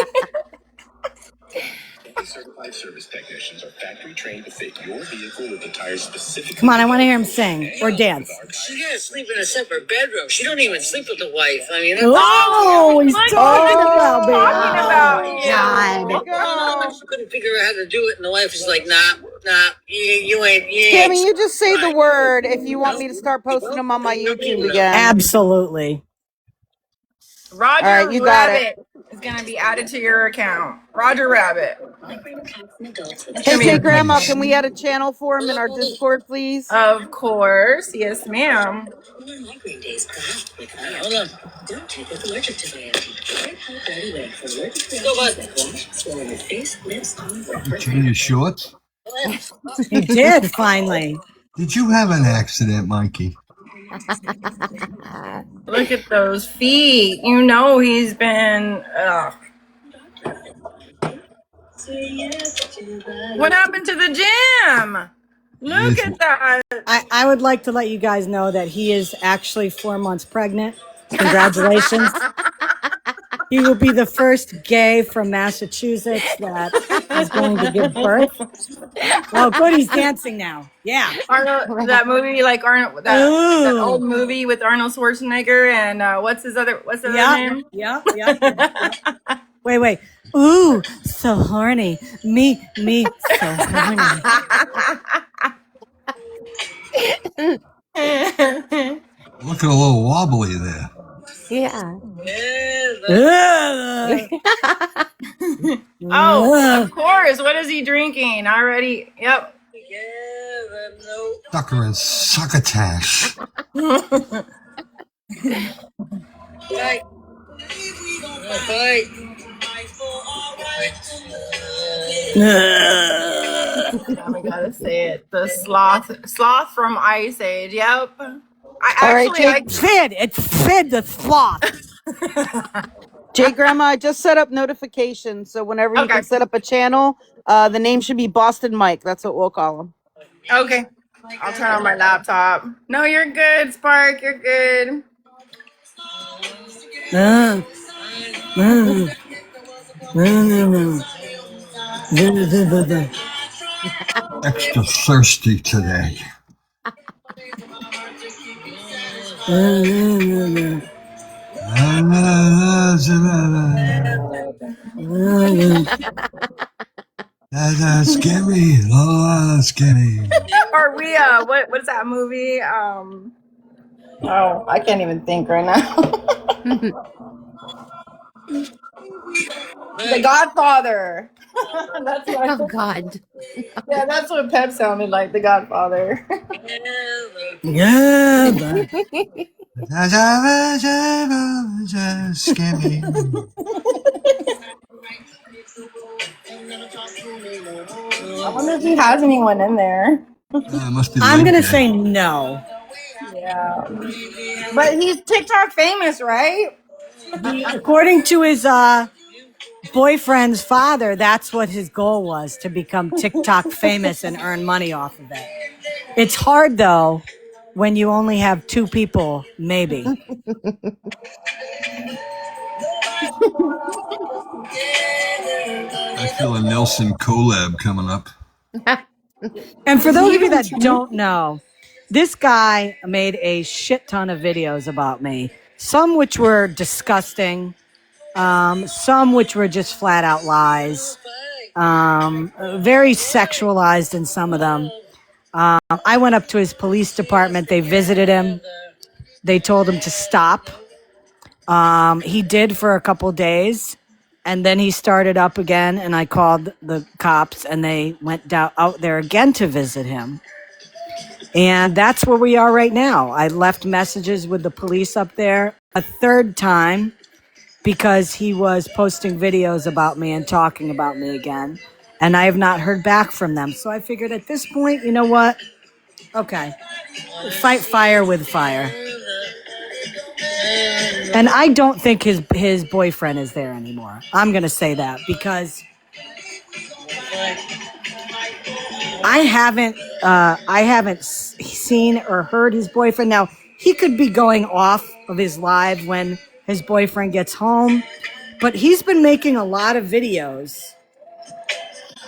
Certified service technicians are factory trained to fit your vehicle with the tires specifically. Come on, I want to hear him sing or dance. She gotta sleep in a separate bedroom. She don't even sleep with the wife. I mean, Oh, he's talking about me. She couldn't figure out how to do it, and the wife was like, "Nah, you ain't." Scammy, you just say the word if you want me to start posting them on my YouTube again. Absolutely. Roger All right, you got it. Rabbit is going to be added to your account. Roger Rabbit. Hey, Jay Grandma, can we add a channel for him in our Discord, please? Of course. Yes, ma'am. Hold on. Don't take it allergic to You change your shorts? He did finally. Did you have an accident, Mikey? Look at those feet. You know he's been. What happened to the gym? Look at that. I would like to let you guys know that he is actually 4 months pregnant. Congratulations. He will be the first gay from Massachusetts that is going to give birth. Oh, good, he's dancing now. Yeah. Arnold, that movie, like Arnold, that old movie with Arnold Schwarzenegger and what's his other name? Yeah. Wait. Ooh, so horny. Me, so horny. Looking a little wobbly there. Yeah. Oh, of course. What is he drinking? Already. Yep. Sucker and succotash. I gotta say it. The sloth from Ice Age. Yep. It's Sid the sloth. Jay Grandma, I just set up notifications, so whenever you can set up a channel, the name should be Boston Mike. That's what we'll call him. Okay. I'll turn on my laptop. No, you're good, Spark. You're good. Extra thirsty today. Scammy. Oh, scammy. Are we what's that movie? Oh, I can't even think right now. The Godfather. That's what Oh God. yeah, that's what Pep sounded like, The Godfather. Yeah. Scammy. I wonder if he has anyone in there. It must be I'm leg gonna day. say no. Yeah. But he's TikTok famous, right? According to his boyfriend's father, that's what his goal was, to become TikTok famous and earn money off of it. It's hard though when you only have two people, maybe. I feel a Nelson collab coming up. And for those of you that don't know, this guy made a shit ton of videos about me. Some which were disgusting, some which were just flat out lies, very sexualized in some of them. I went up to his police department. They visited him. They told him to stop. He did for a couple days, and then he started up again. And I called the cops, and they went out there again to visit him. And that's where we are right now. I left messages with the police up there a third time because he was posting videos about me and talking about me again. And I have not heard back from them. So I figured at this point, you know what? Okay. Fight fire with fire. And I don't think his boyfriend is there anymore. I'm going to say that because I haven't seen or heard his boyfriend. Now, he could be going off of his live when his boyfriend gets home, but he's been making a lot of videos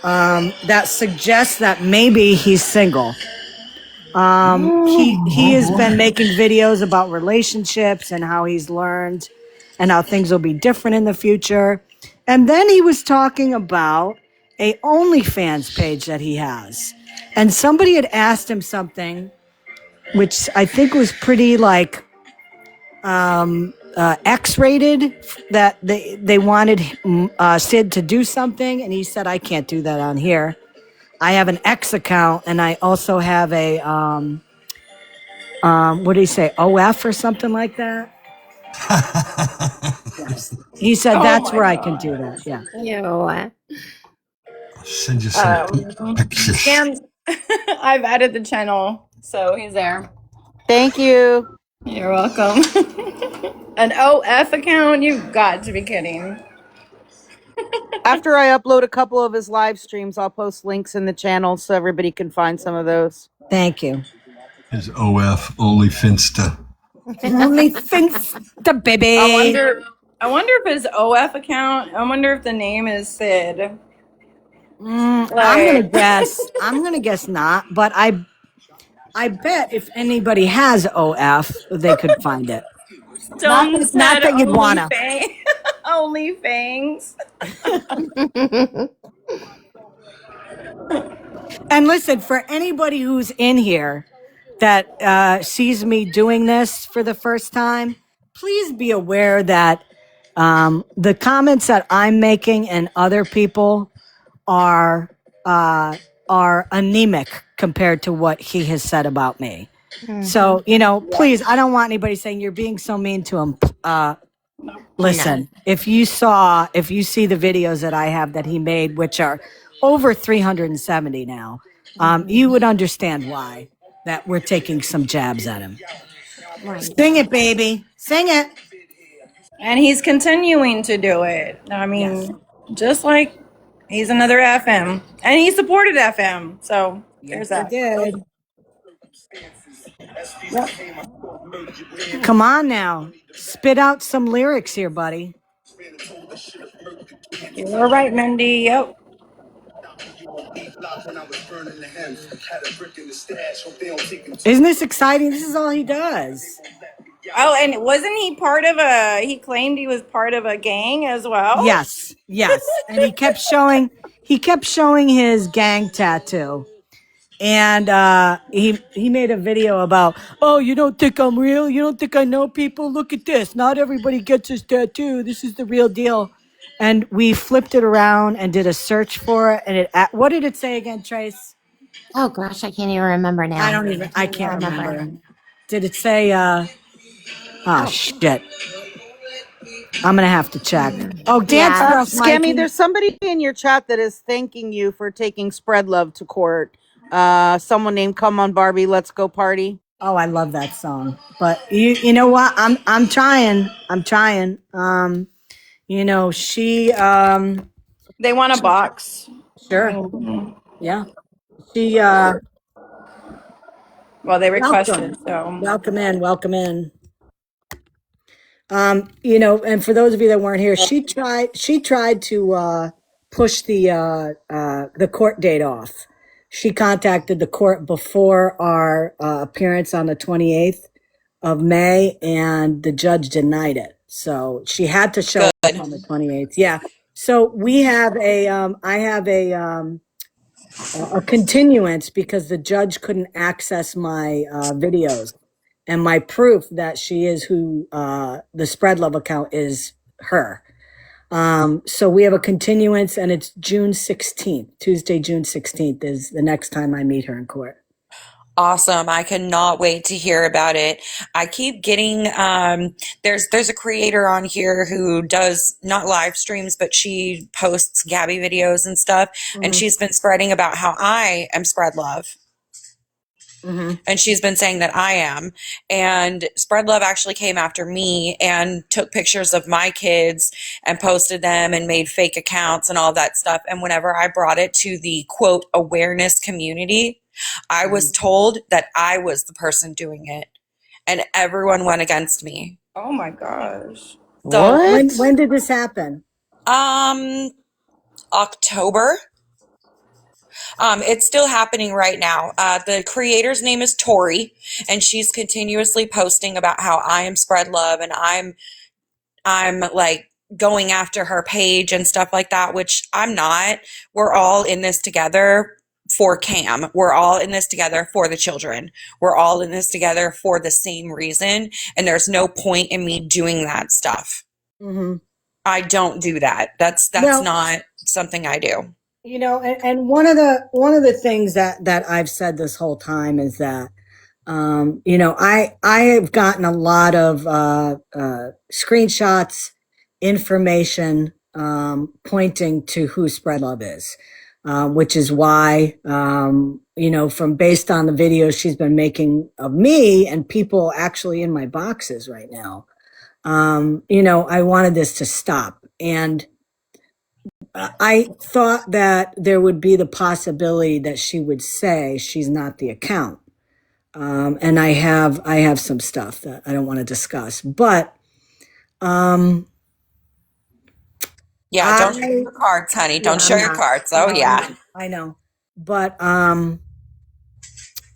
that suggest that maybe he's single. He has been making videos about relationships and how he's learned and how things will be different in the future. And then he was talking about a OnlyFans page that he has. And somebody had asked him something, which I think was pretty like X-rated, that they wanted Sid to do something. And he said, I can't do that on here. I have an X account, and I also have a what did he say? OF or something like that. He said that's where I can do that. Yeah. Yeah. I'll send you some pictures. Scams. I've added the channel, so he's there. Thank you. You're welcome. An OF account? You've got to be kidding. After I upload a couple of his live streams, I'll post links in the channel so everybody can find some of those. Thank you. His OF, only Finsta. Only Finsta, baby. I wonder if his OF account, I wonder if the name is Sid. I'm gonna guess not, but I bet if anybody has OF, they could find it. Not that you'd wanna. Only fangs. And listen, for anybody who's in here that sees me doing this for the first time, please be aware that the comments that I'm making and other people are anemic compared to what he has said about me. So, please, I don't want anybody saying you're being so mean to him. Listen, if you see the videos that I have that he made, which are over 370 now, you would understand why that we're taking some jabs at him. Right. Sing it, baby. Sing it. And he's continuing to do it. I mean, just like he's another FM. And he supported FM. So there's that. Did. Yep. Come on now. Spit out some lyrics here, buddy. You're right, Mindy. Yep. Isn't this exciting? This is all he does. Oh, and wasn't he he claimed he was part of a gang as well? Yes, yes. And he kept showing his gang tattoo. And he made a video about, oh, you don't think I'm real? You don't think I know people? Look at this. Not everybody gets this tattoo. This is the real deal. And we flipped it around and did a search for it. And what did it say again, Trace? Oh gosh, I can't even remember now. I can't remember. Did it say, shit. I'm going to have to check. Oh, Dance Girls, Scammy, Mikey. there's somebody in your chat that is thanking you for taking Spread Love to court. Someone named Come On Barbie, Let's Go Party. Oh, I love that song. But you know what? I'm trying. You know, They want a box. Sure. Yeah. She Well, they requested, welcome. so Welcome in. You know, and for those of you that weren't here, she tried to push the court date off. She contacted the court before our appearance on the 28th of May, and the judge denied it. So she had to show up on the 28th. Yeah. So we have I have a continuance because the judge couldn't access my videos and my proof that she is who the Spread Love account is her. So we have a continuance, and it's June 16th. Tuesday, June 16th is the next time I meet her in court. Awesome. I cannot wait to hear about it. I keep getting there's a creator on here who does not live streams, but she posts Gabby videos and stuff, and she's been spreading about how I am Spread Love. And she's been saying that I am. And Spread Love actually came after me and took pictures of my kids and posted them and made fake accounts and all that stuff. And whenever I brought it to the quote awareness community, I was told that I was the person doing it. And everyone went against me. Oh my gosh. So when did this happen? October. It's still happening right now. The creator's name is Tori, and she's continuously posting about how I am Spread Love, and I'm like going after her page and stuff like that, which I'm not. We're all in this together for Cam. We're all in this together for the children. We're all in this together for the same reason, and there's no point in me doing that stuff. I don't do that. That's not something I do. You know, and one of the things that I've said this whole time is that, you know, I have gotten a lot of screenshots, information pointing to who Spread Love is, which is why, you know, from based on the videos she's been making of me and people actually in my boxes right now, you know, I wanted this to stop. And I thought that there would be the possibility that she would say she's not the account. And I have some stuff that I don't want to discuss, but, don't show your cards, honey. Don't show your cards. Oh, yeah. I know. But,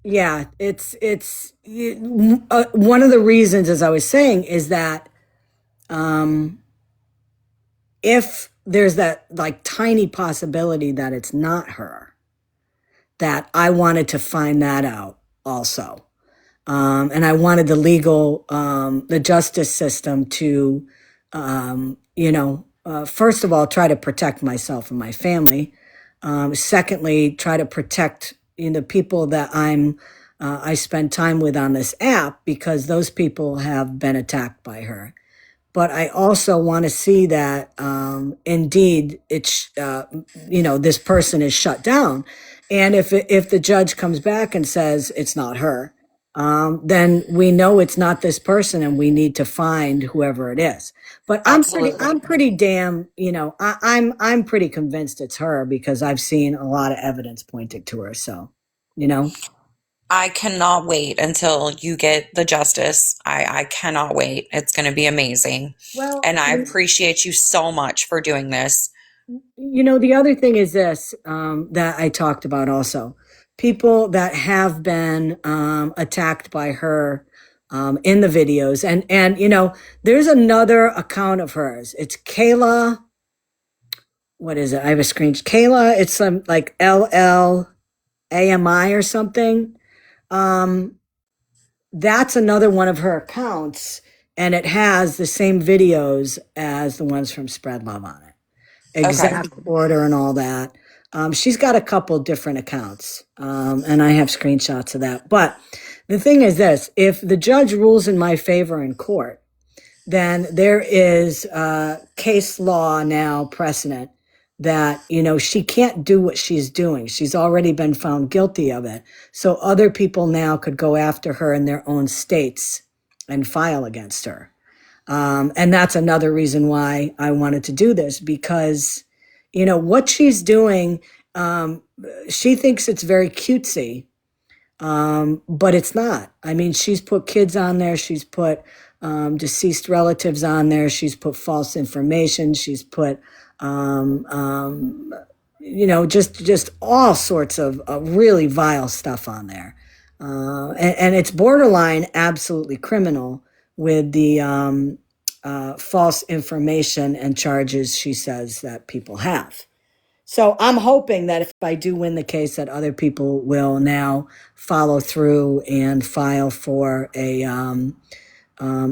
yeah, it's one of the reasons, as I was saying, is that, if there's that like tiny possibility that it's not her, that I wanted to find that out also. And I wanted the legal, the justice system to, you know, first of all, try to protect myself and my family. Secondly, try to protect, you know, the people that I spend time with on this app, because those people have been attacked by her. But I also want to see that, indeed, it's, you know, this person is shut down. And if the judge comes back and says it's not her, then we know it's not this person, and we need to find whoever it is. But I'm pretty damn, you know, I'm pretty convinced it's her, because I've seen a lot of evidence pointing to her. So, you know. I cannot wait until you get the justice. I cannot wait. It's going to be amazing. Well, and I appreciate you so much for doing this. The other thing is this, that I talked about also. People that have been attacked by her in the videos. And there's another account of hers. It's Kayla. What is it? I have a screen. Kayla, it's some like LLAMI or something. Um, that's another one of her accounts. And it has the same videos as the ones from Spread Love on it. Okay. Exact order and all that. She's got a couple different accounts, and I have screenshots of that. But the thing is this, if the judge rules in my favor in court, then there is case law now precedent that, she can't do what she's doing. She's already been found guilty of it. So other people now could go after her in their own states and file against her. And that's another reason why I wanted to do this, because, what she's doing, she thinks it's very cutesy, but it's not. I mean, she's put kids on there. She's put deceased relatives on there. She's put false information. She's put, just all sorts of really vile stuff on there. And it's borderline absolutely criminal with the false information and charges she says that people have. So I'm hoping that if I do win the case, that other people will now follow through and file for a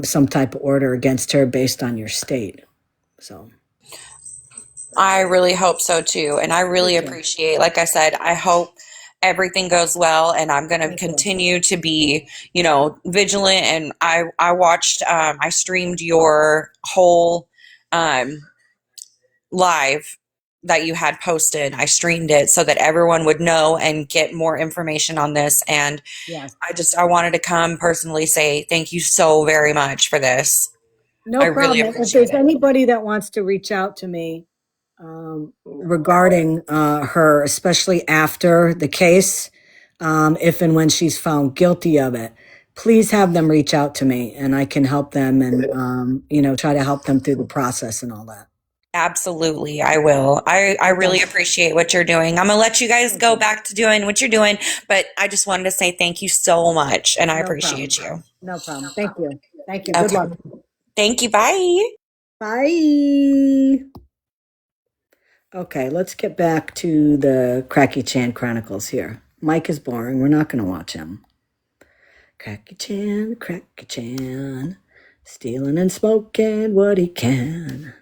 some type of order against her based on your state. So I really hope so too. And I really appreciate, like I said, I hope everything goes well, and I'm going to continue to be, vigilant. And I watched, I streamed your whole live that you had posted. I streamed it so that everyone would know and get more information on this. And yes, I wanted to come personally say thank you so very much for this. no I really problem. If appreciate there's it. anybody that wants to reach out to me regarding her, especially after the case, if and when she's found guilty of it, please have them reach out to me, and I can help them and try to help them through the process and all that. Absolutely, I will. I really appreciate what you're doing. I'm going to let you guys go back to doing what you're doing, but I just wanted to say thank you so much, and I appreciate you. No problem. Thank you. Thank you. Good Okay. luck. Thank you. Bye. Bye. Okay, let's get back to the Cracky Chan Chronicles here. Mike is boring. We're not going to watch him. Cracky Chan, stealing and smoking what he can.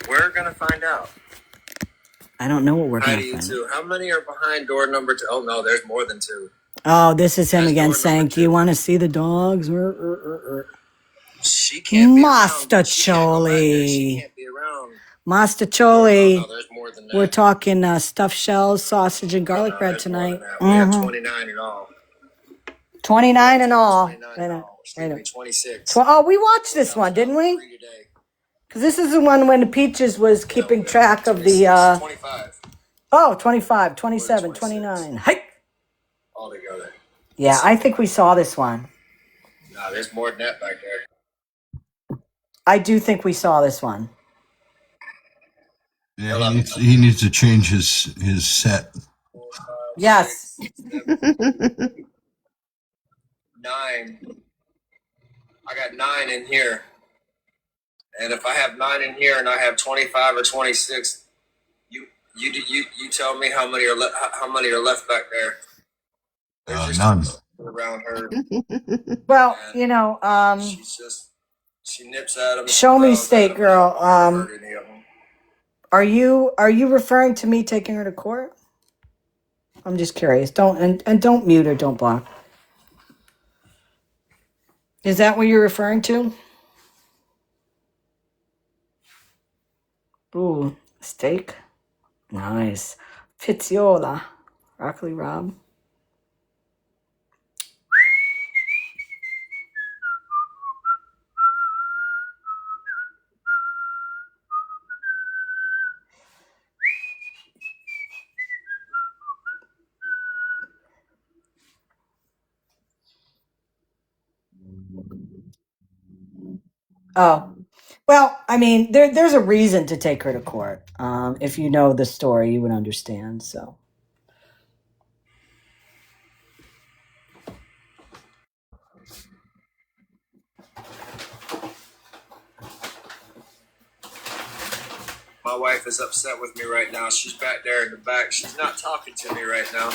We're gonna find out. I don't know what we're Hi going to to you find. two. How many are behind door number 2? Oh no, there's more than 2. Oh, this is him again saying, do you want to see the dogs? She can't be Master around. She can't go back there. She Choli. can't be around. Master Choli. No, there's more than that. We're talking stuffed shells, sausage, and garlic bread There's more tonight. than that. We have 29 in all. 29 in all. 26. Oh, we watched this one, didn't we? Because this is the one when Peaches was keeping track of the... 25 Oh, 25, 27, 29. Hi. altogether. Yeah, I think we saw this one. No, there's more than that back there. I do think we saw this one. Yeah, he needs to change his set. Yes. 9. I got 9 in here. And if I have 9 in here and I have 25 or 26, you tell me how many are left back there. None. Around her. Well, she nips at him. Show me state girl. Are you referring to me taking her to court? I'm just curious. Don't don't mute or don't block. Is that what you're referring to? Ooh, steak. Nice. Pizziola. Broccoli Rob. Oh, Well, I mean, there's a reason to take her to court. If you know the story, you would understand. So, My wife is upset with me right now. She's back there in the back. She's not talking to me right now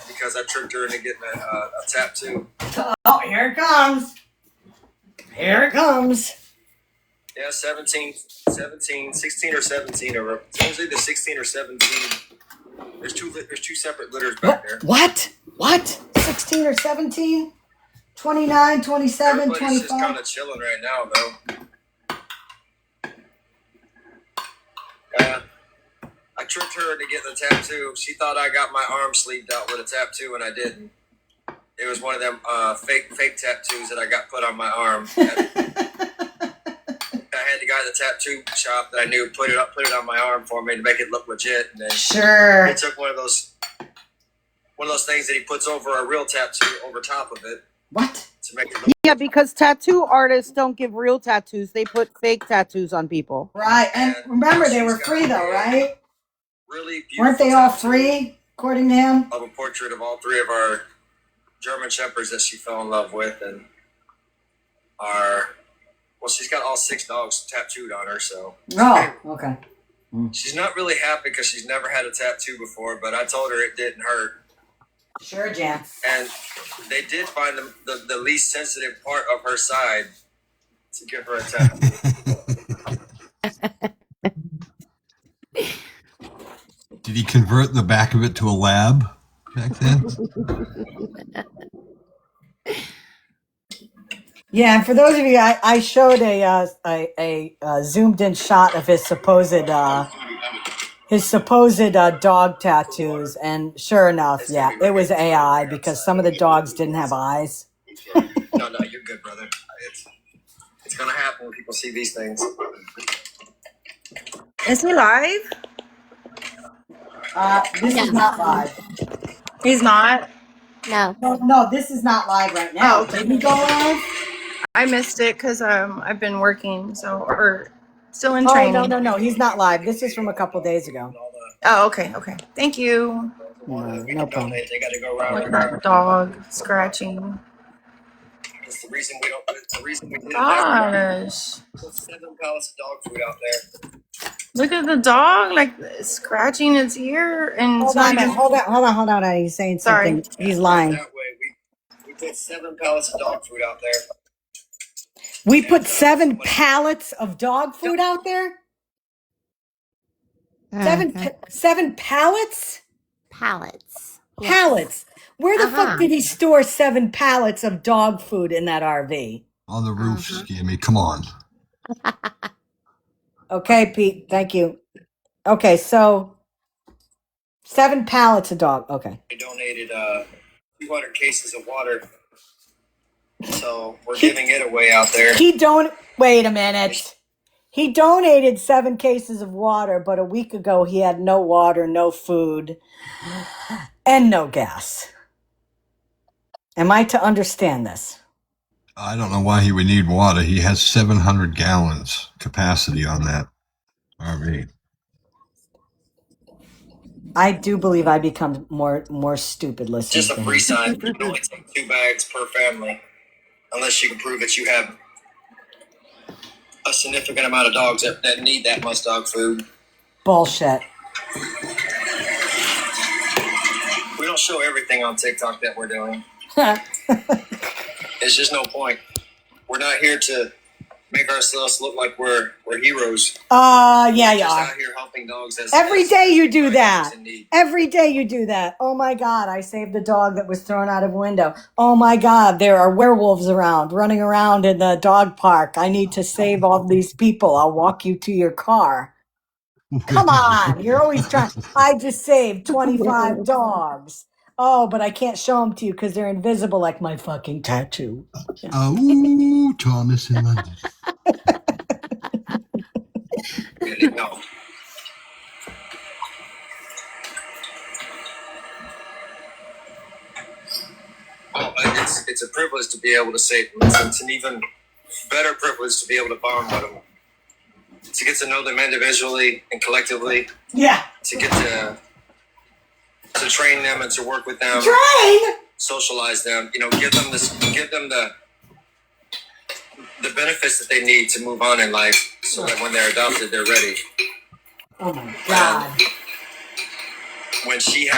because I tricked her into getting a tattoo. oh, here it comes. Here it comes. Yeah, 16 or 17. Or it was either 16 or 17. There's two separate litters back there. What? 16 or 17? 29, 27, Everybody's 25? just kind of chilling right now, though. I tricked her into getting a tattoo. She thought I got my arm sleeved out with a tattoo, and I didn't. It was one of them fake tattoos that I got put on my arm. I had the guy at the tattoo shop that I knew put it on my arm for me to make it look legit. And then Sure. he took one of those things that he puts over a real tattoo over top of it. What? To make it look Yeah, because tattoo artists don't give real tattoos. They put fake tattoos on people. Right. And remember, they were free, though, right? really beautiful. Weren't they all free, according to him? Of a portrait of all three of our German shepherds that she fell in love with, and she's got all 6 dogs tattooed on her. So Oh, okay. She's not really happy because she's never had a tattoo before, but I told her it didn't hurt. Sure, Jan. And they did find the least sensitive part of her side to give her a tattoo. Did he convert the back of it to a lab back then? Yeah, and for those of you, I showed a zoomed in shot of his supposed dog tattoos, and sure enough, yeah, it was AI because some of the dogs didn't have eyes. No, you're good, brother. It's gonna happen when people see these things. Is he live? This is not live. He's not? No. No, this is not live right now. Oh, okay. Did we go live? I missed it because I've been working, or still in Oh, training. no, he's not live. This is from a couple days ago. Oh, okay. Thank you. No problem. They got to go around. Look at that dog scratching. That's the reason we don't. The reason we did Gosh. Put 7 pallets of dog food out there. Look at the dog, like scratching its ear, and Hold on. He's saying something. Sorry. He's lying. That way, we put 7 pallets of dog food out there. We put 7 pallets of dog food out there? 7 pallets? Pallets. Pallets. Where the fuck did he store 7 pallets of dog food in that RV? On the roof, Scammy. Come on. Okay, Pete. Thank you. Okay, so 7 pallets of dog. Okay. They donated 200 cases of water. So we're giving it away out there. Wait a minute. He donated 7 cases of water, but a week ago he had no water, no food, and no gas. Am I to understand this? I don't know why he would need water. He has 700 gallons capacity on that RV. I do believe I become more stupid listening. Just a free sign. You can only take 2 bags per family, unless you can prove that you have a significant amount of dogs that need that much dog food. Bullshit. We don't show everything on TikTok that we're doing. It's just no point. We're not here to make ourselves look like we're heroes. Yeah, We're you just are. out here helping dogs. Every day you do that. Every day you do that. Oh my God, I saved the dog that was thrown out of a window. Oh my God, there are werewolves running around in the dog park. I need to save all these people. I'll walk you to your car. Come on, you're always trying. I just saved 25 dogs. Oh, but I can't show them to you because they're invisible like my fucking tattoo. Ooh, Thomas in London. No. Well, it's a privilege to be able to save them. It's an even better privilege to be able to bond with them. to get to know them individually and collectively. Yeah. To get to train them and to work with them. Train. Socialize them. You know, give them the benefits that they need to move on in life, so that when they're adopted, they're ready. Oh my God. When she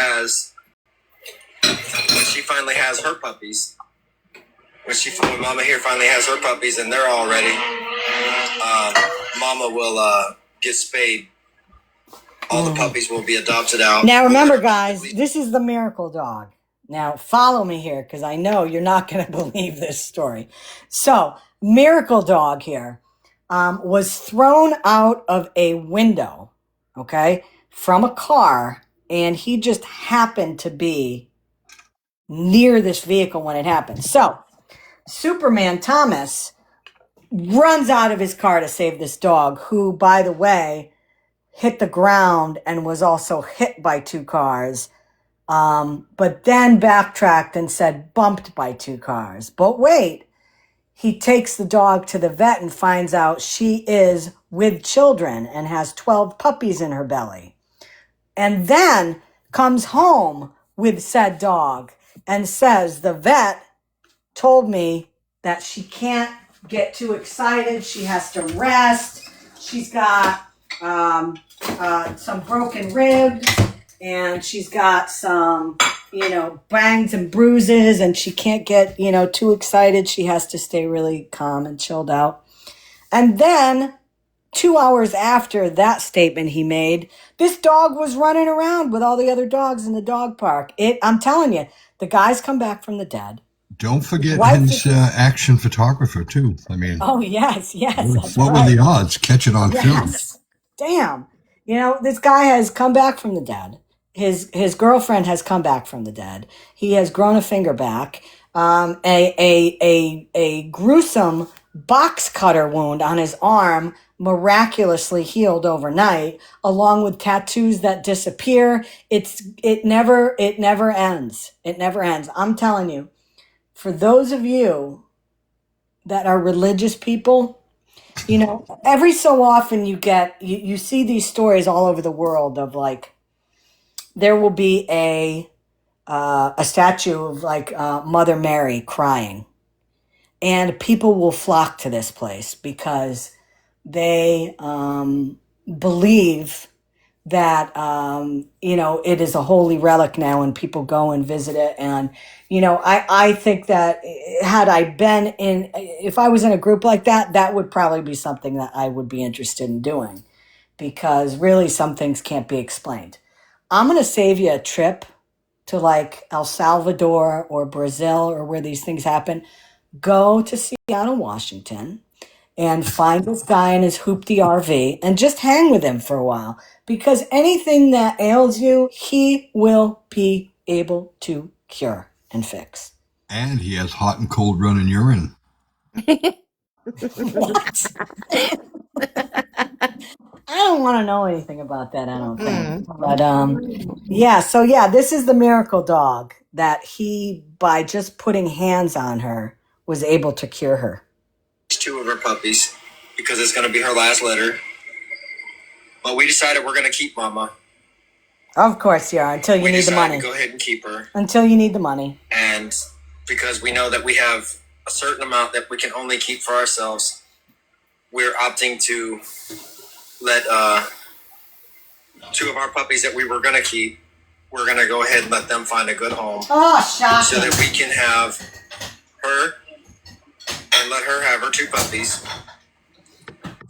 finally has her puppies, when Mama here finally has her puppies and they're all ready, Mama will get spayed. All the puppies will be adopted out. Now remember, guys, this is the miracle dog. Now follow me here, because I know you're not going to believe this story. So, miracle dog here was thrown out of a window, okay, from a car, and he just happened to be near this vehicle when it happened. So, Superman Thomas runs out of his car to save this dog, who, by the way, hit the ground and was also hit by 2 cars, but then backtracked and said bumped by 2 cars. But wait, he takes the dog to the vet and finds out she is with children and has 12 puppies in her belly. And then comes home with said dog and says, the vet told me that she can't get too excited. She has to rest. She's got some broken ribs, and she's got some, bangs and bruises, and she can't get, too excited. She has to stay really calm and chilled out. And then 2 hours after that statement he made, this dog was running around with all the other dogs in the dog park. I'm telling you, the guy's come back from the dead. Don't forget his action photographer, too. I mean, oh, yes. What were the odds? Catch it on film. Damn. This guy has come back from the dead. His girlfriend has come back from the dead. He has grown a finger back. A gruesome box cutter wound on his arm miraculously healed overnight, along with tattoos that disappear. It never ends. It never ends. I'm telling you, for those of you that are religious people, every so often you see these stories all over the world of like, there will be a statue of like Mother Mary crying, and people will flock to this place because they believe that it is a holy relic now, and people go and visit it. And I think that if I was in a group like that, that would probably be something that I would be interested in doing, because really some things can't be explained. I'm going to save you a trip to like El Salvador or Brazil or where these things happen. Go to Seattle, Washington, and find this guy in his hoopty RV and just hang with him for a while, because anything that ails you, he will be able to cure and fix. And he has hot and cold running urine. What? I don't want to know anything about that, I don't think. But this is the miracle dog that he, by just putting hands on her, was able to cure her. 2 of her puppies, because it's going to be her last litter. But we decided we're going to keep Mama. Of course you are, until you need the money. To go ahead and keep her. Until you need the money. And because we know that we have a certain amount that we can only keep for ourselves, we're opting to let 2 of our puppies that we were going to keep, we're going to go ahead and let them find a good home. Oh, shocking. So that we can have her and let her have her 2 puppies,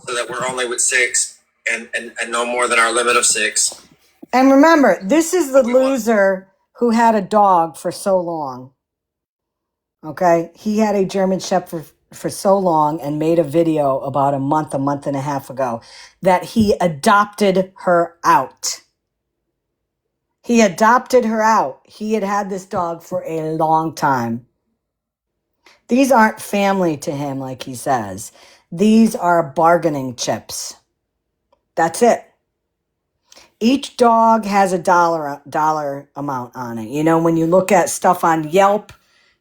so that we're only with 6 and no more than our limit of 6. And remember, this is the loser who had a dog for so long. Okay? He had a German Shepherd for so long and made a video about a month and a half ago that he adopted her out. He adopted her out. He had this dog for a long time. These aren't family to him, like he says. These are bargaining chips. That's it. Each dog has a dollar amount on it. When you look at stuff on Yelp,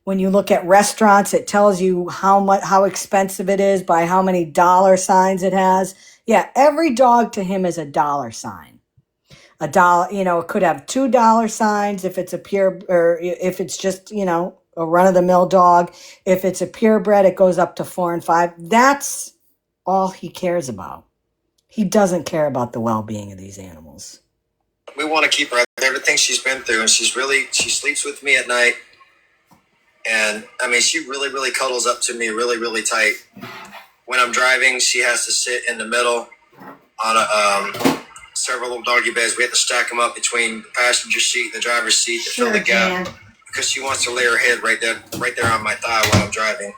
when you look at restaurants, it tells you how expensive it is by how many dollar signs it has. Yeah, every dog to him is a dollar sign. A dollar, it could have $2 signs if it's a pure, or if it's just, a run of the mill dog. If it's a purebred, it goes up to 4 and 5. That's all he cares about. He doesn't care about the well-being of these animals. We want to keep her everything she's been through, and she sleeps with me at night. And I mean, she really, really cuddles up to me really, really tight. When I'm driving, she has to sit in the middle on several little doggy beds. We have to stack them up between the passenger seat and the driver's seat to fill the gap. Jan. Because she wants to lay her head right there on my thigh while I'm driving.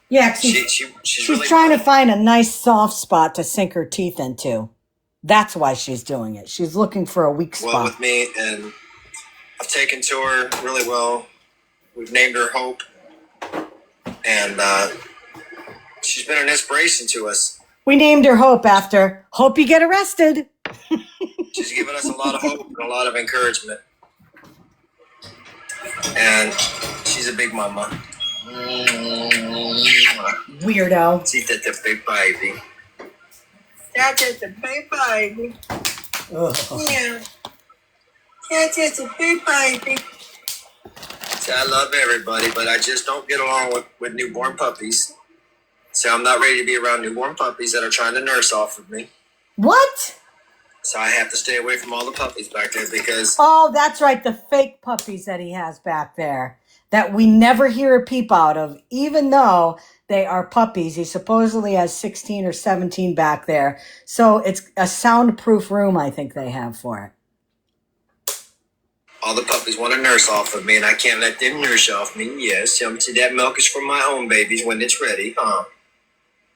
Yeah, she's really trying to find a nice soft spot to sink her teeth into. That's why she's doing it. She's looking for a weak spot. Well with me, and I've taken to her really well. We've named her Hope, and she's been an inspiration to us. We named her Hope after Hope You Get Arrested. She's given us a lot of hope and a lot of encouragement. And she's a big mama. Weirdo. She's just a big baby. That's just a big baby. Yeah. That's just a big baby. See, I love everybody, but I just don't get along with newborn puppies. So I'm not ready to be around newborn puppies that are trying to nurse off of me. What? So I have to stay away from all the puppies back there because... Oh, that's right. The fake puppies that he has back there that we never hear a peep out of, even though they are puppies. He supposedly has 16 or 17 back there. So it's a soundproof room, I think they have for it. All the puppies want to nurse off of me, and I can't let them nurse off me. Yes, that milk is for my own babies when it's ready, huh?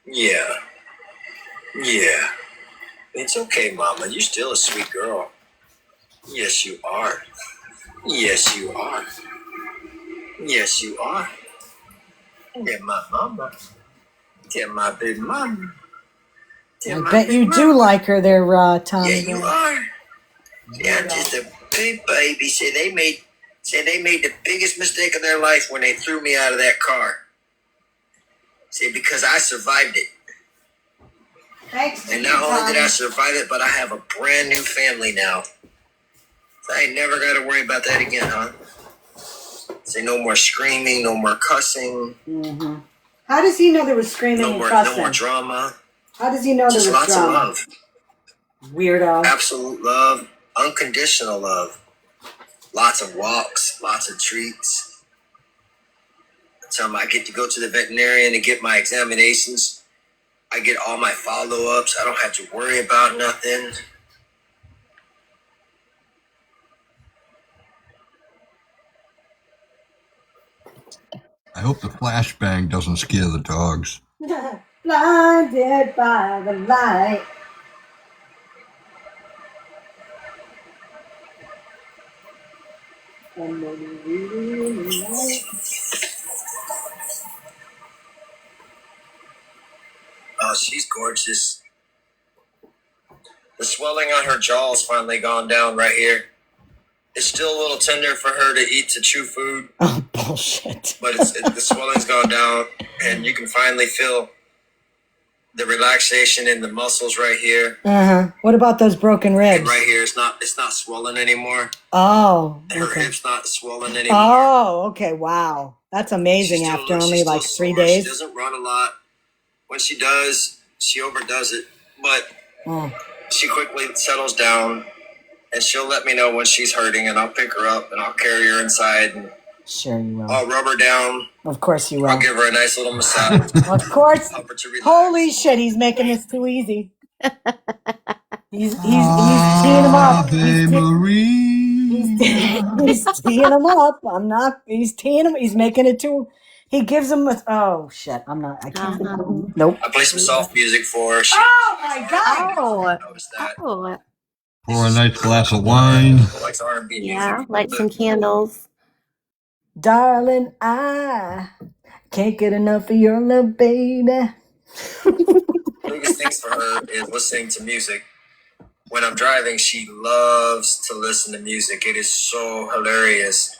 Yeah. Yeah. It's okay, Mama. You're still a sweet girl. Yes, you are. Yes, you are. Yes, you are. They're my mama. They're my big mama. I bet you do like her there, Tommy. Yeah, you are. Yeah, I'm just a big baby. Say they made the biggest mistake of their life when they threw me out of that car. Say, because I survived it. Thanks. And not only did I survive it, but I have a brand new family now. So I ain't never got to worry about that again, huh? Say no more screaming, no more cussing. Mm-hmm. How does he know there was screaming and cussing? No more drama. How does he know there was lots drama? Of love. Weirdo. Absolute love. Unconditional love. Lots of walks. Lots of treats. Time I get to go to the veterinarian and get my examinations. I get all my follow-ups. I don't have to worry about nothing. I hope the flashbang doesn't scare the dogs. Blinded by the light. Oh, she's gorgeous. The swelling on her jaw's finally gone down right here. It's still a little tender for her to chew food. Oh, bullshit. But the swelling's gone down, and you can finally feel the relaxation in the muscles right here. Uh-huh. What about those broken ribs? And right here, it's not swollen anymore. Oh, and her okay. hip's not swollen anymore. Oh, okay. Wow. That's amazing after only like 3 days. She doesn't run a lot. When she does, she overdoes it. But she quickly settles down, and she'll let me know when she's hurting, and I'll pick her up, and I'll carry her inside, and sure you will. I'll rub her down. Of course you will. I'll give her a nice little massage. Of course. Help her to relax. Holy shit, he's making this too easy. He's teeing him up. He's teeing him up. He's teeing him. He's making it too. He gives him oh shit. I can't. Nope. I play some soft music for her. Oh my god. Oh. Pour a nice glass of wine. Likes R&B Yeah, music. light some candles. Darling, I can't get enough of your love, baby. The biggest things for her is listening to music. When I'm driving, she loves to listen to music. It is so hilarious.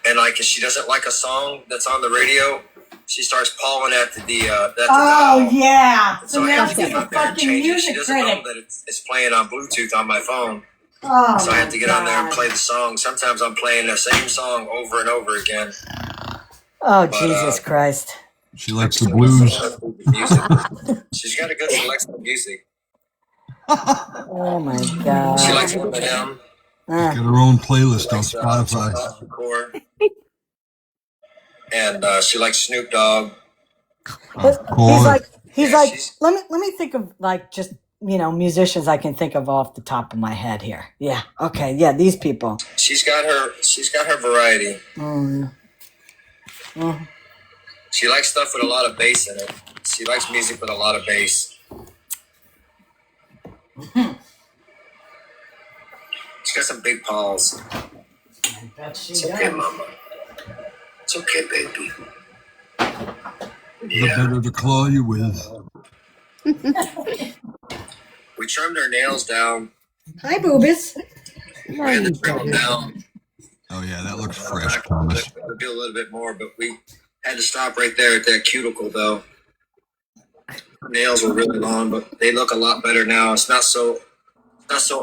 And like, if she doesn't like a song that's on the radio, she starts pawing at the Oh dial. yeah. And So so I now have to she's get a on there and fucking change it. She music doesn't know critic. that it's playing on Bluetooth on my phone. Oh So I have my to get on there and God. play the song. Sometimes I'm playing the same song over and over again. Oh But Jesus Christ. She likes the blues. music. She's got a good selection of music. Oh my She God. likes Eminem. She's got her own playlist on She Spotify. likes Shakur. And she likes Snoop Dogg. Of He's course. like Yeah, let she's me think of like just musicians I can think of off the top of my head here. Yeah. Okay. Yeah. These people. she's got her variety. Mm. Mm. She likes stuff with a lot of bass in it. She likes music with a lot of bass. She's got some big paws. It's okay, mama. It's okay, baby. The better to claw you with. We trimmed her nails down. Hi, Boobis. We had to trim them down. Oh yeah, that looks fresh, Thomas. We'll do a little bit more, but we had to stop right there at that cuticle, though. Her nails were really long, but they look a lot better now. It's not so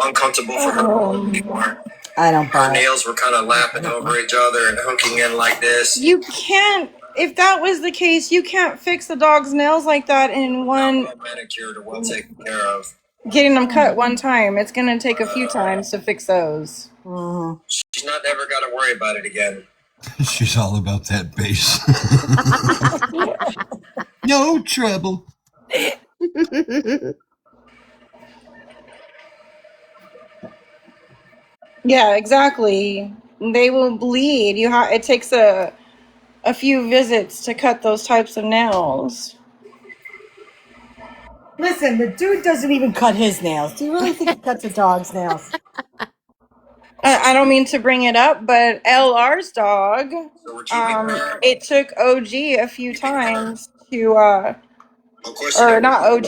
uncomfortable for her anymore. I don't Her buy it. nails were kind of lapping over each other and hooking in like this. You can't. If that was the case, you can't fix the dog's nails like that in one. Well manicured or well taken care of. Getting them cut one time. It's gonna take a few times to fix those. Mm. She's not ever got to worry about it again. She's all about that bass. No trouble. Yeah, exactly. They will bleed. It takes a few visits to cut those types of nails. Listen, the dude doesn't even cut his nails. Do you really think he cuts a dog's nails? I don't mean to bring it up, but LR's dog, So we're keeping her. it took OG a few times to, Of course, or not OG,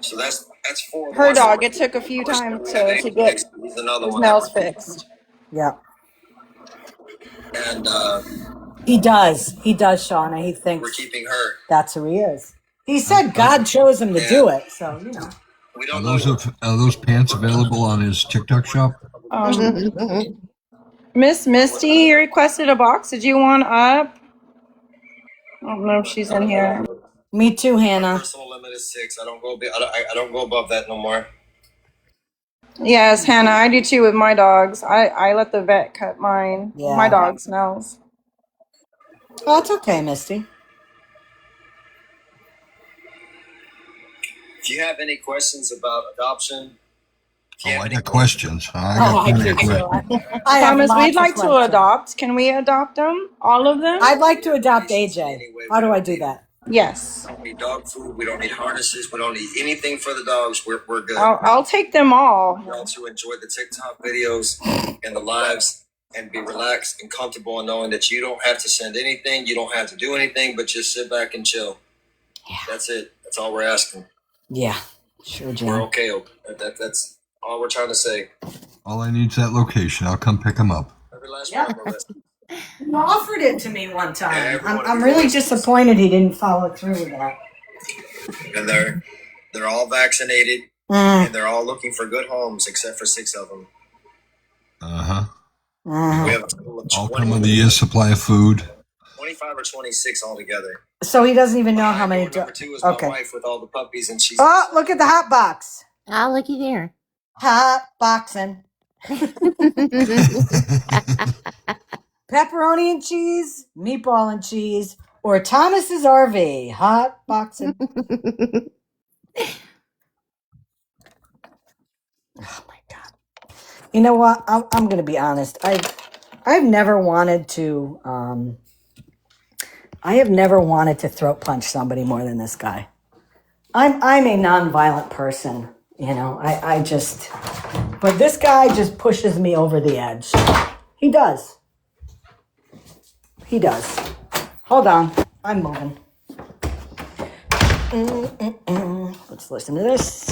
so that's 4 her months. dog, it took a few times to get He's another his one. nails fixed. Yeah. And He does, Shauna. He we're thinks keeping her. that's who he is. He said God chose him to do it, so you know. We Are don't those pants available on his TikTok shop? Miss Misty requested a box. Did you want up? I don't know if she's in here. Me too, My Hannah. personal limit is 6. I don't go above that no more. Yes, Hannah, I do too with my dogs. I let the vet cut mine. Yeah. My dog's nails. Oh, it's okay, Misty. If you have any questions about adoption, I got questions. I Thomas, we'd like to adopt. Can we adopt them? All of them? I'd like to adopt AJ. How do I do that? Yes. we don't need dog food. We don't need harnesses. We don't need anything for the dogs. We're good. I'll take them all. We want to enjoy the TikTok videos and the lives and be relaxed and comfortable and knowing that you don't have to send anything. You don't have to do anything, but just sit back and chill. Yeah. That's it. That's all we're asking. Yeah, sure, Jim. We're okay. That's all we're trying to say. All I need is that location. I'll come pick him up. Every last one of us. He offered it to me one time. I'm really disappointed he didn't follow through with that. And they're all vaccinated, and they're all looking for good homes, except for 6 of them. Uh-huh. We have a total of All come with a year's supply of food. 25 or 26 altogether. So he doesn't even know how many. Number 2 is my wife with all the puppies, and she's. Oh, look at the hot box. Ah, looky there. Hot boxing. Pepperoni and cheese, meatball and cheese, or Thomas's RV. Hot boxing. Oh my God. You know what? I'm going to be honest. I've never wanted to. I have never wanted to throat punch somebody more than this guy. I'm a nonviolent person, you know. I just, but this guy just pushes me over the edge. He does. He does. Hold on, I'm moving. Let's listen to this.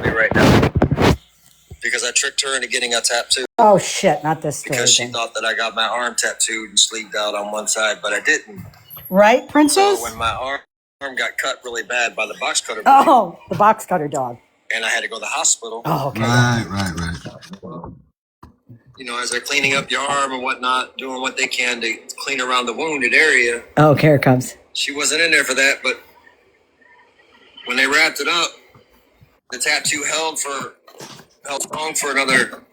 Me right now. Because because I tricked her into getting a tattoo. Oh shit, not this story. Because she then. thought that I got my arm tattooed and sleeved out on one side, but I didn't. Right, Princess? So when my arm got cut really bad by the box cutter, Oh, the box cutter dog. and I had to go to the hospital. Oh, okay. Right. You know, as they're cleaning up your arm and whatnot, doing what they can to clean around the wounded area. Oh, here it comes. She wasn't in there for that, but when they wrapped it up, the tattoo held strong for another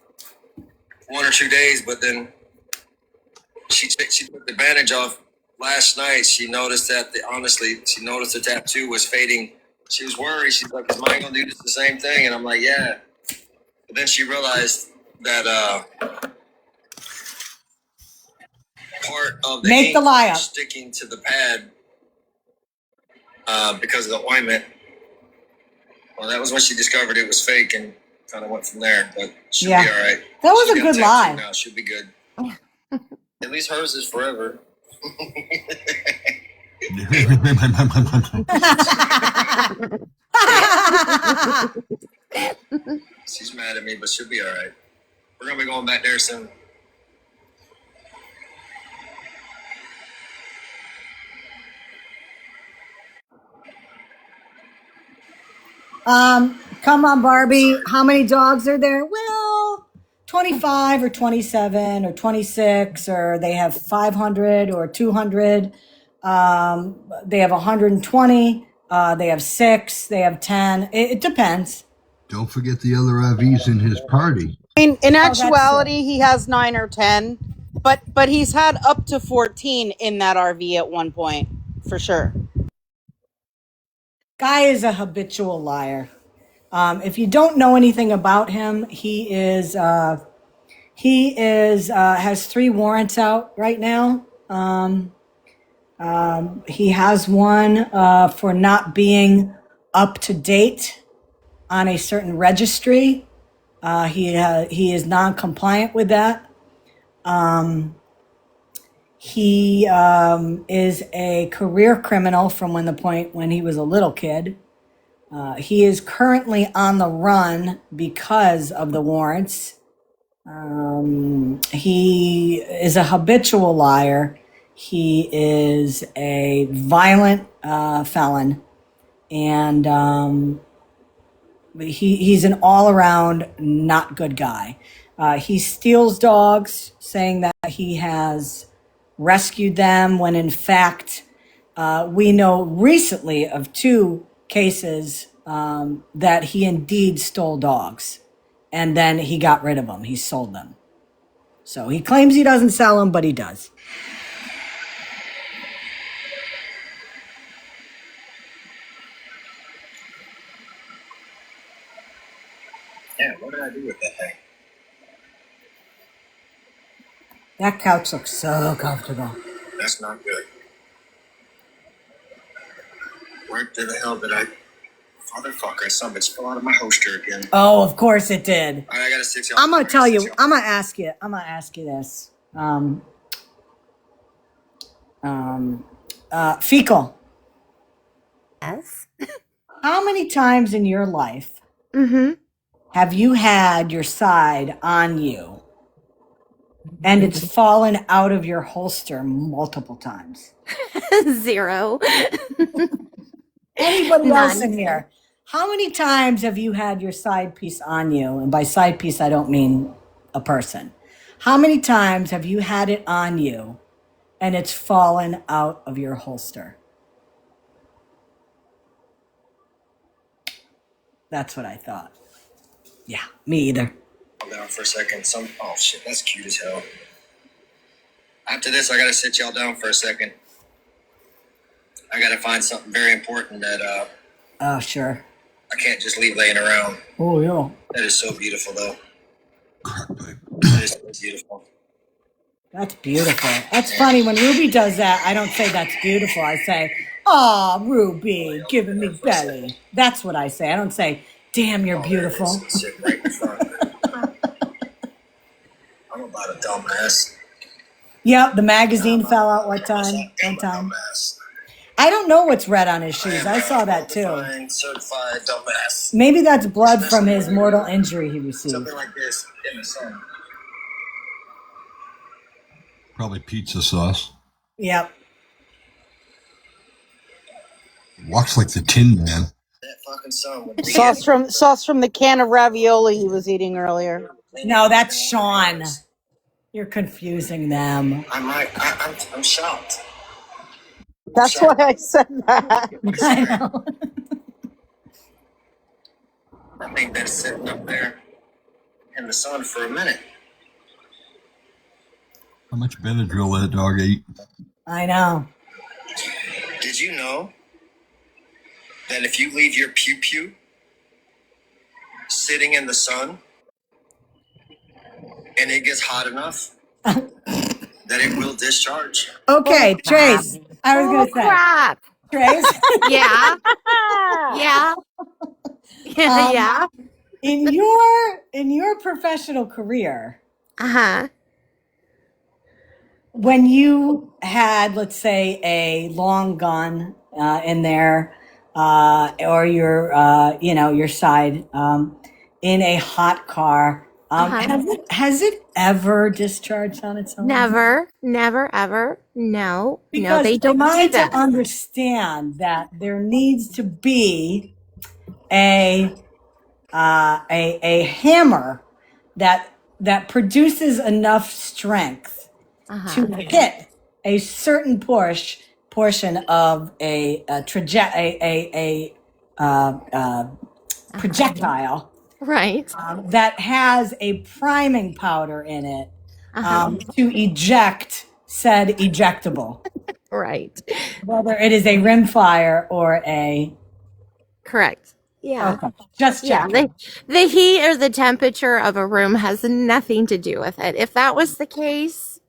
1 or 2 days, but then she took advantage of last night. She noticed that she noticed the tattoo was fading. She was worried. She's like, "Is mine gonna do the same thing?" And I'm like, "Yeah." But then she realized that part of the Make the lie up. sticking to the pad because of the ointment. Well, that was when she discovered it was fake and kind of went from there. But she'll be all right. That was She's a got good tattoo lie. now. She'll be good. At least hers is forever. She's mad at me, but she'll be all right. We're gonna be going back there soon. Come on, Barbie. How many dogs are there? Well, 25 or 27 or 26, or they have 500 or 200. They have 120. They have 6. They have 10. It depends. Don't forget the other IVs in his party. In actuality, he has 9 or 10, but he's had up to 14 in that RV at one point, for sure. Guy is a habitual liar. If you don't know anything about him, he has 3 warrants out right now. He has one for not being up to date on a certain registry. He is non-compliant with that. He is a career criminal from when he was a little kid. He is currently on the run because of the warrants. He is a habitual liar. He is a violent felon, and he's an all-around not good guy. He steals dogs, saying that he has rescued them, when in fact we know recently of 2 cases that he indeed stole dogs, and then he got rid of them. He sold them. So he claims he doesn't sell them, but he does. Yeah, what did I do with that thing? That couch looks so comfortable. That's not good. Where the hell did I... Motherfucker, some bitch fell out of my holster again. Oh, of course it did. All right, I gotta sit y'all. I'm gonna tell you. I'm gonna ask you this. Fecal. Yes. How many times in your life have you had your side on you and it's fallen out of your holster multiple times? 0. Anybody else in None. here? How many times have you had your side piece on you? And by side piece, I don't mean a person. How many times have you had it on you and it's fallen out of your holster? That's what I thought. Yeah, me either. Hold down for a second. Oh shit, that's cute as hell. After this, I gotta sit y'all down for a second. I gotta find something very important that Oh, sure. I can't just leave laying around. Oh, yeah. That is so beautiful, though. That is so beautiful. That's beautiful. That's funny. When Ruby does that, I don't say that's beautiful. I say, "Aw, Ruby, giving me belly." That's what I say. I don't say, "Damn, you're beautiful." It's sitting right in front. I'm about a dumbass. Yep, the magazine fell out one time. I don't know what's red on his shoes. I saw that too. Fine, certified dumbass. Maybe that's blood from his mortal injury he received. Something like this in the sun. Probably pizza sauce. Yep. Walks like the Tin Man. That fucking sun would be Sauce from the can of ravioli he was eating earlier. No, that's Sean. You're confusing them. I'm shocked. That's why I said that. I know. I think that's sitting up there in the sun for a minute. How much Benadryl that dog ate? I know. Did you know that if you leave your pew-pew sitting in the sun and it gets hot enough that it will discharge? Okay, Trace. I was Oh, going to say. crap. Trace. Yeah. Yeah. Yeah. In your professional career, when you had, let's say, a long gun in there, or your side in a hot car, has it ever discharged on its own? Never, ever. No, Because they don't am I do that. to understand that there needs to be a hammer that produces enough strength to hit a certain portion of a projectile, right? That has a priming powder in it to eject said ejectable, right? Whether it is a rimfire or a correct. Yeah. Okay. Just checking. The heat or the temperature of a room has nothing to do with it. If that was the case,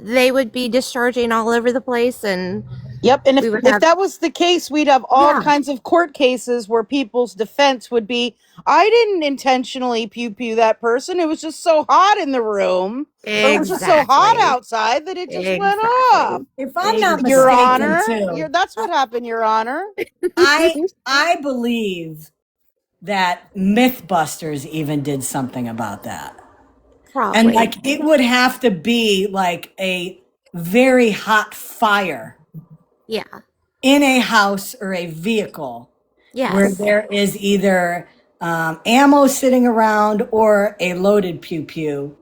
they would be discharging all over the place, and Yep, and if that was the case, we'd have all kinds of court cases where people's defense would be, I didn't intentionally pew that person. It was just so hot in the room. Or it was just so hot outside that it just went off. If I'm not Your mistaken, Honor, too. that's what happened, Your Honor. I believe that Mythbusters even did something about that. Probably. And like it would have to be like a very hot fire. Yeah. In a house or a vehicle. Yes. Where there is either ammo sitting around or a loaded pew.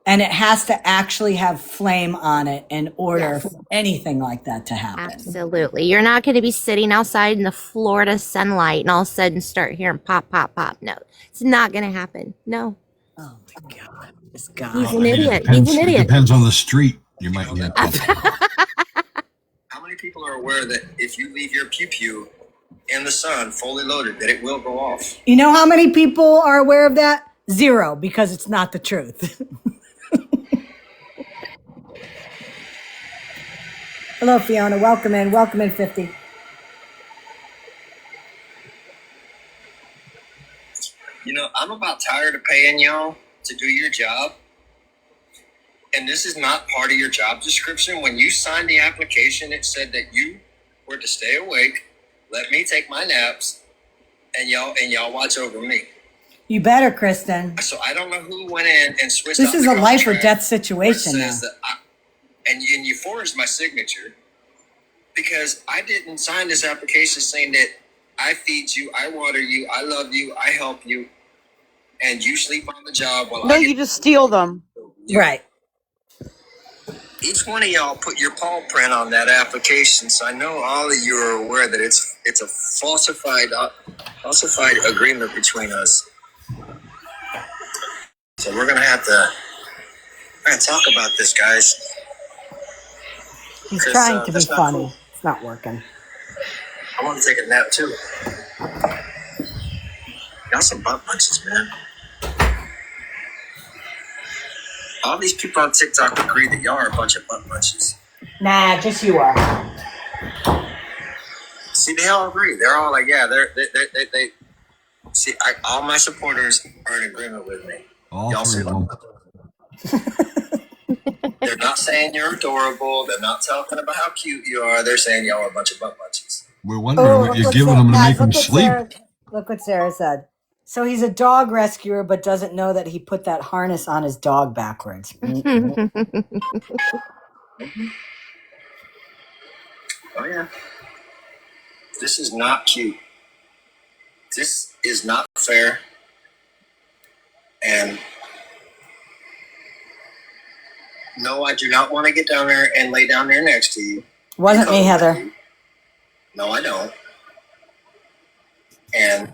And it has to actually have flame on it in order for anything like that to happen. Absolutely. You're not going to be sitting outside in the Florida sunlight and all of a sudden start hearing pop, pop, pop. No, it's not going to happen. No. Oh my God. This guy. He's an idiot. Depends, He's an idiot. It depends on the street. You might need How many people are aware that if you leave your pew in the sun fully loaded, that it will go off? You know how many people are aware of that? 0, because it's not the truth. Hello, Fiona. Welcome in. Welcome in, 50. You know, I'm about tired of paying y'all to do your job. And this is not part of your job description. When you signed the application, it said that you were to stay awake, let me take my naps, and y'all watch over me. You better, Kristen. So I don't know who went in and switched. This is a life or death where it situation now. says that and you forged my signature because I didn't sign this application saying that I feed you, I water you, I love you, I help you, and you sleep on the job while No, you just steal them. Right. Each one of y'all put your paw print on that application, so I know all of you are aware that it's a falsified agreement between us. So we're gonna talk about this, guys. He's trying to be funny. Cool. It's not working. I want to take a nap too. Got some butt munches, man. All these people on TikTok agree that y'all are a bunch of butt munches. Nah, just you are. See, they all agree. They're all like, yeah, they see, all my supporters are in agreement with me. Y'all see them. They're not saying you're adorable. They're not talking about how cute you are. They're saying y'all are a bunch of butt munches. We're wondering what look you're what giving him to guys, make him sleep. look what Sarah said. So he's a dog rescuer, but doesn't know that he put that harness on his dog backwards. Oh yeah. This is not cute. This is not fair. And no, I do not want to get down there and lay down there next to you. Wasn't me, Heather. No, I don't. And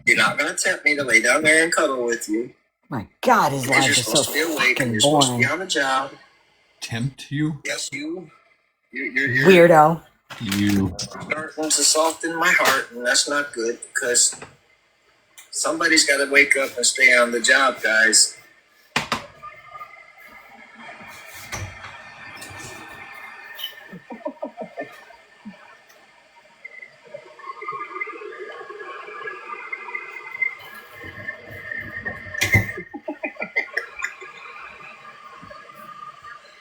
you're not going to tempt me to lay down there and cuddle with you. My God, his Because lives you're are so supposed to be awake and fucking you're supposed to be boring. on the job. Tempt you? Yes, you're Weirdo. You. starting to soften my heart, and that's not good because somebody's got to wake up and stay on the job, guys.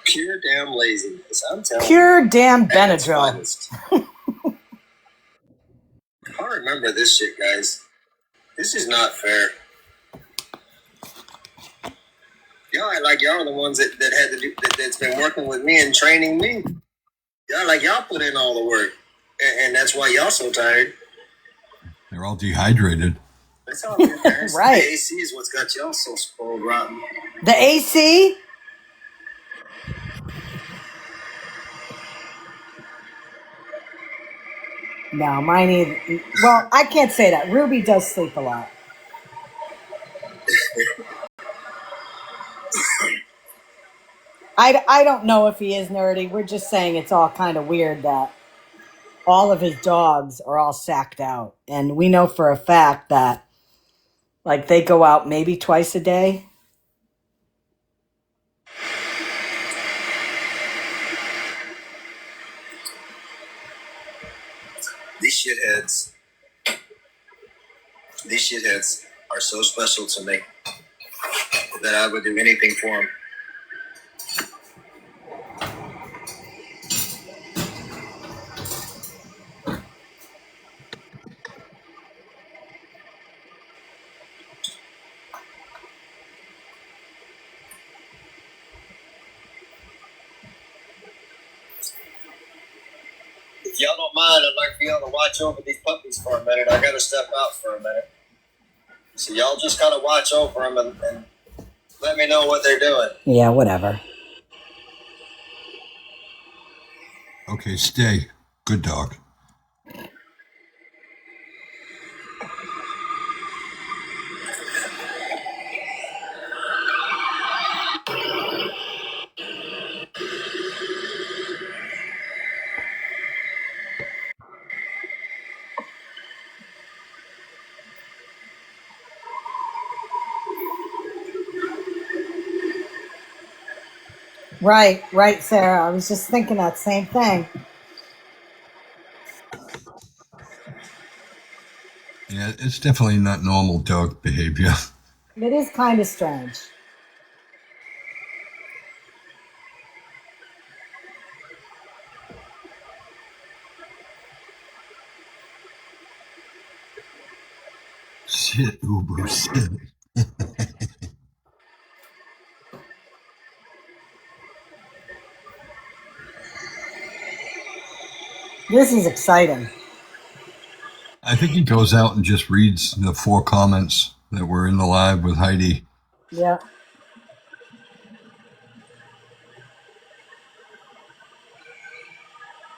Pure damn laziness. I'm telling you. Pure damn At its Benadryl. finest. I remember this shit, guys. This is not fair. Y'all act like y'all are the ones that had to do that's been working with me and training me. Y'all like y'all put in all the work, and that's why y'all so tired. They're all dehydrated. That's all good, guys. Right. The AC is what's got y'all so spoiled rotten. The AC? No, mine either. Well, I can't say that. Ruby does sleep a lot. I don't know if he is nerdy. We're just saying it's all kind of weird that all of his dogs are all sacked out. And we know for a fact that, like, they go out maybe twice a day. These shitheads are so special to me that I would do anything for them. If y'all don't mind, I'd like for y'all to watch over these puppies for a minute. I gotta step out for a minute. So y'all just kind of watch over them and let me know what they're doing. Yeah, whatever. Okay, stay. Good dog. Right, Sarah. I was just thinking that same thing. Yeah, it's definitely not normal dog behavior. It is kind of strange. Shit, Uber. Shit. This is exciting. I think he goes out and just reads the 4 comments that were in the live with Heidi. Yeah.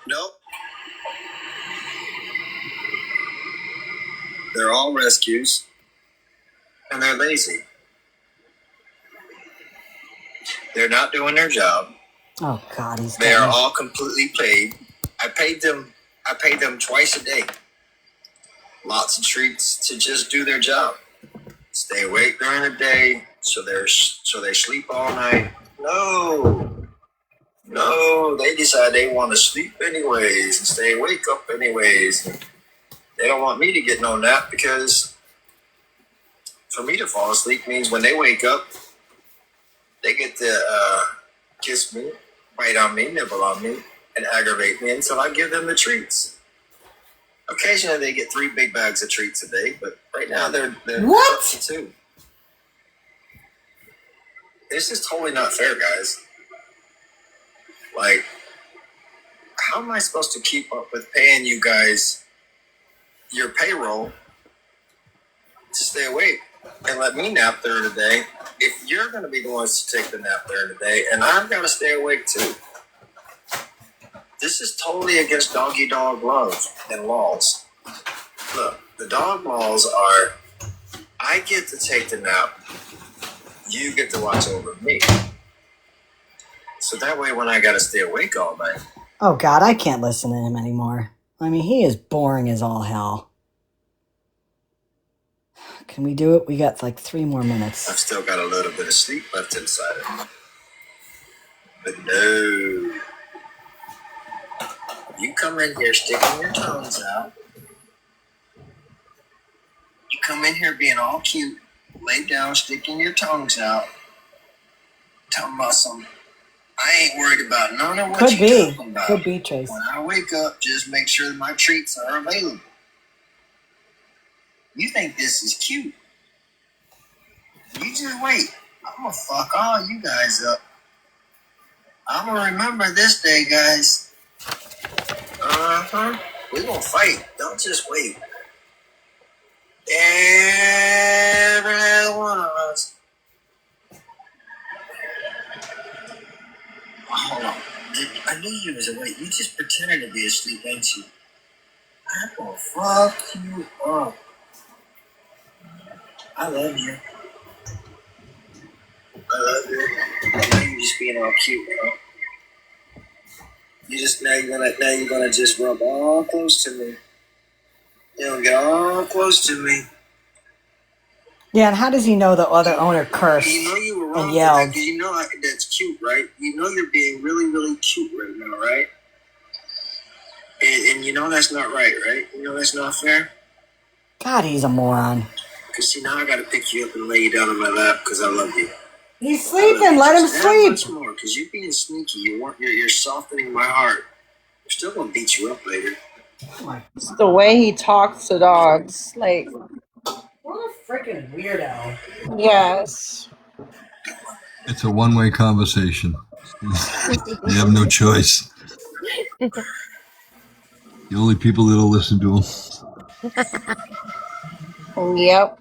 Nope. They're all rescues, and they're lazy. They're not doing their job. Oh God, They are all completely paid. I paid them twice a day. Lots of treats to just do their job. Stay awake during the day, so they sleep all night. No, they decide they want to sleep anyways and stay awake up anyways. They don't want me to get no nap because for me to fall asleep means when they wake up, they get to kiss me, bite on me, nibble on me, and aggravate me until I give them the treats. Occasionally they get 3 big bags of treats a day, but right now they're What? up to 2. This is totally not fair, guys. Like, how am I supposed to keep up with paying you guys your payroll to stay awake and let me nap during the day if you're going to be the ones to take the nap during the day and I've got to stay awake too? This is totally against doggy dog love and laws. Look, the dog laws are I get to take the nap, you get to watch over me. So that way when I got to stay awake all night. Oh God, I can't listen to him anymore. I mean, he is boring as all hell. Can we do it? We got like 3 more minutes. I've still got a little bit of sleep left inside of me. But no. You come in here sticking your tongues out. You come in here being all cute, lay down, sticking your tongues out. Talking about some, I ain't worried about none of what Could you're be. talking about. Could be, Trace. When I wake up, just make sure that my treats are available. You think this is cute. You just wait. I'm gonna fuck all you guys up. I'm gonna remember this day, guys. Uh-huh. We're gonna fight. Don't just wait. Every last one of us. Oh, hold on. I knew you was awake. You just pretended to be asleep, ain't you? I'm gonna fuck you up. I love you. I love you. I know you're just being all cute, you know? You just now you're gonna just rub all close to me. You know, get all close to me. Yeah, and how does he know the other owner cursed You know you were wrong and for that, yelled? 'cause you know that's cute, right? You know you're being really, really cute right now, right? And you know that's not right? You know that's not fair? God, he's a moron. Because see, now I gotta pick you up and lay you down on my lap because I love you. He's sleeping. Let him sleep. Much more, because you're being sneaky. You're softening my heart. I'm still gonna beat you up later. It's the way he talks to dogs. Like, What a freaking weirdo. yes. It's a one-way conversation. You have no choice. The only people that'll listen to him. Yep.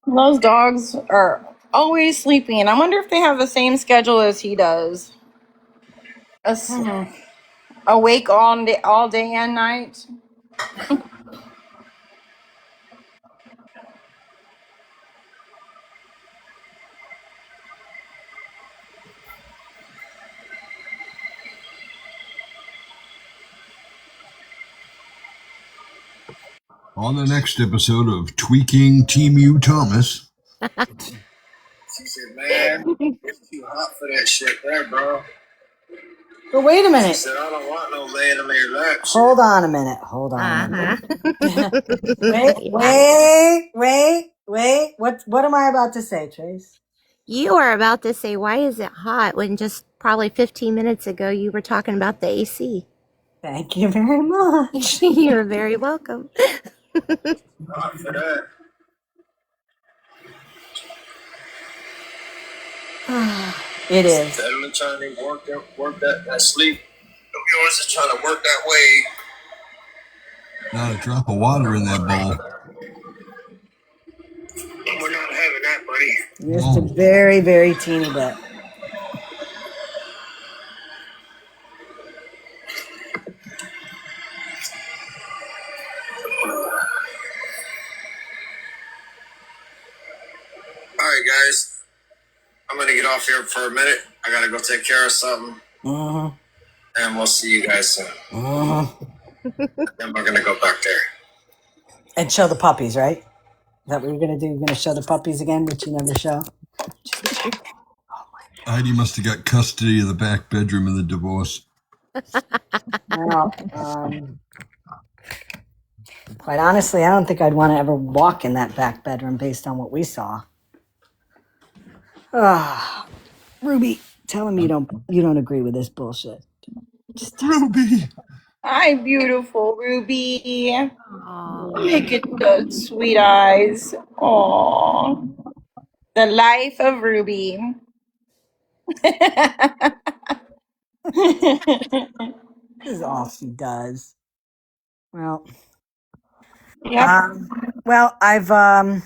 Those dogs are always sleeping. I wonder if they have the same schedule as he does. Awake all day and night. On the next episode of Tweaking Team Thomas. She said, man, it's too hot for that shit there, bro. But wait a She minute. said, I don't want no laying on your lap shit. Hold on a minute. Hold on a minute. Wait. What am I about to say, Trace? You are about to say, why is it hot when just probably 15 minutes ago you were talking about the AC? Thank you very much. You're very welcome. Hot for that. It is. Steadily trying to work that sleep of yours is trying to work that way. Not a drop of water in that bowl. We're not having that, buddy. Just a very, very teeny bit. All right, guys. I'm going to get off here for a minute. I got to go take care of something. Uh-huh. And we'll see you guys soon. Uh-huh. Then we're gonna go back there. And show the puppies, right? Is that what you're gonna do? You're gonna show the puppies again, which you never show. Heidi must have got custody of the back bedroom in the divorce. Well, quite honestly, I don't think I'd want to ever walk in that back bedroom based on what we saw. Ah, Ruby, tell him you don't agree with this bullshit. Ruby. Hi, beautiful Ruby. Aw. Look at those sweet eyes. Aww. The life of Ruby. This is all she does. Well, Yep. I've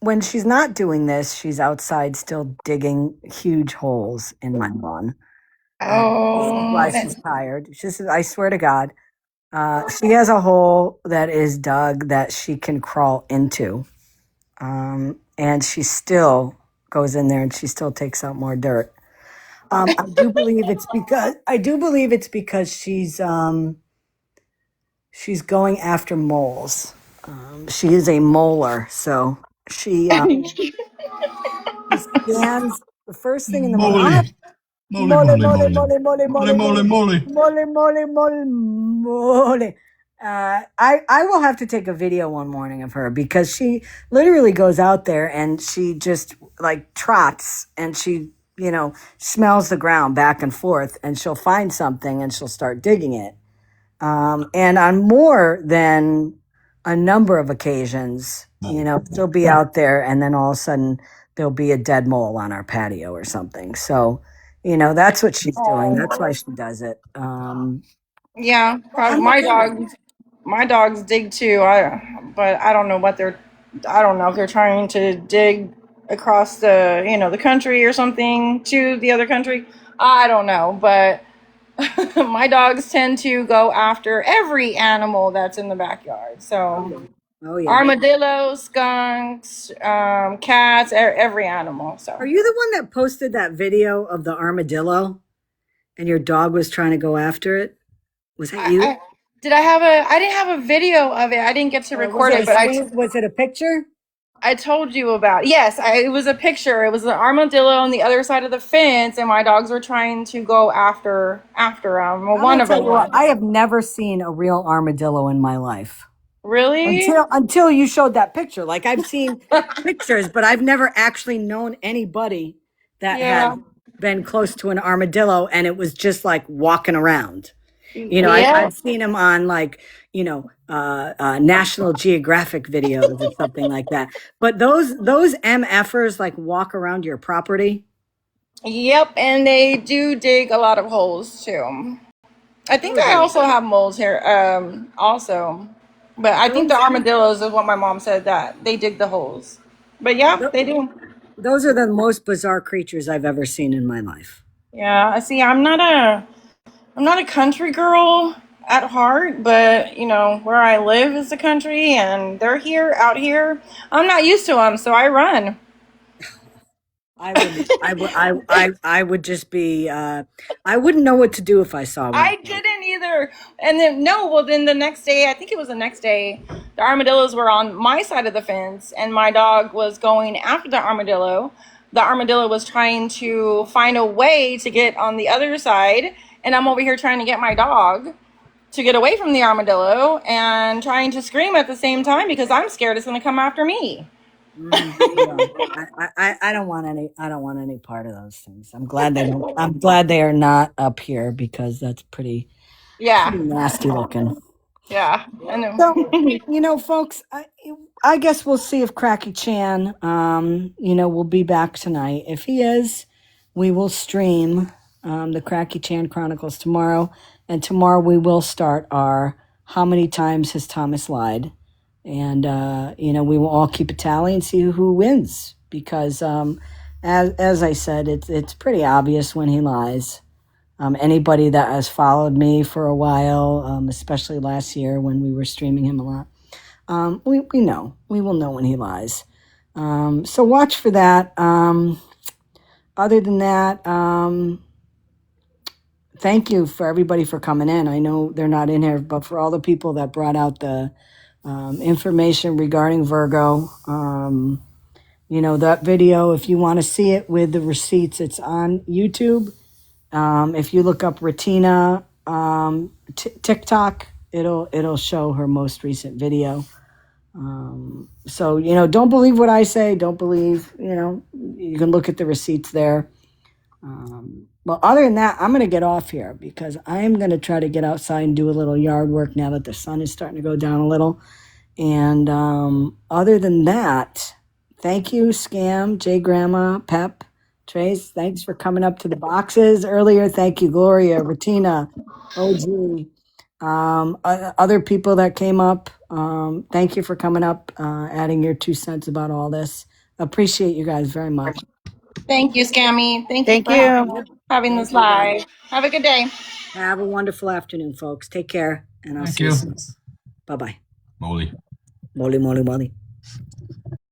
when she's not doing this, she's outside still digging huge holes in my lawn. This is Oh, why she's tired. I swear to God, she has a hole that is dug that she can crawl into, and she still goes in there and she still takes out more dirt. I do believe it's because she's going after moles. She is a molar, so she scans the first thing in the morning. Moly. Moly, Mole, moly, mole, moly. mole, mole, Moly, mole, moly, mole, moly. mole, mole, mole, mole. I will have to take a video one morning of her because she literally goes out there and she just like trots and she, smells the ground back and forth and she'll find something and she'll start digging it. And on more than a number of occasions, she'll be out there and then all of a sudden there'll be a dead mole on our patio or something. So, that's what she's doing. That's why she does it. yeah. Probably I'm okay with it. my dogs dig too. But I don't know what I don't know if they're trying to dig across the country or something to the other country. I don't know, but my dogs tend to go after every animal that's in the backyard. So Oh yeah. armadillos, skunks, cats, every animal. Are So you the one that posted that video of the armadillo and your dog was trying to go after it? Was that you? I didn't have a video of it. I didn't get to Was record it it, but was it a picture? I told you about. Yes, it was a picture. It was an armadillo on the other side of the fence, and my dogs were trying to go after him. Well, I'm one gonna of tell them you what, was. I have never seen a real armadillo in my life. Really? Until you showed that picture. Like I've seen pictures, but I've never actually known anybody that Yeah. had been close to an armadillo and it was just like walking around. Yeah. I've seen them on like, National Geographic videos or something like that. But those MFers like walk around your property. Yep, and they do dig a lot of holes too. I think I also have moles here, also. But I think the Those armadillos is what my mom said that they dig the holes. But yeah, they do. those are the most bizarre creatures I've ever seen in my life. Yeah, see, I'm not a country girl at heart, but where I live is the country and they're out here. I'm not used to them, so I run. I would just be I wouldn't know what to do if I saw one. I didn't either. And then no, well then the next day, I think it was the next day, the armadillos were on my side of the fence and my dog was going after the armadillo. The armadillo was trying to find a way to get on the other side, and I'm over here trying to get my dog to get away from the armadillo and trying to scream at the same time because I'm scared it's going to come after me. I don't want any part of those things. I'm glad they are not up here because that's pretty Yeah. nasty looking. Yeah. I know. So, folks, I guess we'll see if Cracky Chan, will be back tonight. If he is, we will stream the Cracky Chan Chronicles tomorrow. And tomorrow we will start our How Many Times Has Thomas Lied? And, we will all keep a tally and see who wins. Because, as I said, it's pretty obvious when he lies. Anybody that has followed me for a while, especially last year when we were streaming him a lot, we will know when he lies. So watch for that. Other than that, thank you for everybody for coming in. I know they're not in here, but for all the people that brought out the information regarding Virgo, that video, if you want to see it with the receipts, it's on YouTube. If you look up Retina TikTok, it'll show her most recent video. So don't believe what I say. Don't believe. You can look at the receipts there. Well, other than that, I'm going to get off here because I'm going to try to get outside and do a little yard work now that the sun is starting to go down a little. And other than that, thank you, Scam, J Grandma, Pep, Trace. Thanks for coming up to the boxes earlier. Thank you, Gloria, Retina, OG, other people that came up. Thank you for coming up, adding your 2 cents about all this. Appreciate you guys very much. Thank you, Scammy. Thank you Thank for you. having Thank this you, guys. live. Have a good day. Have a wonderful afternoon, folks. Take care, and I'll Thank see you you. soon. Bye-bye. Molly. Molly, molly, molly.